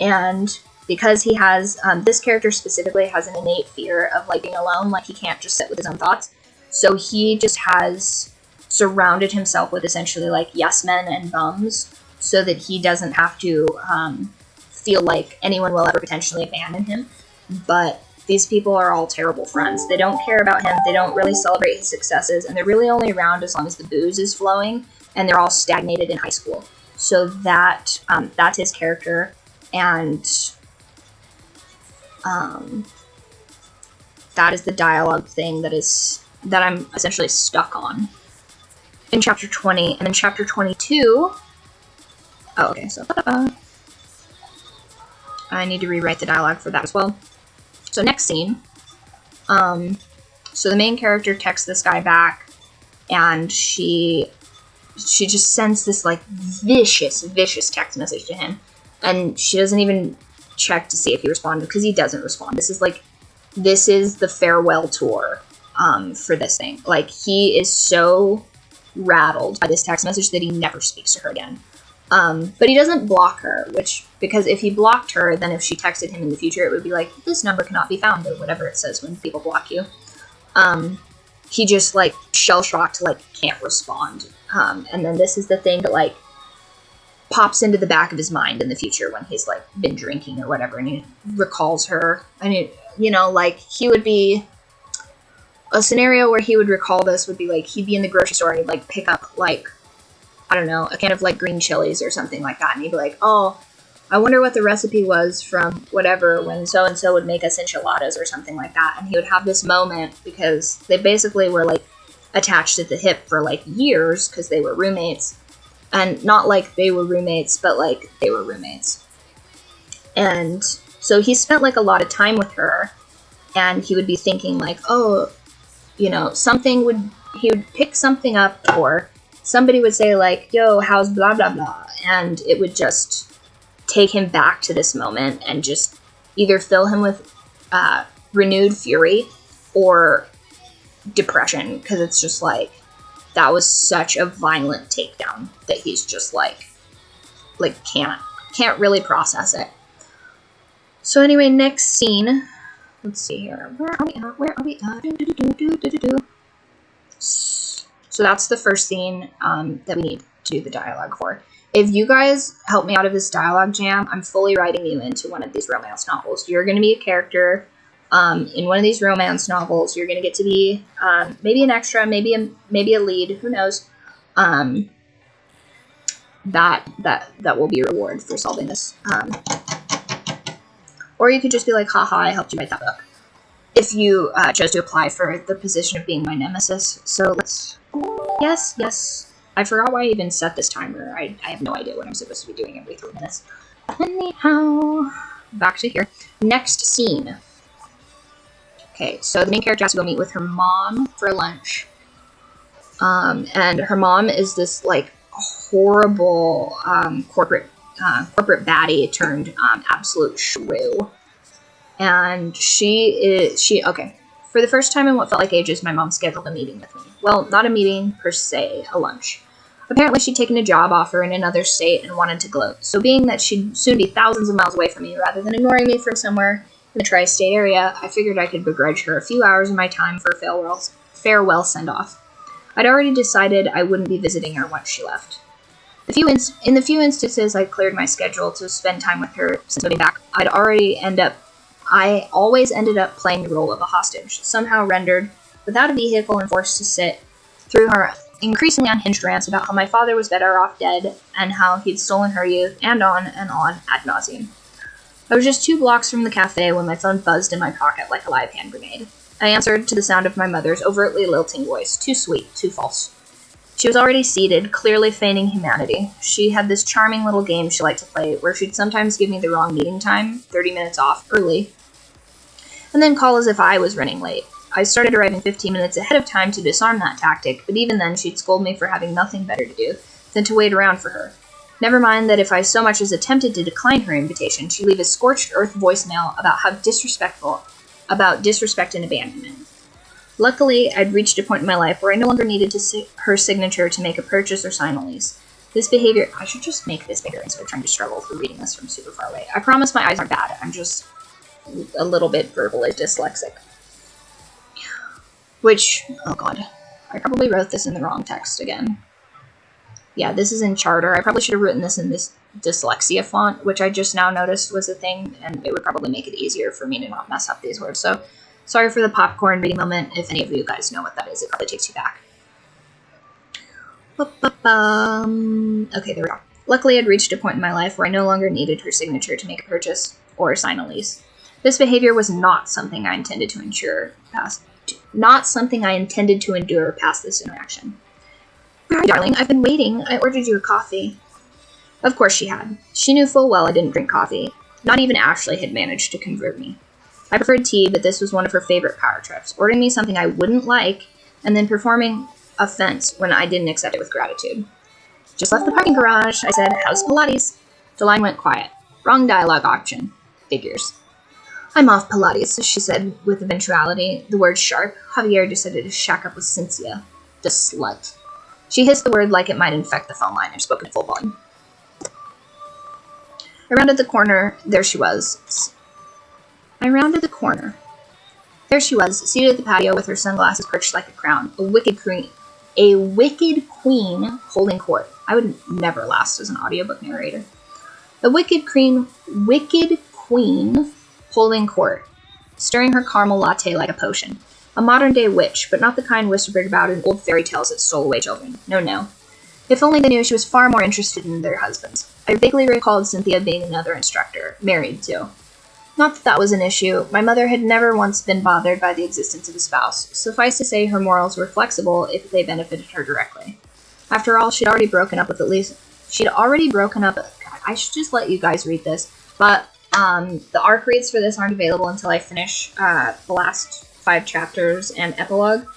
And because he has, this character specifically has an innate fear of, like, being alone, like, he can't just sit with his own thoughts. So he just has surrounded himself with essentially, like, yes men and bums, so that he doesn't have to, feel like anyone will ever potentially abandon him. But these people are all terrible friends. They don't care about him, they don't really celebrate his successes, and they're really only around as long as the booze is flowing, and they're all stagnated in high school. So that's his character. And that is the dialogue thing that I'm essentially stuck on in chapter 20. And in chapter 22, oh, okay, so I need to rewrite the dialogue for that as well. So next scene, so the main character texts this guy back, and she just sends this, like, vicious text message to him. And she doesn't even check to see if he responded, because he doesn't respond. This is the farewell tour for this thing. Like, he is so rattled by this text message that he never speaks to her again. But he doesn't block her, because if he blocked her, then if she texted him in the future, it would be like, this number cannot be found, or whatever it says when people block you. He just, like, shell-shocked, like, can't respond. And then this is the thing that, like, pops into the back of his mind in the future when he's, like, been drinking or whatever, and he recalls her. I mean, you know, like, he would be... A scenario where he would recall this would be, like, he'd be in the grocery store and he'd, like, pick up, like, I don't know, a can of, like, green chilies or something like that, and he'd be like, oh, I wonder what the recipe was from whatever when so-and-so would make us enchiladas or something like that, and he would have this moment because they basically were, like, attached at the hip for, like, years because they were roommates. And not like they were roommates, but, like, they were roommates. And so he spent, like, a lot of time with her, and he would be thinking, like, oh, you know, he would pick something up, or somebody would say, like, yo, how's blah, blah, blah, and it would just take him back to this moment and just either fill him with renewed fury or depression, because it's just, like, that was such a violent takedown that he's just like can't really process it. So anyway, next scene. Let's see here. Where are we at? So that's the first scene that we need to do the dialogue for. If you guys help me out of this dialogue jam, I'm fully writing you into one of these romance novels. You're going to be a character in one of these romance novels. You're going to get to be maybe an extra, maybe a lead, who knows. that will be your reward for solving this. Or you could just be like, haha, I helped you write that book. If you chose to apply for the position of being my nemesis. So let's... Yes. I forgot why I even set this timer. I have no idea what I'm supposed to be doing every 3 minutes. Anyhow, back to here. Next scene. Okay, so the main character has to go meet with her mom for lunch. And her mom is this, like, horrible corporate baddie turned absolute shrew. And okay. For the first time in what felt like ages, my mom scheduled a meeting with me. Well, not a meeting per se, a lunch. Apparently she'd taken a job offer in another state and wanted to gloat. So being that she'd soon be thousands of miles away from me, rather than ignoring me from somewhere in the tri-state area, I figured I could begrudge her a few hours of my time for a farewell send-off. I'd already decided I wouldn't be visiting her once she left. In the few instances I cleared my schedule to spend time with her since moving back, I always ended up playing the role of a hostage, somehow rendered without a vehicle and forced to sit through her increasingly unhinged rants about how my father was better off dead and how he'd stolen her youth, and on ad nauseum. I was just 2 blocks from the cafe when my phone buzzed in my pocket like a live hand grenade. I answered to the sound of my mother's overtly lilting voice, too sweet, too false. She was already seated, clearly feigning humanity. She had this charming little game she liked to play, where she'd sometimes give me the wrong meeting time, 30 minutes off, early, and then call as if I was running late. I started arriving 15 minutes ahead of time to disarm that tactic, but even then she'd scold me for having nothing better to do than to wait around for her. Never mind that if I so much as attempted to decline her invitation, she'd leave a scorched earth voicemail about disrespect and abandonment. Luckily, I'd reached a point in my life where I no longer needed her signature to make a purchase or sign a lease. This behavior... I should just make this bigger instead of trying to struggle through reading this from super far away. I promise my eyes aren't bad. I'm just a little bit verbally dyslexic. Which, oh god, I probably wrote this in the wrong text again. Yeah, this is in Charter. I probably should have written this in this dyslexia font, which I just now noticed was a thing, and it would probably make it easier for me to not mess up these words. So, sorry for the popcorn reading moment. If any of you guys know what that is, it probably takes you back. Okay, there we go. Luckily, I'd reached a point in my life where I no longer needed her signature to make a purchase or sign a lease. This behavior was not something I intended to endure past this interaction. Hi, darling, I've been waiting. I ordered you a coffee. Of course she had. She knew full well I didn't drink coffee. Not even Ashley had managed to convert me. I preferred tea, but this was one of her favorite power trips, ordering me something I wouldn't like, and then performing offense when I didn't accept it with gratitude. Just left the parking garage, I said. How's Pilates? The line went quiet. Wrong dialogue option. Figures. I'm off Pilates, she said with eventuality, the word sharp. Javier decided to shack up with Cynthia. The slut. She hissed the word like it might infect the phone line and spoke in full volume. I rounded the corner. There she was, seated at the patio with her sunglasses perched like a crown. A wicked queen holding court. I would never last as an audiobook narrator. A wicked queen holding court, stirring her caramel latte like a potion. A modern-day witch, but not the kind whispered about in old fairy tales that stole away children. No. If only they knew she was far more interested in their husbands. I vaguely recalled Cynthia being another instructor, married too. Not that that was an issue. My mother had never once been bothered by the existence of a spouse. Suffice to say, her morals were flexible if they benefited her directly. After all, she'd already broken up. I should just let you guys read this, but the ARC reads for this aren't available until I finish the last 5 chapters and epilogue.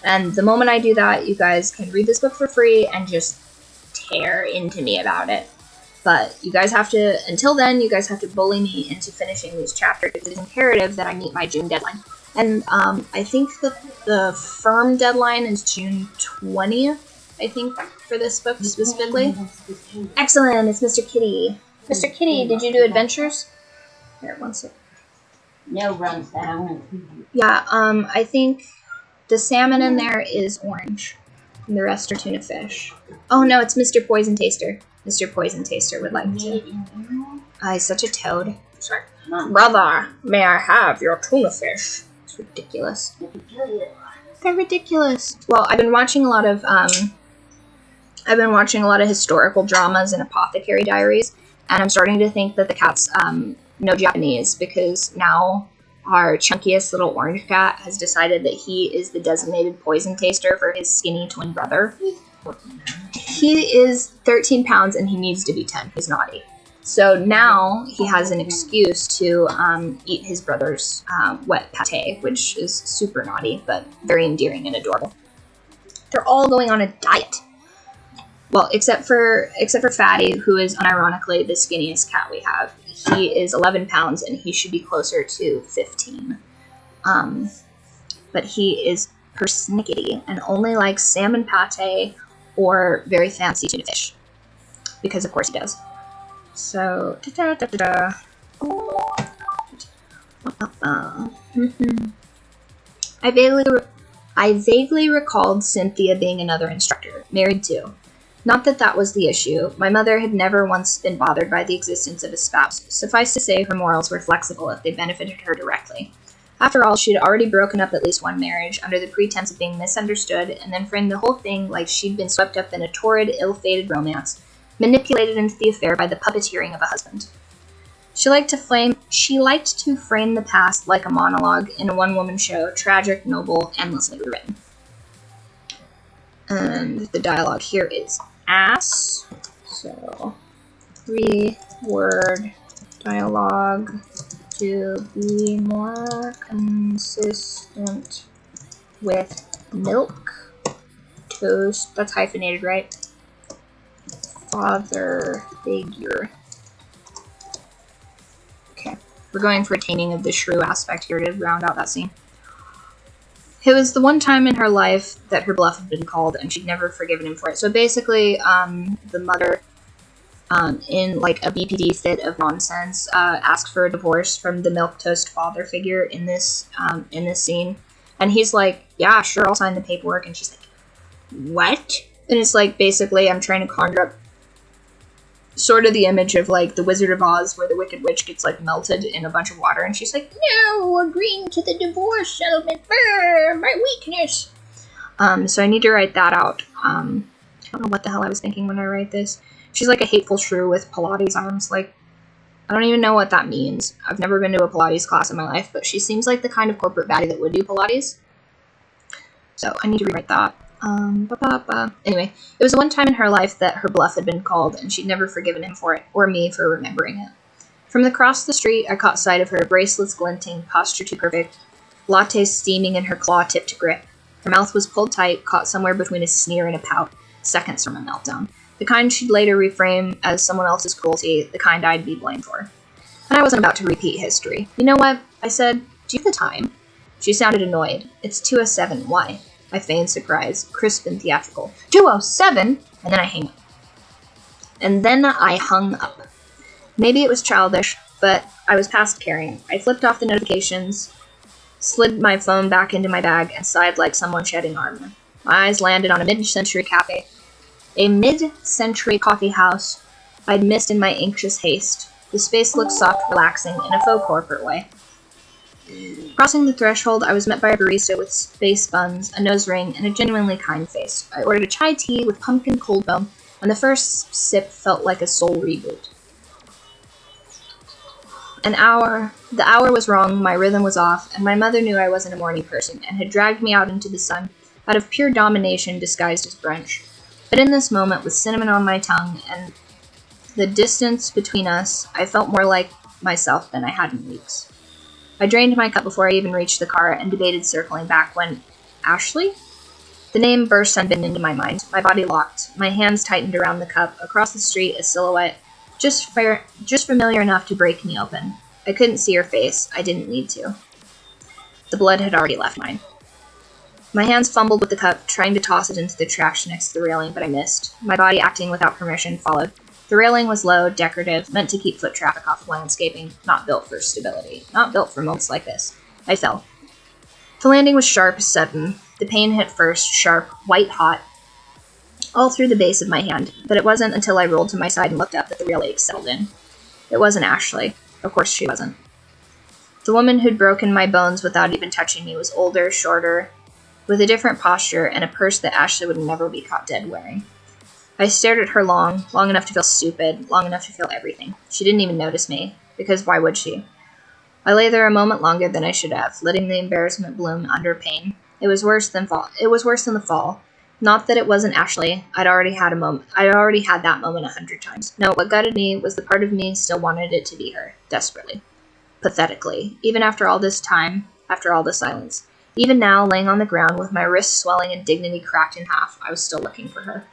And the moment I do that, you guys can read this book for free and just tear into me about it. But you guys have to, until then, you guys have to bully me into finishing these chapters. It is imperative that I meet my June deadline. And I think the firm deadline is June 20th, I think, for this book specifically. Excellent, it's Mr. Kitty. Mr. Kitty, did you do adventures? Here, one sec. No runs down. Yeah, I think the salmon in there is orange. And the rest are tuna fish. Oh no, it's Mr. Poison Taster. Mr. Poison Taster would like to. He's such a toad. Sorry. Brother, may I have your tuna fish? It's ridiculous. They're ridiculous. Well, I've been watching a lot of I've been watching a lot of historical dramas and apothecary diaries, and I'm starting to think that the cat's no Japanese, because now our chunkiest little orange cat has decided that he is the designated poison taster for his skinny twin brother. He is 13 pounds and he needs to be 10. He's naughty. So now he has an excuse to eat his brother's wet pate, which is super naughty, but very endearing and adorable. They're all going on a diet. Well, except for Fatty, who is unironically the skinniest cat we have. He is 11 pounds and he should be closer to 15. But he is persnickety and only likes salmon pate or very fancy tuna fish. Because of course he does. So, I vaguely recalled Cynthia being another instructor, married too. Not that that was the issue. My mother had never once been bothered by the existence of a spouse. Suffice to say, her morals were flexible if they benefited her directly. After all, she had already broken up at least one marriage under the pretense of being misunderstood, and then framed the whole thing like she'd been swept up in a torrid, ill-fated romance, manipulated into the affair by the puppeteering of a husband. She liked to frame the past like a monologue in a one-woman show, tragic, noble, endlessly written. And the dialogue here is ass. So, 3-word dialogue to be more consistent with milk. Toast. That's hyphenated, right? Father figure. Okay. We're going for attaining of the shrew aspect here to round out that scene. It was the one time in her life that her bluff had been called, and she'd never forgiven him for it. So basically, the mother, in like a BPD fit of nonsense, asks for a divorce from the milquetoast father figure in this scene, and he's like, "Yeah, sure, I'll sign the paperwork," and she's like, "What?" And it's like basically, I'm trying to conjure up sort of the image of like the Wizard of Oz, where the Wicked Witch gets like melted in a bunch of water, and she's like, "No, agreeing to the divorce settlement, my weakness." So I need to write that out. I don't know what the hell I was thinking when I write this. She's like a hateful shrew with Pilates arms. Like, I don't even know what that means. I've never been to a Pilates class in my life, but she seems like the kind of corporate baddie that would do Pilates. So I need to rewrite that. Anyway, it was the one time in her life that her bluff had been called, and she'd never forgiven him for it, or me for remembering it. From across the street, I caught sight of her, bracelets glinting, posture too perfect, latte steaming in her claw-tipped grip. Her mouth was pulled tight, caught somewhere between a sneer and a pout, seconds from a meltdown. The kind she'd later reframe as someone else's cruelty, the kind I'd be blamed for. And I wasn't about to repeat history. "You know what?" I said. "Do you have the time?" She sounded annoyed. "It's 2:07. Why?" I feigned surprise, crisp and theatrical. 2:07? And then I hung up. And then I hung up. Maybe it was childish, but I was past caring. I flipped off the notifications, slid my phone back into my bag, and sighed like someone shedding armor. My eyes landed on a mid-century cafe. A mid-century coffee house I'd missed in my anxious haste. The space looked soft, relaxing, in a faux corporate way. Crossing the threshold, I was met by a barista with space buns, a nose ring, and a genuinely kind face. I ordered a chai tea with pumpkin cold foam, and the first sip felt like a soul reboot. The hour was wrong, my rhythm was off, and my mother knew I wasn't a morning person, and had dragged me out into the sun, out of pure domination disguised as brunch. But in this moment, with cinnamon on my tongue, and the distance between us, I felt more like myself than I had in weeks. I drained my cup before I even reached the car and debated circling back when... Ashley? The name burst unbidden into my mind. My body locked. My hands tightened around the cup. Across the street, a silhouette, just familiar enough to break me open. I couldn't see her face. I didn't need to. The blood had already left mine. My hands fumbled with the cup, trying to toss it into the trash next to the railing, but I missed. My body, acting without permission, followed. The railing was low, decorative, meant to keep foot traffic off the landscaping, not built for stability, not built for moments like this. I fell. The landing was sharp, sudden. The pain hit first, sharp, white-hot, all through the base of my hand, but it wasn't until I rolled to my side and looked up that the real ache settled in. It wasn't Ashley. Of course she wasn't. The woman who'd broken my bones without even touching me was older, shorter, with a different posture and a purse that Ashley would never be caught dead wearing. I stared at her long enough to feel stupid, long enough to feel everything. She didn't even notice me, because why would she? I lay there a moment longer than I should have, letting the embarrassment bloom under pain. It was worse than the fall. Not that it wasn't Ashley. I'd already had that moment 100 times. No, what gutted me was the part of me still wanted it to be her, desperately. Pathetically. Even after all this time, after all the silence. Even now, laying on the ground with my wrists swelling and dignity cracked in half, I was still looking for her.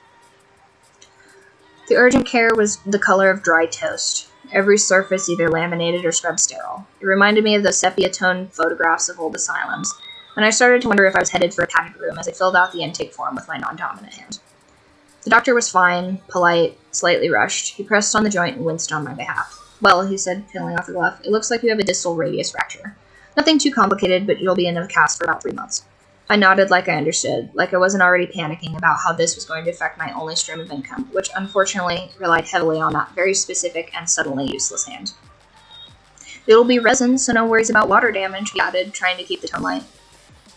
The urgent care was the color of dry toast. Every surface either laminated or scrubbed sterile. It reminded me of those sepia-toned photographs of old asylums, and I started to wonder if I was headed for a padded room as I filled out the intake form with my non-dominant hand. The doctor was fine, polite, slightly rushed. He pressed on the joint and winced on my behalf. Well, he said, peeling off the glove, it looks like you have a distal radius fracture. Nothing too complicated, but you'll be in a cast for about 3 months. I nodded like I understood, like I wasn't already panicking about how this was going to affect my only stream of income, which unfortunately relied heavily on that very specific and suddenly useless hand. It'll be resin, so no worries about water damage, he added, trying to keep the tone light.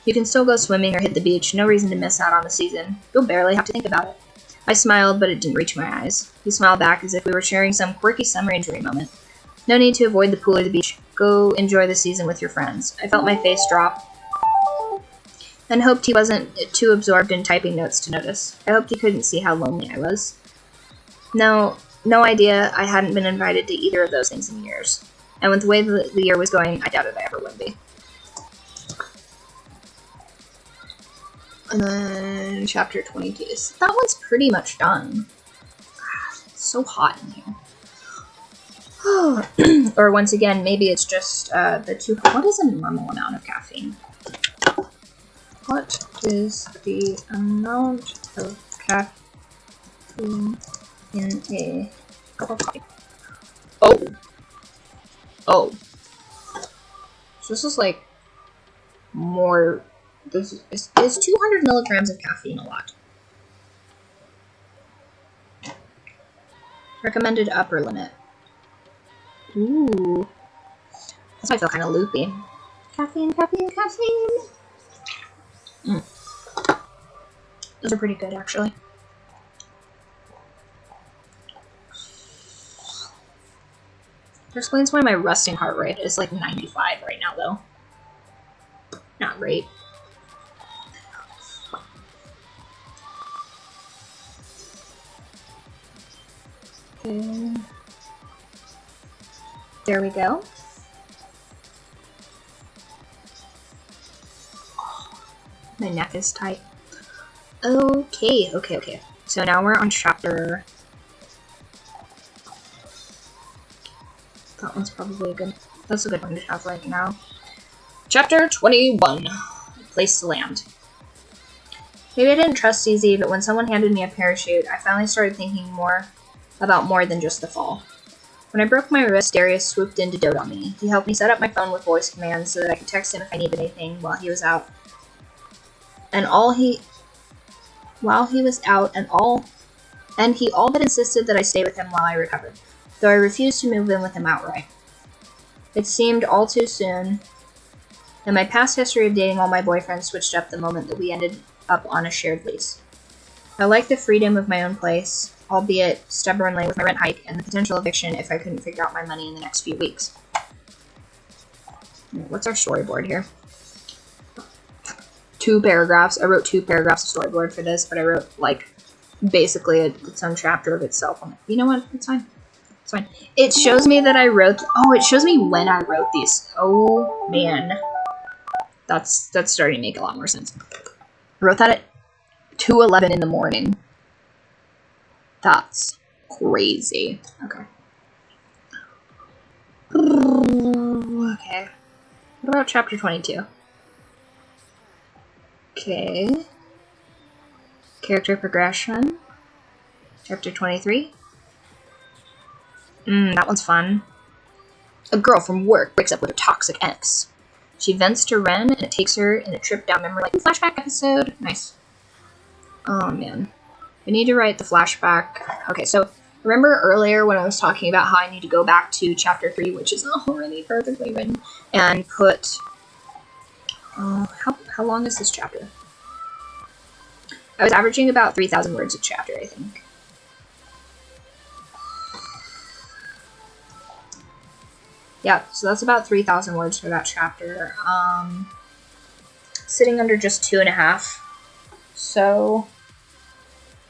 You can still go swimming or hit the beach, no reason to miss out on the season. You'll barely have to think about it. I smiled, but it didn't reach my eyes. He smiled back as if we were sharing some quirky summer injury moment. No need to avoid the pool or the beach. Go enjoy the season with your friends. I felt my face drop, and hoped he wasn't too absorbed in typing notes to notice. I hoped he couldn't see how lonely I was. No idea I hadn't been invited to either of those things in years. And with the way the year was going, I doubted I ever would be. And then chapter 22. So that one's pretty much done. It's so hot in here. Or once again, maybe it's just the two. What is a normal amount of caffeine? What is the amount of caffeine in a cup of coffee? Oh. So this is like more. This is 200 milligrams of caffeine a lot. Recommended upper limit. Ooh. That's why I feel kind of loopy. Caffeine. Those are pretty good, actually. That explains why my resting heart rate is like 95 right now, though. Not great. Okay. There we go. My neck is tight. Okay. So now we're on chapter... That one's probably that's a good one to have right now. Chapter 21. Place to land. Maybe I didn't trust Easy, but when someone handed me a parachute, I finally started thinking more than just the fall. When I broke my wrist, Darius swooped in to dote on me. He helped me set up my phone with voice commands so that I could text him if I needed anything while he was out. And he all but insisted that I stay with him while I recovered, though I refused to move in with him outright. It seemed all too soon, and my past history of dating all my boyfriends switched up the moment that we ended up on a shared lease. I liked the freedom of my own place, albeit stubbornly with my rent hike and the potential eviction if I couldn't figure out my money in the next few weeks. What's our storyboard here? 2 paragraphs. I wrote 2 paragraphs of storyboard for this, but I wrote, like, basically its own chapter of itself. You know what? It's fine. It's fine. It shows me that I wrote... Oh, it shows me when I wrote these. Oh, man. That's starting to make a lot more sense. I wrote that at 2:11 in the morning. That's crazy. Okay. Okay. What about chapter 22? Okay. Character progression. Chapter 23. That one's fun. A girl from work breaks up with her toxic ex. She vents to Ren, and it takes her in a trip down memory lane. Flashback episode. Nice. Oh, man. I need to write the flashback. Okay, so remember earlier when I was talking about how I need to go back to chapter 3, which is already perfectly written, and put... how long is this chapter? I was averaging about 3,000 words a chapter, I think. Yeah, so that's about 3,000 words for that chapter. Sitting under just 2.5. So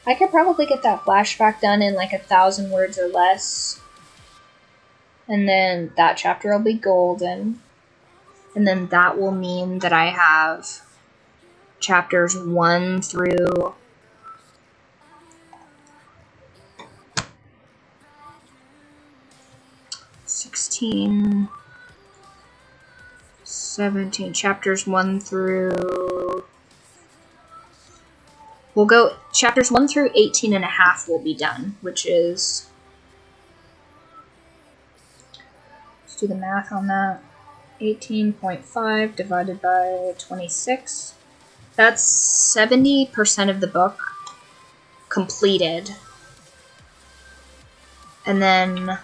I could probably get that flashback done in like 1,000 words or less. And then that chapter will be golden. And then that will mean that I have chapters 1 through 16, 17, chapters 1 through... We'll go, chapters 1 through 18.5 will be done, which is... Let's do the math on that. 18.5 divided by 26. That's 70% of the book completed. And then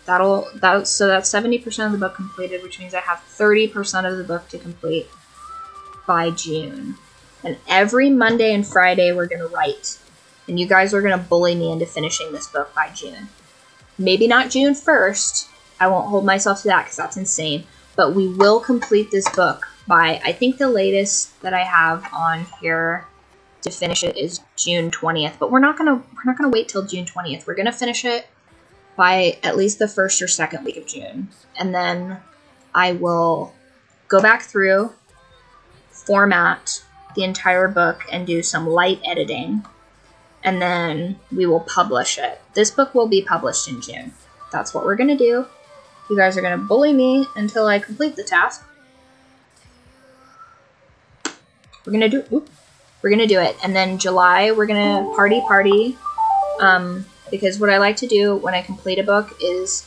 so that's 70% of the book completed, which means I have 30% of the book to complete by June. And every Monday and Friday we're going to write. And you guys are going to bully me into finishing this book by June. Maybe not June 1st. I won't hold myself to that because that's insane. But we will complete this book by, I think the latest that I have on here to finish it is June 20th. But we're not gonna wait till June 20th. We're gonna finish it by at least the first or second week of June. And then I will go back through, format the entire book, and do some light editing. And then we will publish it. This book will be published in June. That's what we're gonna do. You guys are gonna bully me until I complete the task. We're gonna do it. And then July, we're gonna party. Because what I like to do when I complete a book is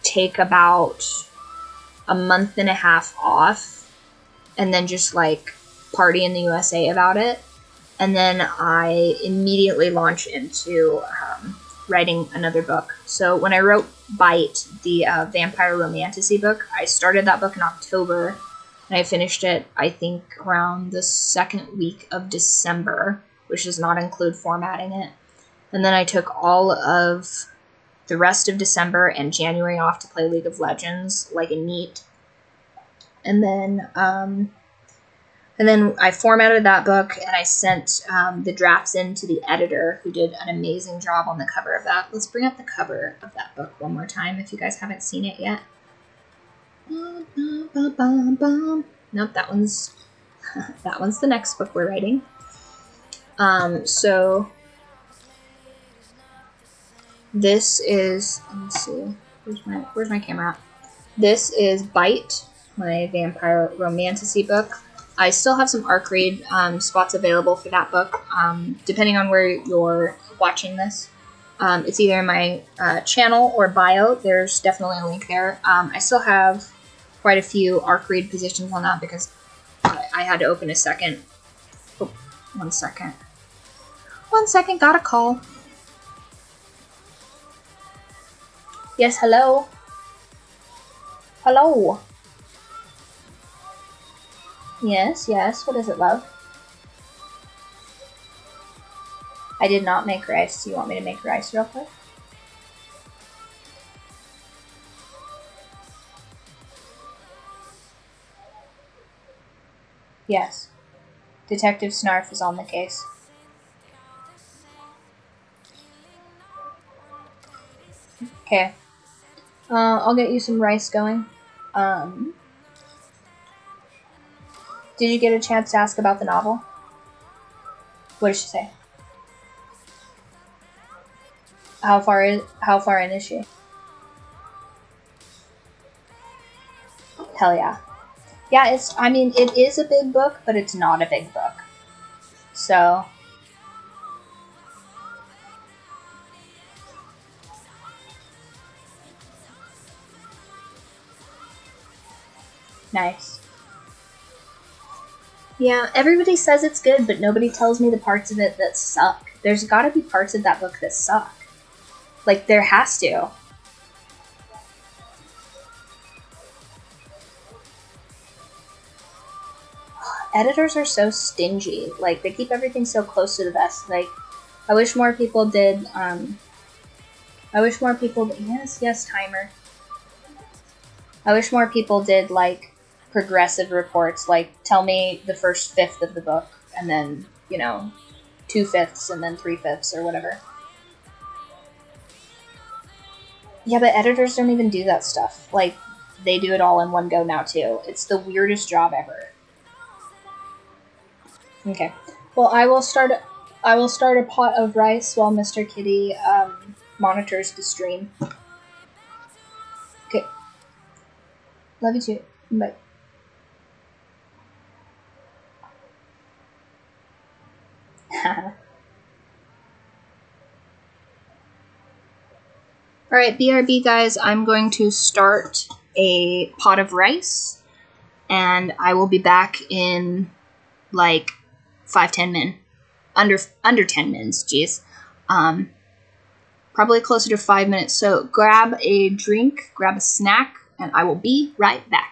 take about a month and a half off and then just like party in the USA about it. And then I immediately launch into writing another book. So when I wrote Bite, the vampire romantasy book, I started that book in October and I finished it, I think, around the second week of December, which does not include formatting it. And then I took all of the rest of December and January off to play League of Legends like a NEET. And then I formatted that book and I sent the drafts in to the editor, who did an amazing job on the cover of that. Let's bring up the cover of that book one more time if you guys haven't seen it yet. Nope, that one's the next book we're writing. So this is, let's see, where's my camera at? This is Bite, my vampire romantasy book. I still have some ARC read spots available for that book, depending on where you're watching this. It's either in my channel or bio. There's definitely a link there. I still have quite a few ARC read positions on that because I had to open a second. Oh, 1 second. 1 second, got a call. Yes, hello? Hello? Yes, what is it, love? I did not make rice. Do you want me to make rice real quick? Yes. Detective Snarf is on the case. Okay. I'll get you some rice going. Did you get a chance to ask about the novel? What did she say? How far in is she? Hell yeah. Yeah, it is a big book, but it's not a big book. So nice. Yeah, everybody says it's good, but nobody tells me the parts of it that suck. There's gotta be parts of that book that suck. Like, there has to. Editors are so stingy. Like, they keep everything so close to the vest. Like, I wish more people did, yes, timer. I wish more people did, like, progressive reports, like, tell me the first fifth of the book, and then, 2/5 and then 3/5 or whatever. Yeah, but editors don't even do that stuff. Like, they do it all in one go now, too. It's the weirdest job ever. Okay. Well, I will start a pot of rice while Mr. Kitty monitors the stream. Okay. Love you too. Bye. Alright, BRB guys, I'm going to start a pot of rice, and I will be back in, like, 5-10 min. Under 10 mins, jeez. Probably closer to 5 minutes, so grab a drink, grab a snack, and I will be right back.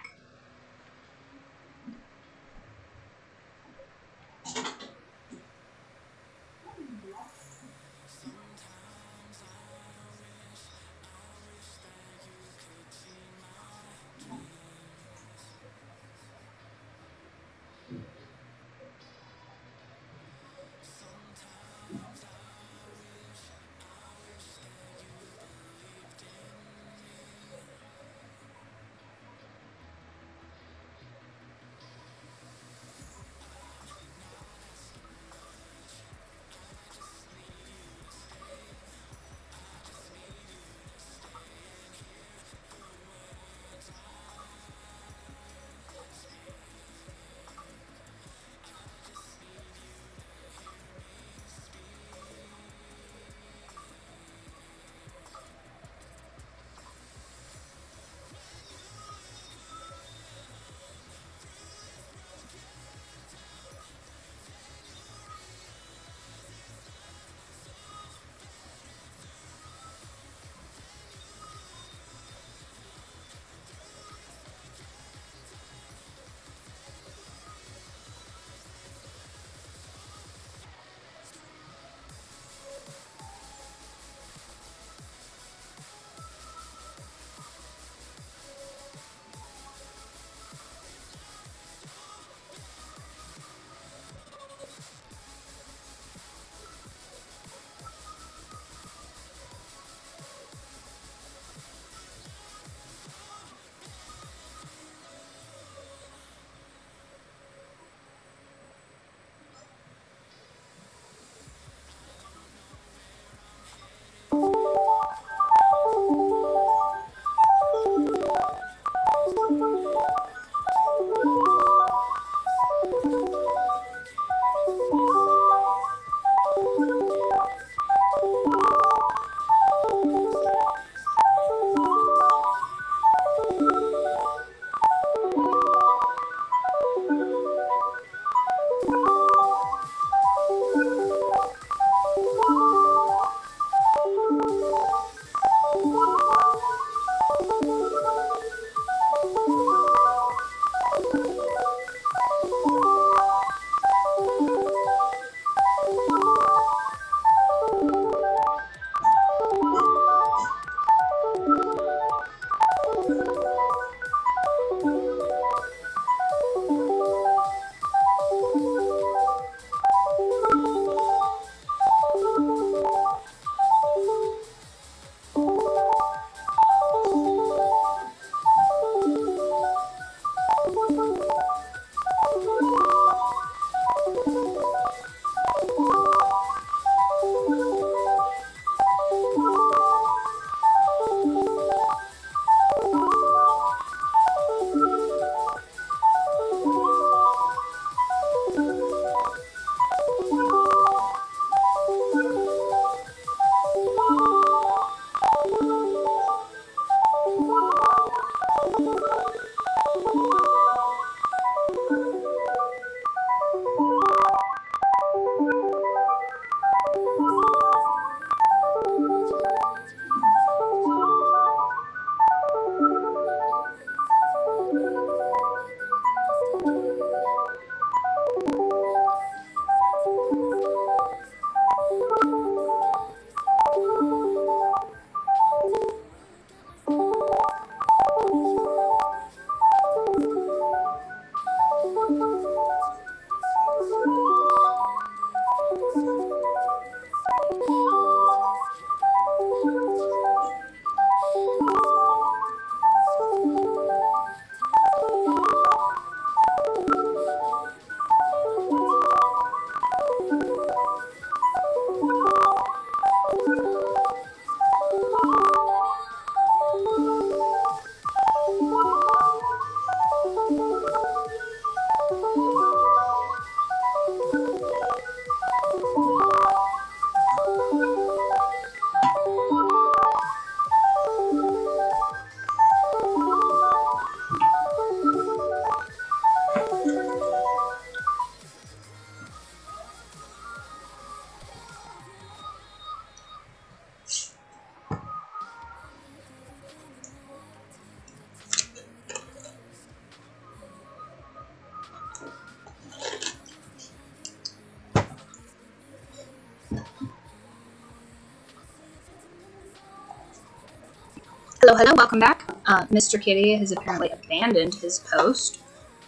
Hello, hello, welcome back. Mr. Kitty has apparently abandoned his post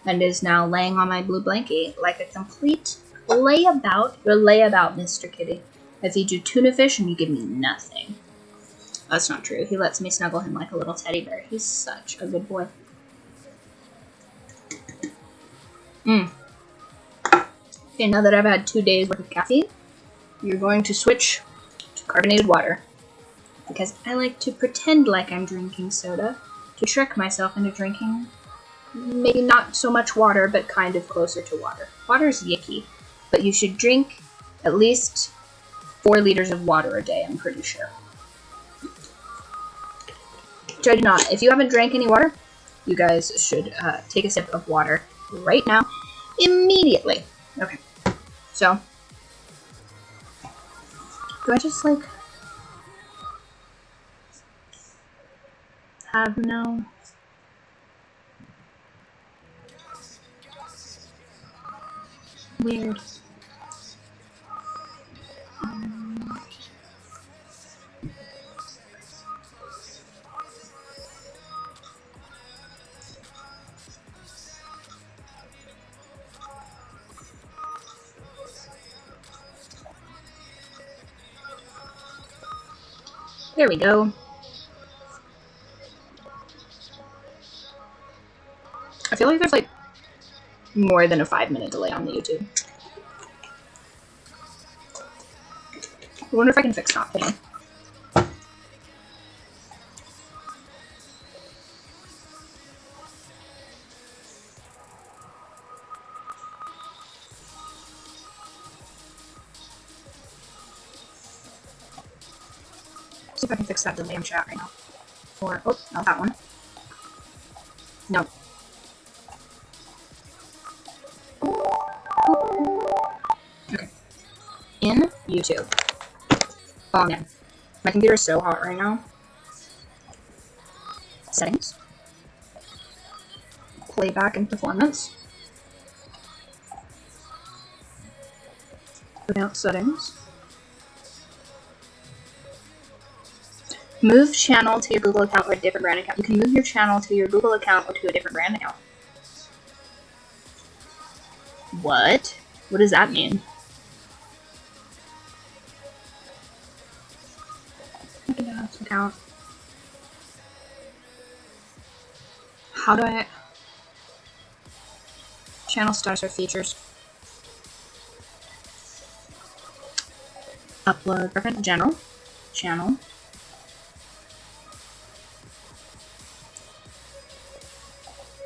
and is now laying on my blue blanket like a complete layabout. You're layabout, Mr. Kitty. I feed you tuna fish and you give me nothing. That's not true. He lets me snuggle him like a little teddy bear. He's such a good boy. Okay, now that I've had 2 days worth of caffeine, you're going to switch to carbonated water. Because I like to pretend like I'm drinking soda to trick myself into drinking maybe not so much water, but kind of closer to water. Water's yicky, but you should drink at least 4 liters of water a day, I'm pretty sure. Try to not. If you haven't drank any water, you guys should take a sip of water right now, immediately. Okay, so do I just like have no? Weird. There we go. I feel like there's like more than a 5-minute delay on the YouTube. I wonder if I can fix that. Hold on. See if I can fix that delay in chat right now. Or, oh, not that one. No. Okay. In YouTube. Oh man. My computer is so hot right now. Settings. Playback and performance. Advanced settings. Move channel to your Google account or a different brand account. You can move your channel to your Google account or to a different brand account. What? What does that mean? Account. How do I... Channel status or features. Upload. Preference. General. Channel.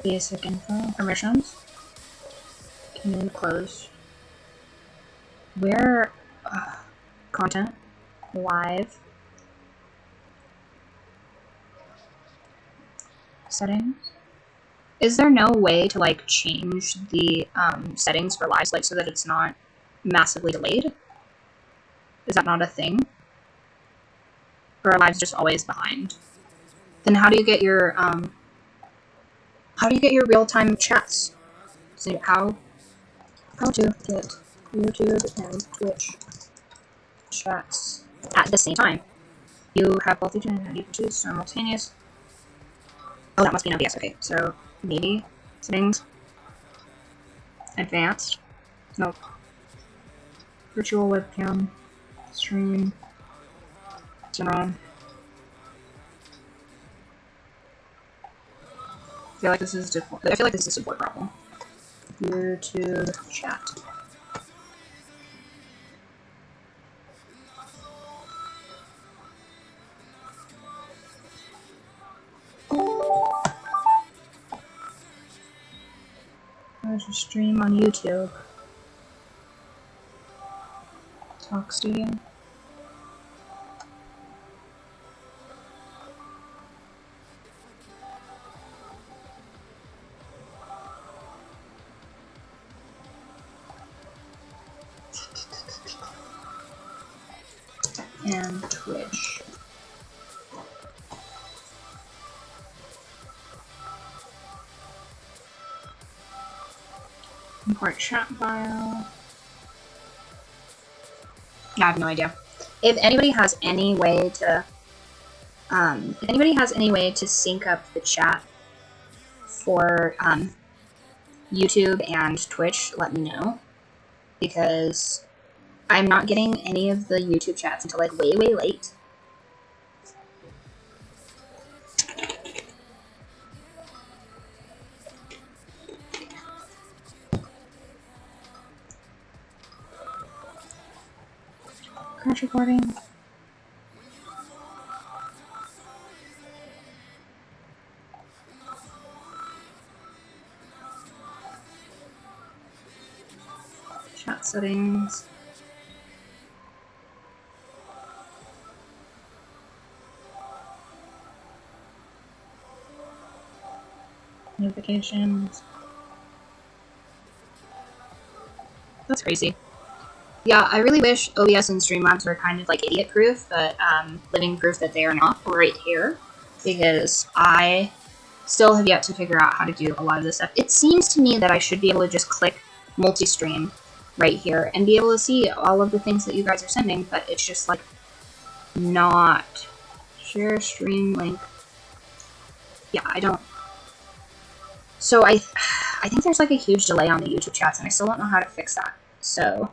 Basic info. Permissions. Can close. Where? Content. Live. Settings. Is there no way to like change the settings for lives, like so that it's not massively delayed? Is that not a thing? Or are lives just always behind? Then how do you get your real-time chats? So how to get YouTube and Twitch chats at the same time? You have both each and you can choose simultaneous. Oh, that must be an OBS. Okay, so maybe settings, advanced, nope, virtual webcam, stream, general. I feel like this is a support problem. YouTube chat. There's a stream on YouTube. Talk Studio. And Twitch. Import chat file. I have no idea. If anybody has any way to If anybody has any way to sync up the chat for YouTube and Twitch, let me know, because I'm not getting any of the YouTube chats until like way, way late. Crash recording. Chat settings. Notifications. That's crazy. Yeah, I really wish OBS and Streamlabs were kind of like idiot-proof, but living proof that they are not right here, because I still have yet to figure out how to do a lot of this stuff. It seems to me that I should be able to just click multi-stream right here and be able to see all of the things that you guys are sending, but it's just like not. Share stream link. Yeah, I don't. So I think there's like a huge delay on the YouTube chats, and I still don't know how to fix that. So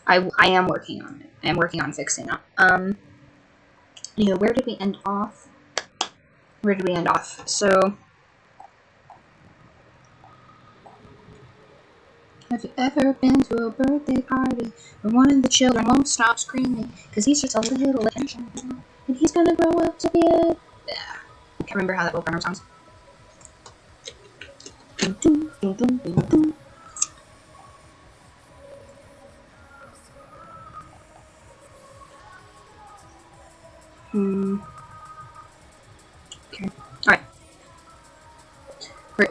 I am working on it. I am working on fixing that. You know, where did we end off? Where did we end off? So, have you ever been to a birthday party where one of the children won't stop screaming because he's just a little attention and he's gonna grow up to be a... I can't remember how that Will sounds. Okay. Alright.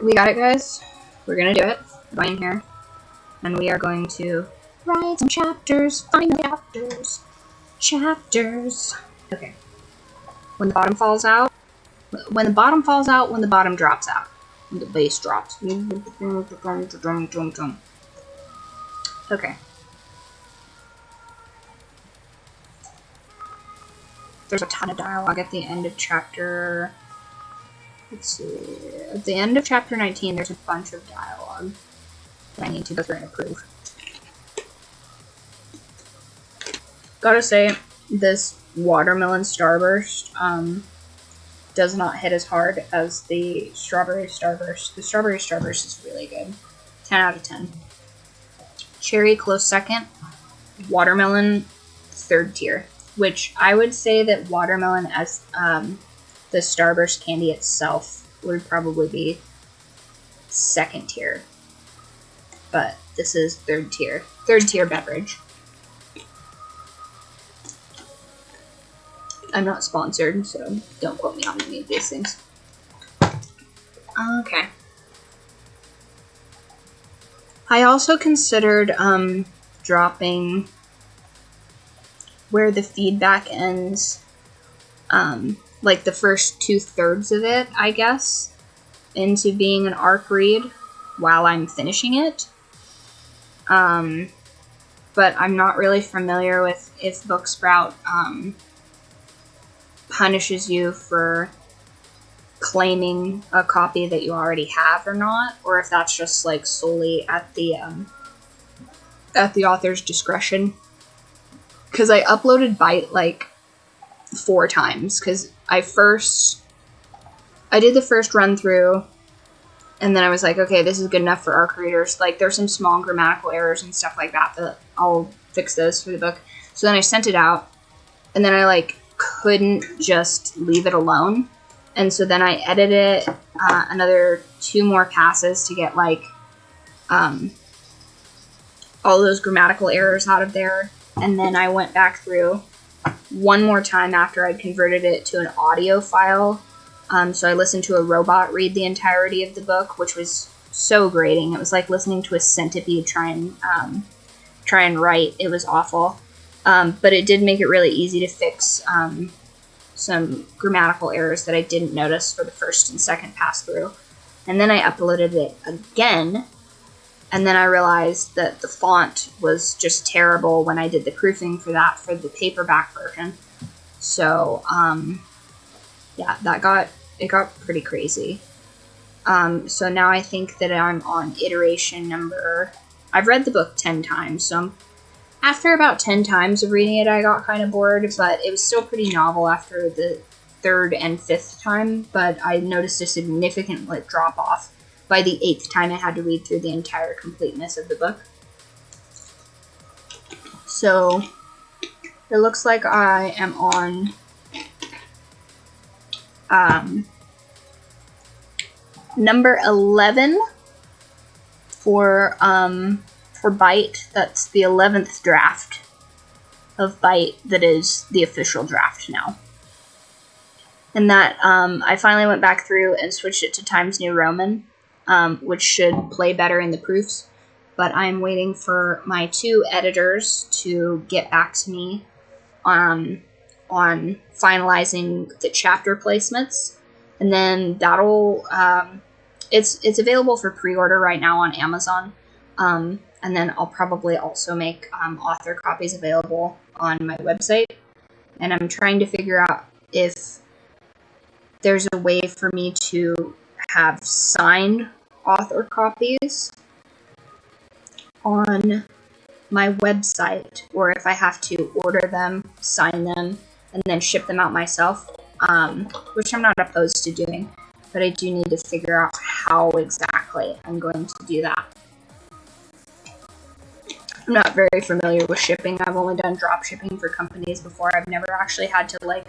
We got it, guys. We're gonna do it. We're going here. And we are going to write some chapters. Find the chapters. Chapters. Okay. When the bottom falls out. When the bottom falls out, when the bottom drops out. When the bass drops. Okay. There's a ton of dialogue at the end of chapter... Let's see... At the end of chapter 19, there's a bunch of dialogue that I need to go through and approve. Gotta say, this watermelon starburst does not hit as hard as the strawberry starburst. The strawberry starburst is really good. 10 out of 10. Cherry close second. Watermelon third tier. Which I would say that watermelon as the starburst candy itself would probably be second tier. But this is third tier. Third tier beverage. I'm not sponsored, so don't quote me on any of these things. Okay. I also considered dropping where the feedback ends, like the first 2/3 of it, I guess, into being an arc read while I'm finishing it. But I'm not really familiar with if Booksprout punishes you for claiming a copy that you already have or not, or if that's just like solely at the author's discretion. Because I uploaded Byte like 4 times, because I did the first run through, and then I was like, okay, this is good enough for ARC readers. Like, there's some small grammatical errors and stuff like that that I'll fix those for the book. So then I sent it out, and then I like couldn't just leave it alone, and so then I edited it another 2 more passes to get like all those grammatical errors out of there. And then I went back through one more time after I'd converted it to an audio file. So I listened to a robot read the entirety of the book, which was so grating. It was like listening to a centipede try and write. It was awful. But it did make it really easy to fix some grammatical errors that I didn't notice for the first and second pass through. And then I uploaded it again. And then I realized that the font was just terrible when I did the proofing for that for the paperback version. So yeah, it got pretty crazy. So now I think that I'm on iteration number. I've read the book 10 times, so after about 10 times of reading it, I got kind of bored, but it was still pretty novel after the 3rd and 5th time, but I noticed a significant drop off by the 8th time I had to read through the entire completeness of the book. So it looks like I am on number 11 for Bite. That's the 11th draft of Bite that is the official draft now. And that I finally went back through and switched it to Times New Roman, which should play better in the proofs. But I'm waiting for my 2 editors to get back to me on finalizing the chapter placements, and then that'll it's available for pre-order right now on Amazon, and then I'll probably also make author copies available on my website. And I'm trying to figure out if there's a way for me to have signed author copies on my website, or if I have to order them, sign them, and then ship them out myself, which I'm not opposed to doing, but I do need to figure out how exactly I'm going to do that. I'm not very familiar with shipping. I've only done drop shipping for companies before. I've never actually had to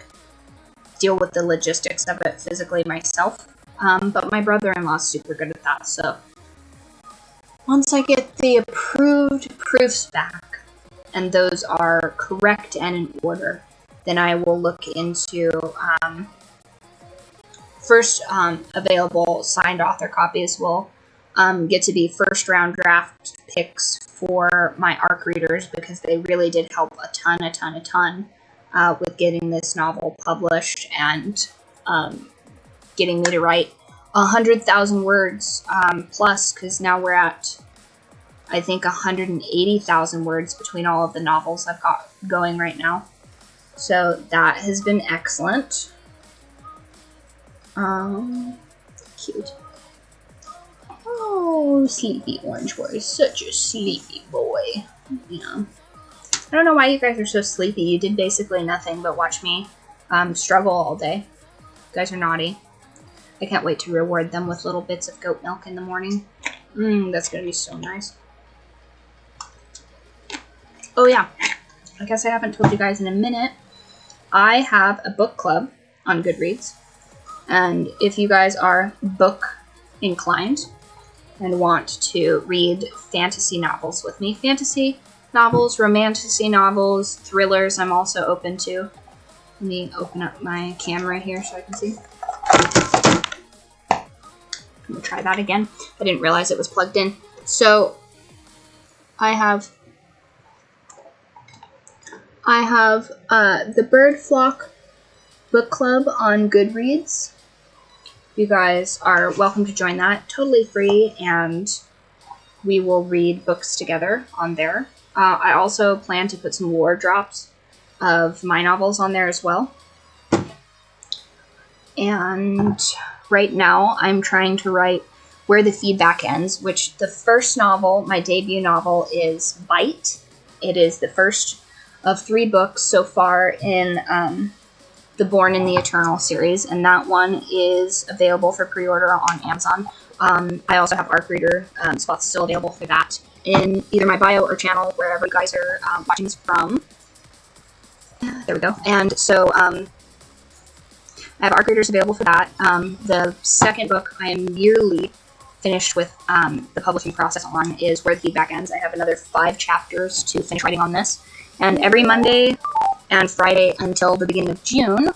deal with the logistics of it physically myself, but my brother-in-law's super good at that, so once I get the approved proofs back, and those are correct and in order, then I will look into first available signed author copies will get to be first round draft picks for my ARC readers, because they really did help a ton with getting this novel published and getting me to write 100,000 words plus, because now we're at, I think, 180,000 words between all of the novels I've got going right now. So that has been excellent. Cute. Oh, sleepy Orange Boy. Such a sleepy boy. Yeah. I don't know why you guys are so sleepy. You did basically nothing but watch me struggle all day. You guys are naughty. I can't wait to reward them with little bits of goat milk in the morning. That's gonna be so nice. Oh yeah, I guess I haven't told you guys in a minute. I have a book club on Goodreads. And if you guys are book inclined and want to read fantasy novels with me, fantasy novels, romantasy novels, thrillers, I'm also open to. Let me open up my camera here so I can see. Let me try that again. I didn't realize it was plugged in. So I have the Byrd Flock book club on Goodreads. You guys are welcome to join that. Totally free, and we will read books together on there. I also plan to put some war drops of my novels on there as well. And right now I'm trying to write Where the Feedback Ends, which the first novel, my debut novel, is Bite. It is the first of 3 books so far in the Born in the Eternal series, and that one is available for pre-order on Amazon. I also have ARC Reader spots still available for that in either my bio or channel, wherever you guys are watching this from. There we go. And so I have ARC Readers available for that. The second book I am nearly finished with the publishing process on is Where the Feedback Ends. I have another 5 chapters to finish writing on this. And every Monday and Friday until the beginning of June,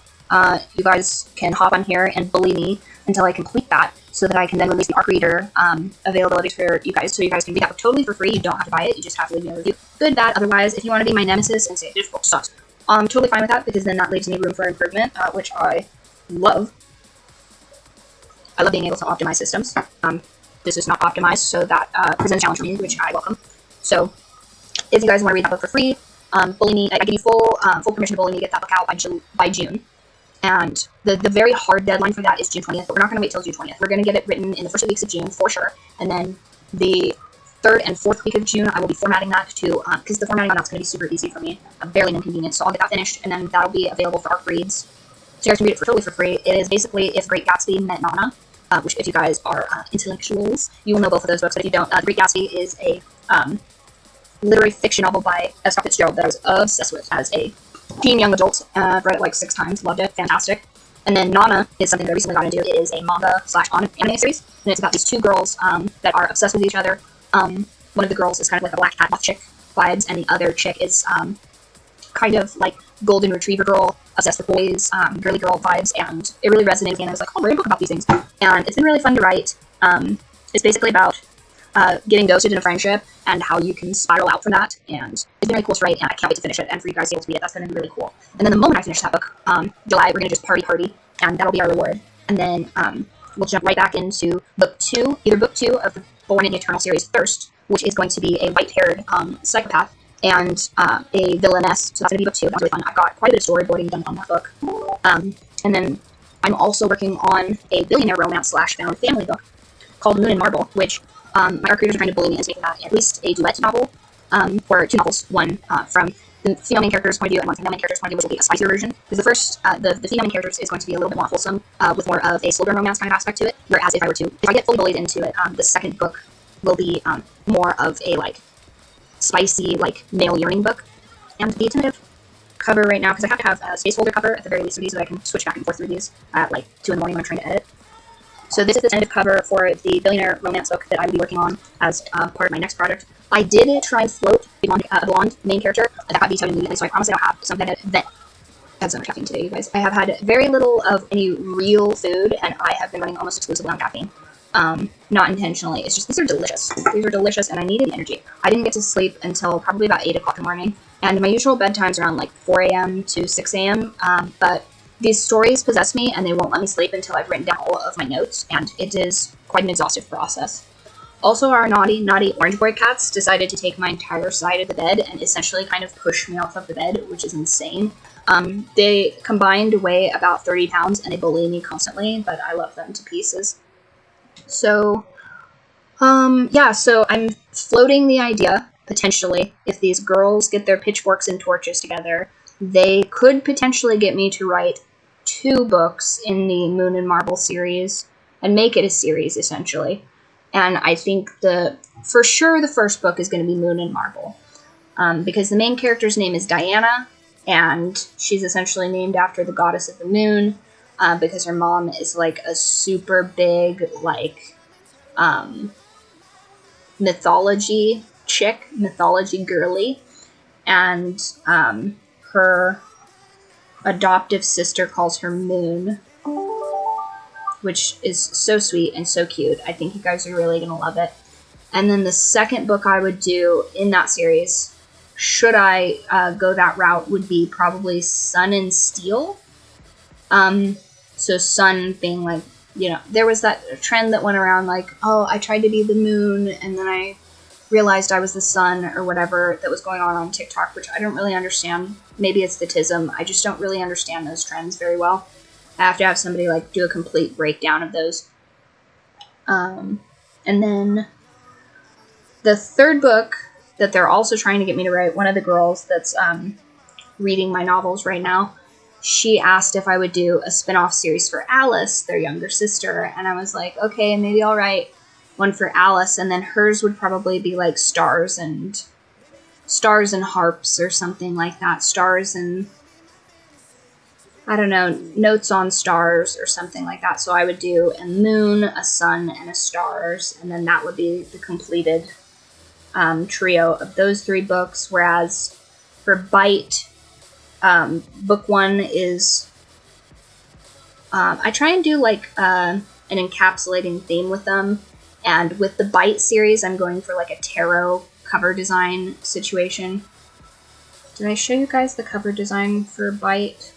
you guys can hop on here and bully me until I complete that, so that I can then release the ARC Reader availability for you guys, so you guys can read that book totally for free. You don't have to buy it, you just have to leave me a review. Good, bad, otherwise, if you want to be my nemesis and say this book sucks, I'm totally fine with that, because then that leaves me room for improvement, which I love. I love being able to optimize systems. This is not optimized, so that presents a challenge for me, which I welcome. So if you guys want to read that book for free, bully me. I give you full permission to bully me to get that book out by June. And the very hard deadline for that is June 20th, but we're not going to wait till June 20th. We're going to get it written in the first 2 weeks of June for sure. And then the 3rd and 4th week of June, I will be formatting that to, because the formatting on that's going to be super easy for me. Barely an inconvenience. So I'll get that finished, and then that'll be available for ARC reads. So you guys can read it totally for free. It is basically If Great Gatsby Met Nana, which if you guys are intellectuals, you will know both of those books. But if you don't, The Great Gatsby is a literary fiction novel by Scott Fitzgerald that I was obsessed with as a teen young adult. Read it like 6 times, loved it, fantastic. And then Nana is something that I recently got into. It is a manga/anime series, and it's about these 2 girls that are obsessed with each other. One of the girls is kind of like a black cat moth chick vibes, and the other chick is kind of like golden retriever girl, obsessed with boys, girly girl vibes, and it really resonated with me, and I was like, oh, we're gonna book about these things. And it's been really fun to write. It's basically about getting ghosted in a friendship and how you can spiral out from that, and it's been really cool to write, and I can't wait to finish it and for you guys to be able to read it. That's going to be really cool. And then the moment I finish that book, July, we're going to just party, and that'll be our reward. And then we'll jump right back into book 2, either book 2 of the Born in the Eternal series, Thirst, which is going to be a white-haired psychopath and a villainess, so that's going to be book 2. That's really fun. I've got quite a bit of storyboarding done on that book. And then I'm also working on a billionaire romance/found family book called Moon and Marble, which my art creators are trying to bully me into making that at least a duet novel, or 2 novels, one from the female main character's point of view and one from the male main character's point of view, which will be a spicier version. Because the first, the female main character is going to be a little bit more wholesome, with more of a slow burn romance kind of aspect to it. Whereas if I get fully bullied into it, the second book will be more of a like spicy like male yearning book. And the tentative cover right now, because I have to have a space folder cover at the very least of these, so that I can switch back and forth through these at like 2 in the morning when I'm trying to edit. So this is the tentative cover for the billionaire romance book that I will be working on as part of my next project. I did try and float a blonde main character, but that got vetoed immediately, so I promise I don't have something that had so much caffeine today, you guys. I have had very little of any real food, and I have been running almost exclusively on caffeine. Not intentionally. It's just, these are delicious. These are delicious, and I needed energy. I didn't get to sleep until probably about 8 o'clock in the morning, and my usual bedtime's around like 4 a.m. to 6 a.m., but these stories possess me, and they won't let me sleep until I've written down all of my notes, and it is quite an exhaustive process. Also, our naughty orange boy cats decided to take my entire side of the bed and essentially kind of push me off of the bed, which is insane. They combined weigh about 30 pounds, and they bully me constantly, but I love them to pieces. So, yeah, so I'm floating the idea, potentially, if these girls get their pitchforks and torches together, they could potentially get me to write 2 books in the Moon and Marble series and make it a series, essentially. And I think for sure the first book is going to be Moon and Marble, because the main character's name is Diana, and she's essentially named after the goddess of the moon, because her mom is like a super big, like, mythology chick, mythology girly, and her adoptive sister calls her Moon, which is so sweet and so cute. I think you guys are really going to love it. And then the second book I would do in that series, should I go that route, would be probably Sun and Steel. So Sun being like, you know, there was that trend that went around like, oh, I tried to be the moon and then I realized I was the sun, or whatever that was going on TikTok, which I don't really understand. Maybe it's the tism. I just don't really understand those trends very well. I have to have somebody like do a complete breakdown of those. And then the third book that they're also trying to get me to write, one of the girls that's reading my novels right now, she asked if I would do a spin-off series for Alice, their younger sister, and I was like, okay, maybe I'll write one for Alice, and then hers would probably be like stars and harps or something like that. Stars and, I don't know, notes on stars or something like that. So I would do a moon, a sun, and a stars, and then that would be the completed trio of those 3 books. Whereas for Bite, book 1 is, I try and do like an encapsulating theme with them. And with the Bite series, I'm going for like a tarot cover design situation. Did I show you guys the cover design for Bite?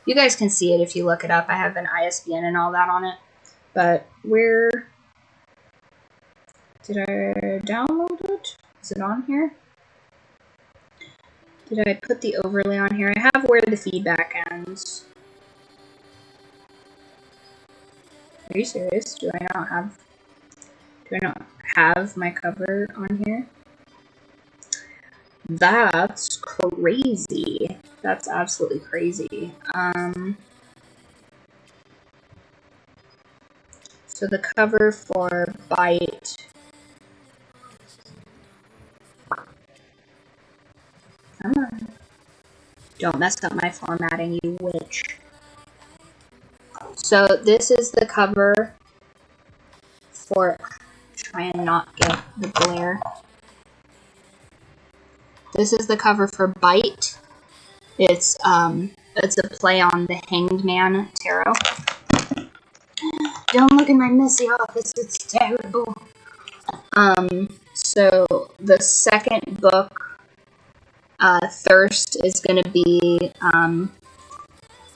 You guys can see it if you look it up. I have an ISBN and all that on it. But where did I download it? Is it on here? Did I put the overlay on here? I have where the feedback ends. Are you serious? Do I not have my cover on here? That's crazy. That's absolutely crazy. So the cover for Bite. Come on. Don't mess up my formatting, you witch. So this is the cover for, try and not get the glare. This is the cover for Bite. It's a play on the Hanged Man tarot. Don't look in my messy office, it's terrible. So the second book, Thirst, is going to be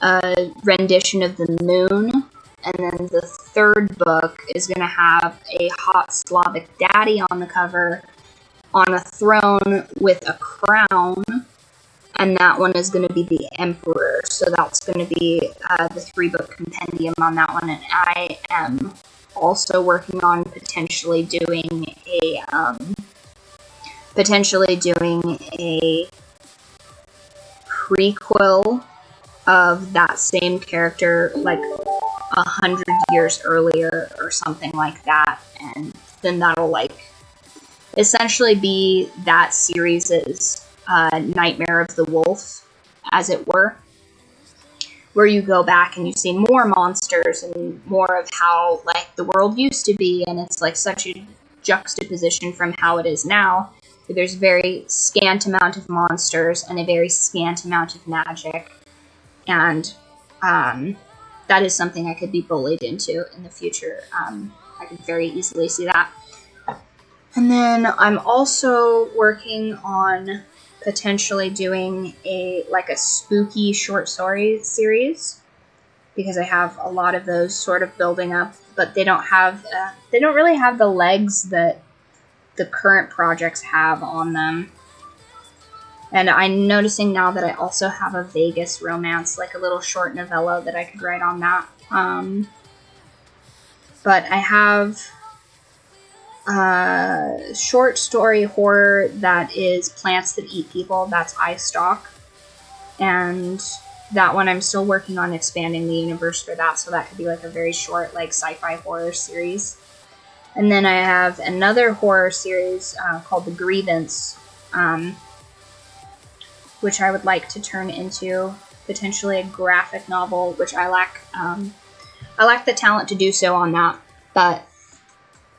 a rendition of the moon, and then the third book is going to have a hot Slavic daddy on the cover on a throne with a crown, and that one is going to be the emperor. So that's going to be the 3-book compendium on that one, and I am also working on potentially doing a prequel of that same character, like 100 years earlier or something like that, and then that'll like essentially be that series' Nightmare of the Wolf, as it were, where you go back and you see more monsters and more of how like the world used to be, and it's like such a juxtaposition from how it is now. There's a very scant amount of monsters and a very scant amount of magic, and that is something I could be bullied into in the future. I could very easily see that. And then I'm also working on potentially doing a spooky short story series, because I have a lot of those sort of building up, but they don't really have the legs that the current projects have on them. And I'm noticing now that I also have a Vegas romance, like a little short novella that I could write on that. But I have short story horror that is Plants That Eat People. That's iStalk. And that one I'm still working on expanding the universe for that, so that could be like a very short like sci-fi horror series. And then I have another horror series called The Grievance, which I would like to turn into potentially a graphic novel, which I lack the talent to do so on that. But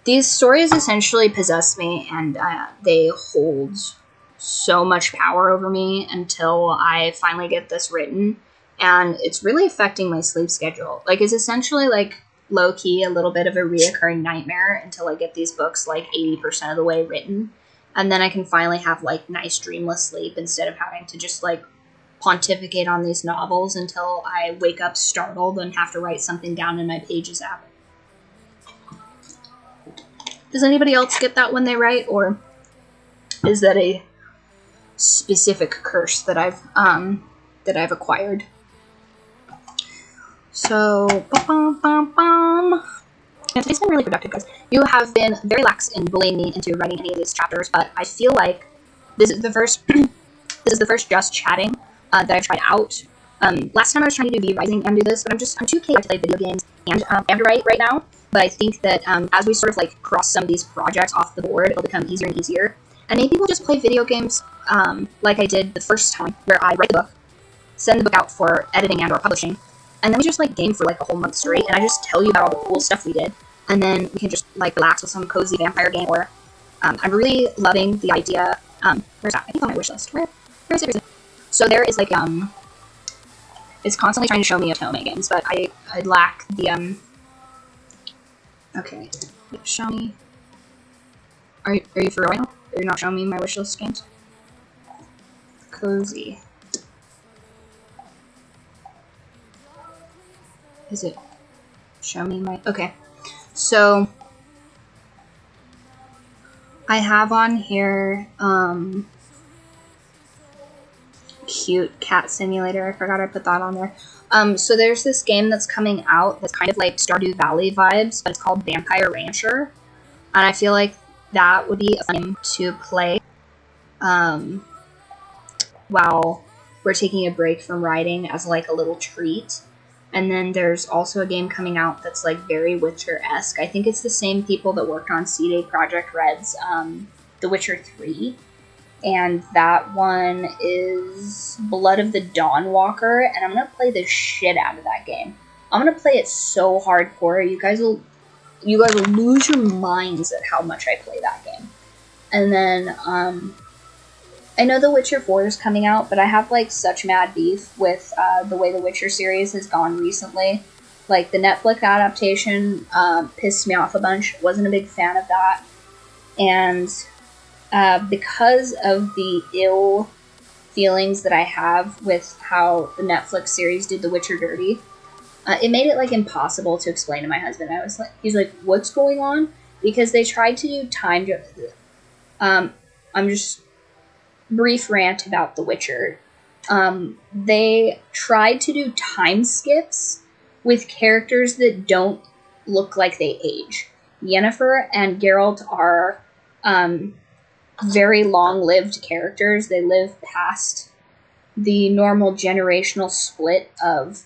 these stories essentially possess me, and they hold so much power over me until I finally get this written. And it's really affecting my sleep schedule. Like, it's essentially like low-key a little bit of a reoccurring nightmare until I get these books like 80% of the way written, and then I can finally have like nice dreamless sleep instead of having to just like pontificate on these novels until I wake up startled and have to write something down in my Pages app. Does anybody else get that when they write, or is that a specific curse that I've acquired? So, and today's been really productive, guys. You have been very lax in bullying me into writing any of these chapters, but I feel like this is the first just chatting that I've tried out. Last time I was trying to do V-Rising and do this, but I'm too chaotic to play video games and to write right now. But I think that as we sort of like cross some of these projects off the board, it'll become easier and easier. And maybe we'll just play video games like I did the first time, where I write the book, send the book out for editing and or publishing, and then we just like game for like a whole month straight, and I just tell you about all the cool stuff we did, and then we can just like relax with some cozy vampire game. Or I'm really loving the idea. Where's that? I think on my wish list. Where is it? So there is like it's constantly trying to show me Otome games, but I lack the Okay, show me. Are you for real? Are you not showing me my wish list games? Cozy. Is it? Show me my... Okay. So, I have on here, cute cat simulator. I forgot I put that on there. So there's this game that's coming out that's kind of like Stardew Valley vibes, but it's called Vampire Rancher. And I feel like that would be a fun game to play while we're taking a break from writing as like a little treat. And then there's also a game coming out that's like very Witcher-esque. I think it's the same people that worked on CD Projekt Red's The Witcher 3. And that one is Blood of the Dawnwalker, and I'm gonna play the shit out of that game. I'm gonna play it so hardcore, you guys will lose your minds at how much I play that game. And then I know The Witcher 4 is coming out, but I have like such mad beef with the way the Witcher series has gone recently. Like the Netflix adaptation pissed me off a bunch. Wasn't a big fan of that, and because of the ill feelings that I have with how the Netflix series did The Witcher dirty, it made it like impossible to explain to my husband. He's like, "What's going on?" Because they tried to do time. I'm just brief rant about The Witcher. They tried to do time skips with characters that don't look like they age. Yennefer and Geralt are very long-lived characters. They live past the normal generational split of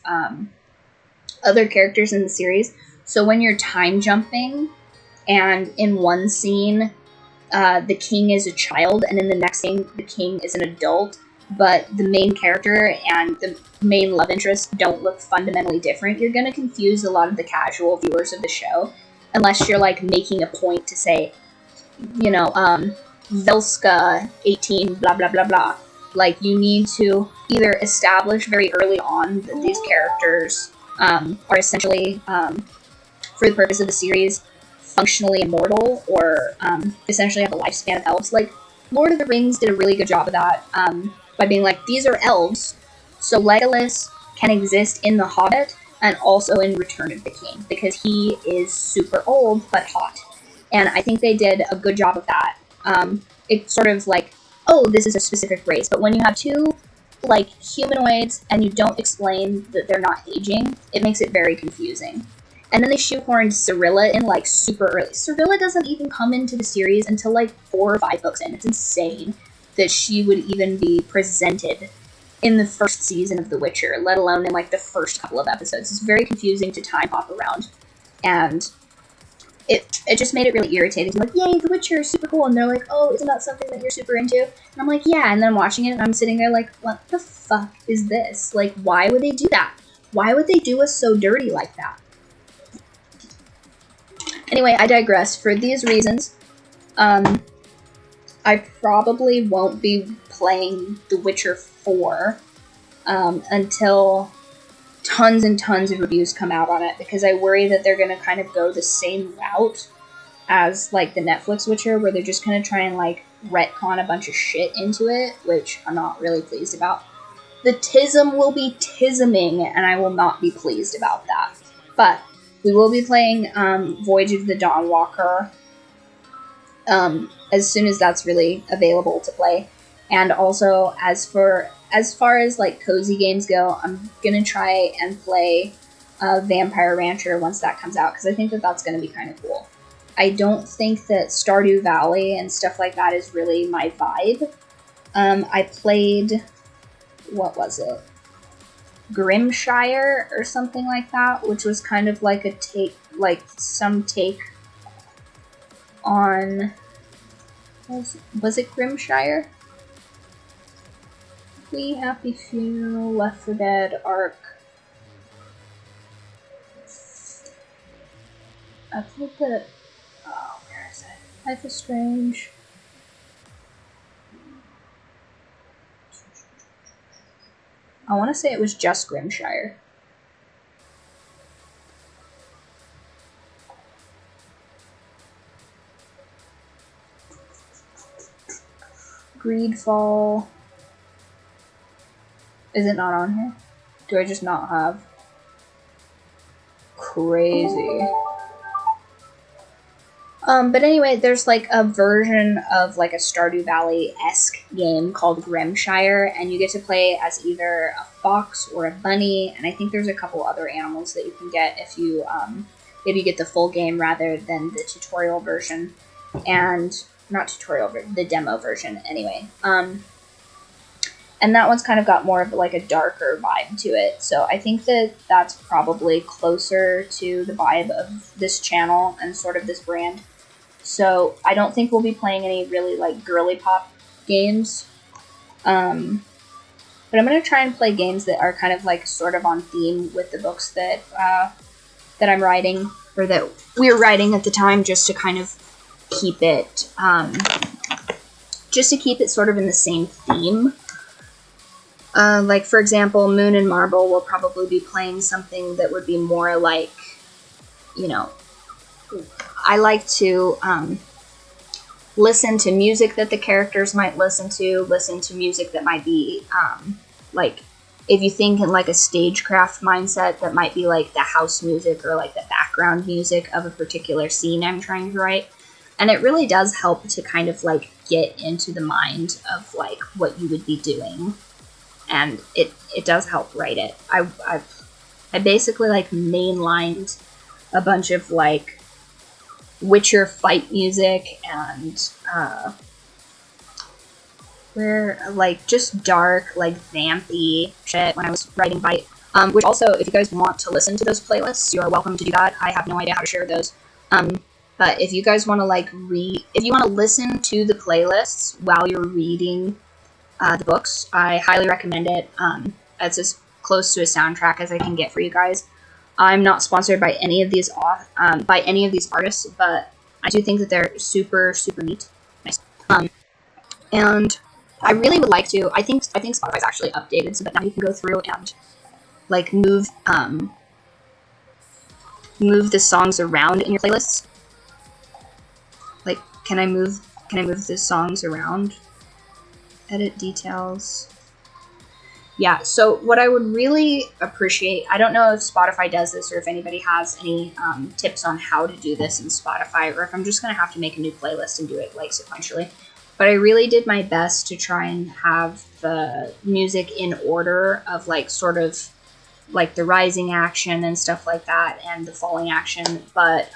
other characters in the series. So when you're time jumping, and in one scene, the king is a child, and in the next scene, the king is an adult, but the main character and the main love interest don't look fundamentally different, you're going to confuse a lot of the casual viewers of the show, unless you're, like, making a point to say, you know, Velska, 18, blah, blah, blah, blah. Like, you need to either establish very early on that these characters are essentially, for the purpose of the series, functionally immortal, or essentially have a lifespan of elves. Like, Lord of the Rings did a really good job of that, by being like, these are elves, so Legolas can exist in The Hobbit and also in Return of the King, because he is super old but hot. And I think they did a good job of that. It's sort of like, oh, this is a specific race, but when you have two, like, humanoids and you don't explain that they're not aging, it makes it very confusing. And then they shoehorned Cirilla in, like, super early. Cirilla doesn't even come into the series until, like, 4 or 5 books in. It's insane that she would even be presented in the first season of The Witcher, let alone in, like, the first couple of episodes. It's very confusing to time hop around. And it just made it really irritating. Like, yay, The Witcher is super cool. And they're like, oh, isn't that something that you're super into? And I'm like, yeah. And then I'm watching it, and I'm sitting there like, what the fuck is this? Like, why would they do that? Why would they do us so dirty like that? Anyway, I digress. For these reasons, I probably won't be playing The Witcher 4 until tons and tons of reviews come out on it, because I worry that they're going to kind of go the same route as, like, the Netflix Witcher, where they're just going to try and, like, retcon a bunch of shit into it, which I'm not really pleased about. The tism will be tisming, and I will not be pleased about that. But we will be playing Voyage of the Dawnwalker as soon as that's really available to play. And also, as far as like cozy games go, I'm gonna try and play Vampire Rancher once that comes out, because I think that that's gonna be kind of cool. I don't think that Stardew Valley and stuff like that is really my vibe. I played, what was it? Grimshire or something like that, which was kind of like a take, like some take on, was it Grimshire? We Happy Few, Left 4 Dead, Ark. I think that, oh, where is it? Life is Strange. I want to say it was just Grimshire. Greedfall. Is it not on here? Do I just not have? Crazy. But anyway, there's like a version of like a Stardew Valley-esque game called Grimshire, and you get to play as either a fox or a bunny, and I think there's a couple other animals that you can get if you get the full game rather than the tutorial version, and not tutorial, the demo version anyway. And that one's kind of got more of like a darker vibe to it, so I think that that's probably closer to the vibe of this channel and sort of this brand. So I don't think we'll be playing any really like girly pop games. But I'm going to try and play games that are kind of like sort of on theme with the books that I'm writing, or that we were writing at the time, just to kind of keep it sort of in the same theme. Like for example, Moon and Marble will probably be playing something that would be more like, you know, I like to listen to music that the characters might listen to music that might be, like, if you think in like a stagecraft mindset, that might be like the house music or like the background music of a particular scene I'm trying to write. And it really does help to kind of like get into the mind of like what you would be doing. And it does help write it. I basically like mainlined a bunch of like Witcher fight music and like just dark, like vampy shit when I was writing Bite. Which also, if you guys want to listen to those playlists, you are welcome to do that. I have no idea how to share those. But if you guys want to like if you want to listen to the playlists while you're reading the books, I highly recommend it. It's as close to a soundtrack as I can get for you guys. I'm not sponsored by any of these artists, but I do think that they're super, super neat. Nice. And I really would like to. I think Spotify's actually updated so that now you can go through and like move the songs around in your playlists. Like, can I move the songs around? Edit details. Yeah, so what I would really appreciate, I don't know if Spotify does this or if anybody has any tips on how to do this in Spotify, or if I'm just going to have to make a new playlist and do it like sequentially. But I really did my best to try and have the music in order of like sort of like the rising action and stuff like that and the falling action. But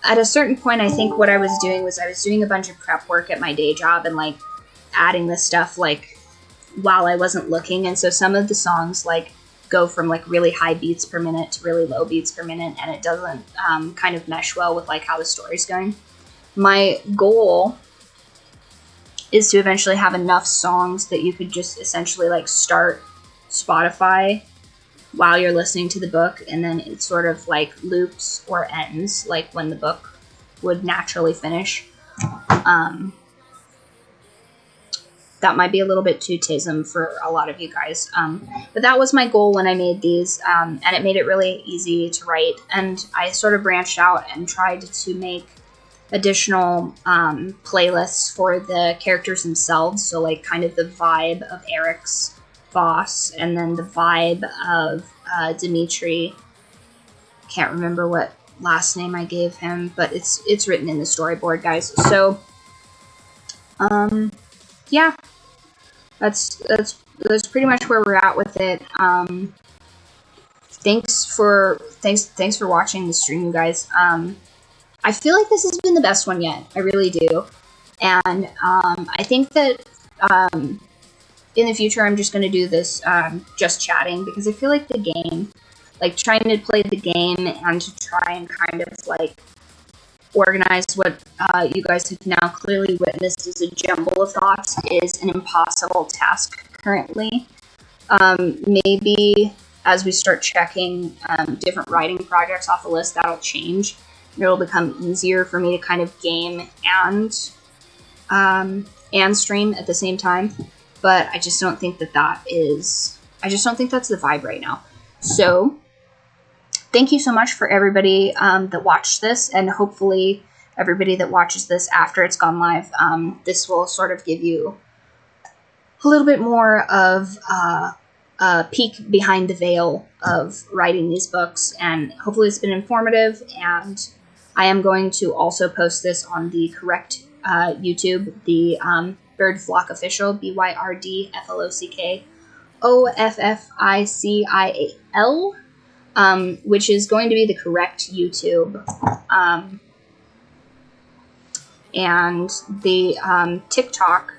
at a certain point, I think what I was doing was I was doing a bunch of prep work at my day job and like adding this stuff like while I wasn't looking, and so some of the songs like go from like really high beats per minute to really low beats per minute, and it doesn't kind of mesh well with like how the story's going. My goal is to eventually have enough songs that you could just essentially like start Spotify while you're listening to the book, and then it sort of like loops or ends like when the book would naturally finish. That might be a little bit too tism for a lot of you guys. But that was my goal when I made these, and it made it really easy to write. And I sort of branched out and tried to make additional playlists for the characters themselves. So like kind of the vibe of Eric's boss, and then the vibe of Dimitri. Can't remember what last name I gave him, but it's written in the storyboard, guys. So, yeah, that's pretty much where we're at with it. Thanks for watching the stream, you guys. I feel like this has been the best one yet. I really do, and I think that in the future I'm just going to do this just chatting, because I feel like the game, like trying to play the game and to try and kind of like organize what you guys have now clearly witnessed as a jumble of thoughts is an impossible task currently. Maybe as we start checking different writing projects off the list, that'll change. It'll become easier for me to kind of game and stream at the same time. But I just don't think I just don't think that's the vibe right now. So thank you so much for everybody that watched this, and hopefully everybody that watches this after it's gone live. This will sort of give you a little bit more of a peek behind the veil of writing these books, and hopefully it's been informative, and I am going to also post this on the correct YouTube, the Byrd Flock Official, BYRD FLOCKOFFICIAL, which is going to be the correct YouTube. And the TikTok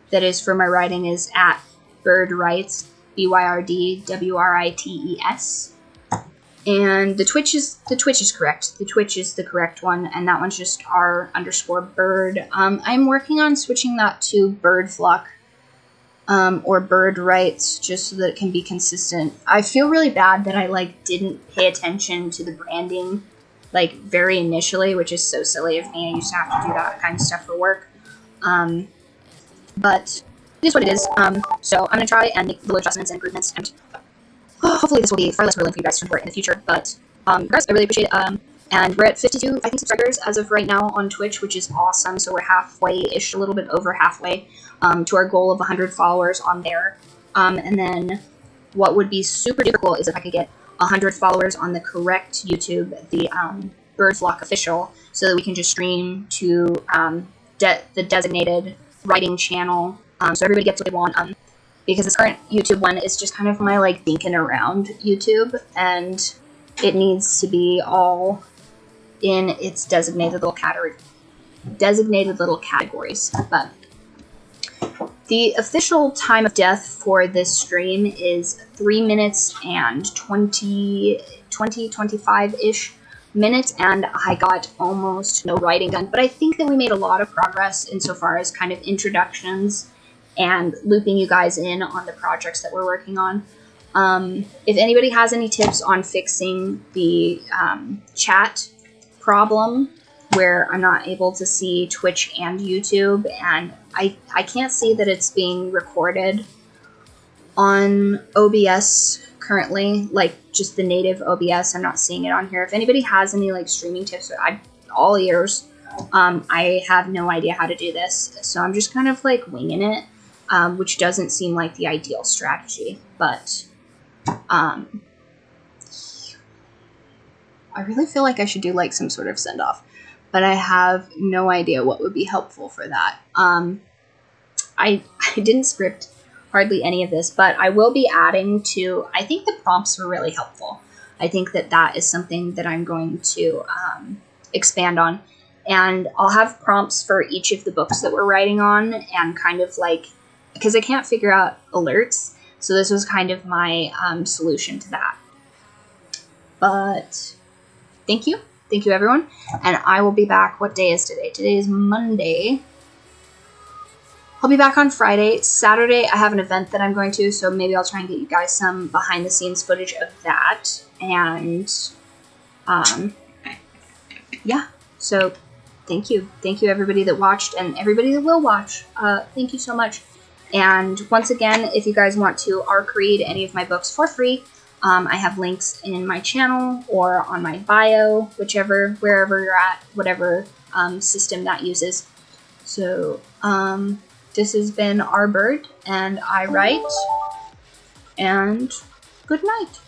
that is for my writing is at Byrd Writes, BYRDWRITES. And the Twitch is correct. The Twitch is the correct one, and that one's just R_Byrd. I'm working on switching that to Byrd Flock or Byrd Writes, just so that it can be consistent. I feel really bad that I didn't pay attention to the branding very initially, which is so silly of me. I used to have to do that kind of stuff for work. But it is what it is. So I'm gonna try and make little adjustments and improvements, and hopefully this will be far less willing for you guys to support in the future. But guys, I really appreciate it. And we're at 52, I think, subscribers as of right now on Twitch, which is awesome. So we're halfway-ish, a little bit over halfway to our goal of 100 followers on there. And then what would be super duper cool is if I could get 100 followers on the correct YouTube, the Byrd Flock Official, so that we can just stream to the designated writing channel, so everybody gets what they want. Because this current YouTube one is just kind of my thinking around YouTube, and it needs to be all in its designated little categories. But the official time of death for this stream is 3 minutes and 25-ish minutes, and I got almost no writing done. But I think that we made a lot of progress insofar as kind of introductions and looping you guys in on the projects that we're working on. If anybody has any tips on fixing the chat problem where I'm not able to see Twitch and YouTube, and I can't see that it's being recorded on OBS currently, just the native OBS. I'm not seeing it on here. If anybody has any streaming tips, I'm all ears. I have no idea how to do this, so I'm just kind of winging it. Which doesn't seem like the ideal strategy, but I really feel like I should do some sort of send-off, but I have no idea what would be helpful for that. I didn't script hardly any of this, but I will be adding to, I think the prompts were really helpful. I think that is something that I'm going to expand on, and I'll have prompts for each of the books that we're writing on, and kind of because I can't figure out alerts, so this was kind of my solution to that. But thank you everyone, and I will be back. What day is today? Today is Monday. I'll be back on Friday. Saturday I have an event that I'm going to, so maybe I'll try and get you guys some behind the scenes footage of that. And yeah, so thank you everybody that watched, and everybody that will watch. Thank you so much. And once again, if you guys want to ARC read any of my books for free, I have links in my channel or on my bio, wherever you're at, whatever system that uses. So this has been R_Byrd, and I write, and good night.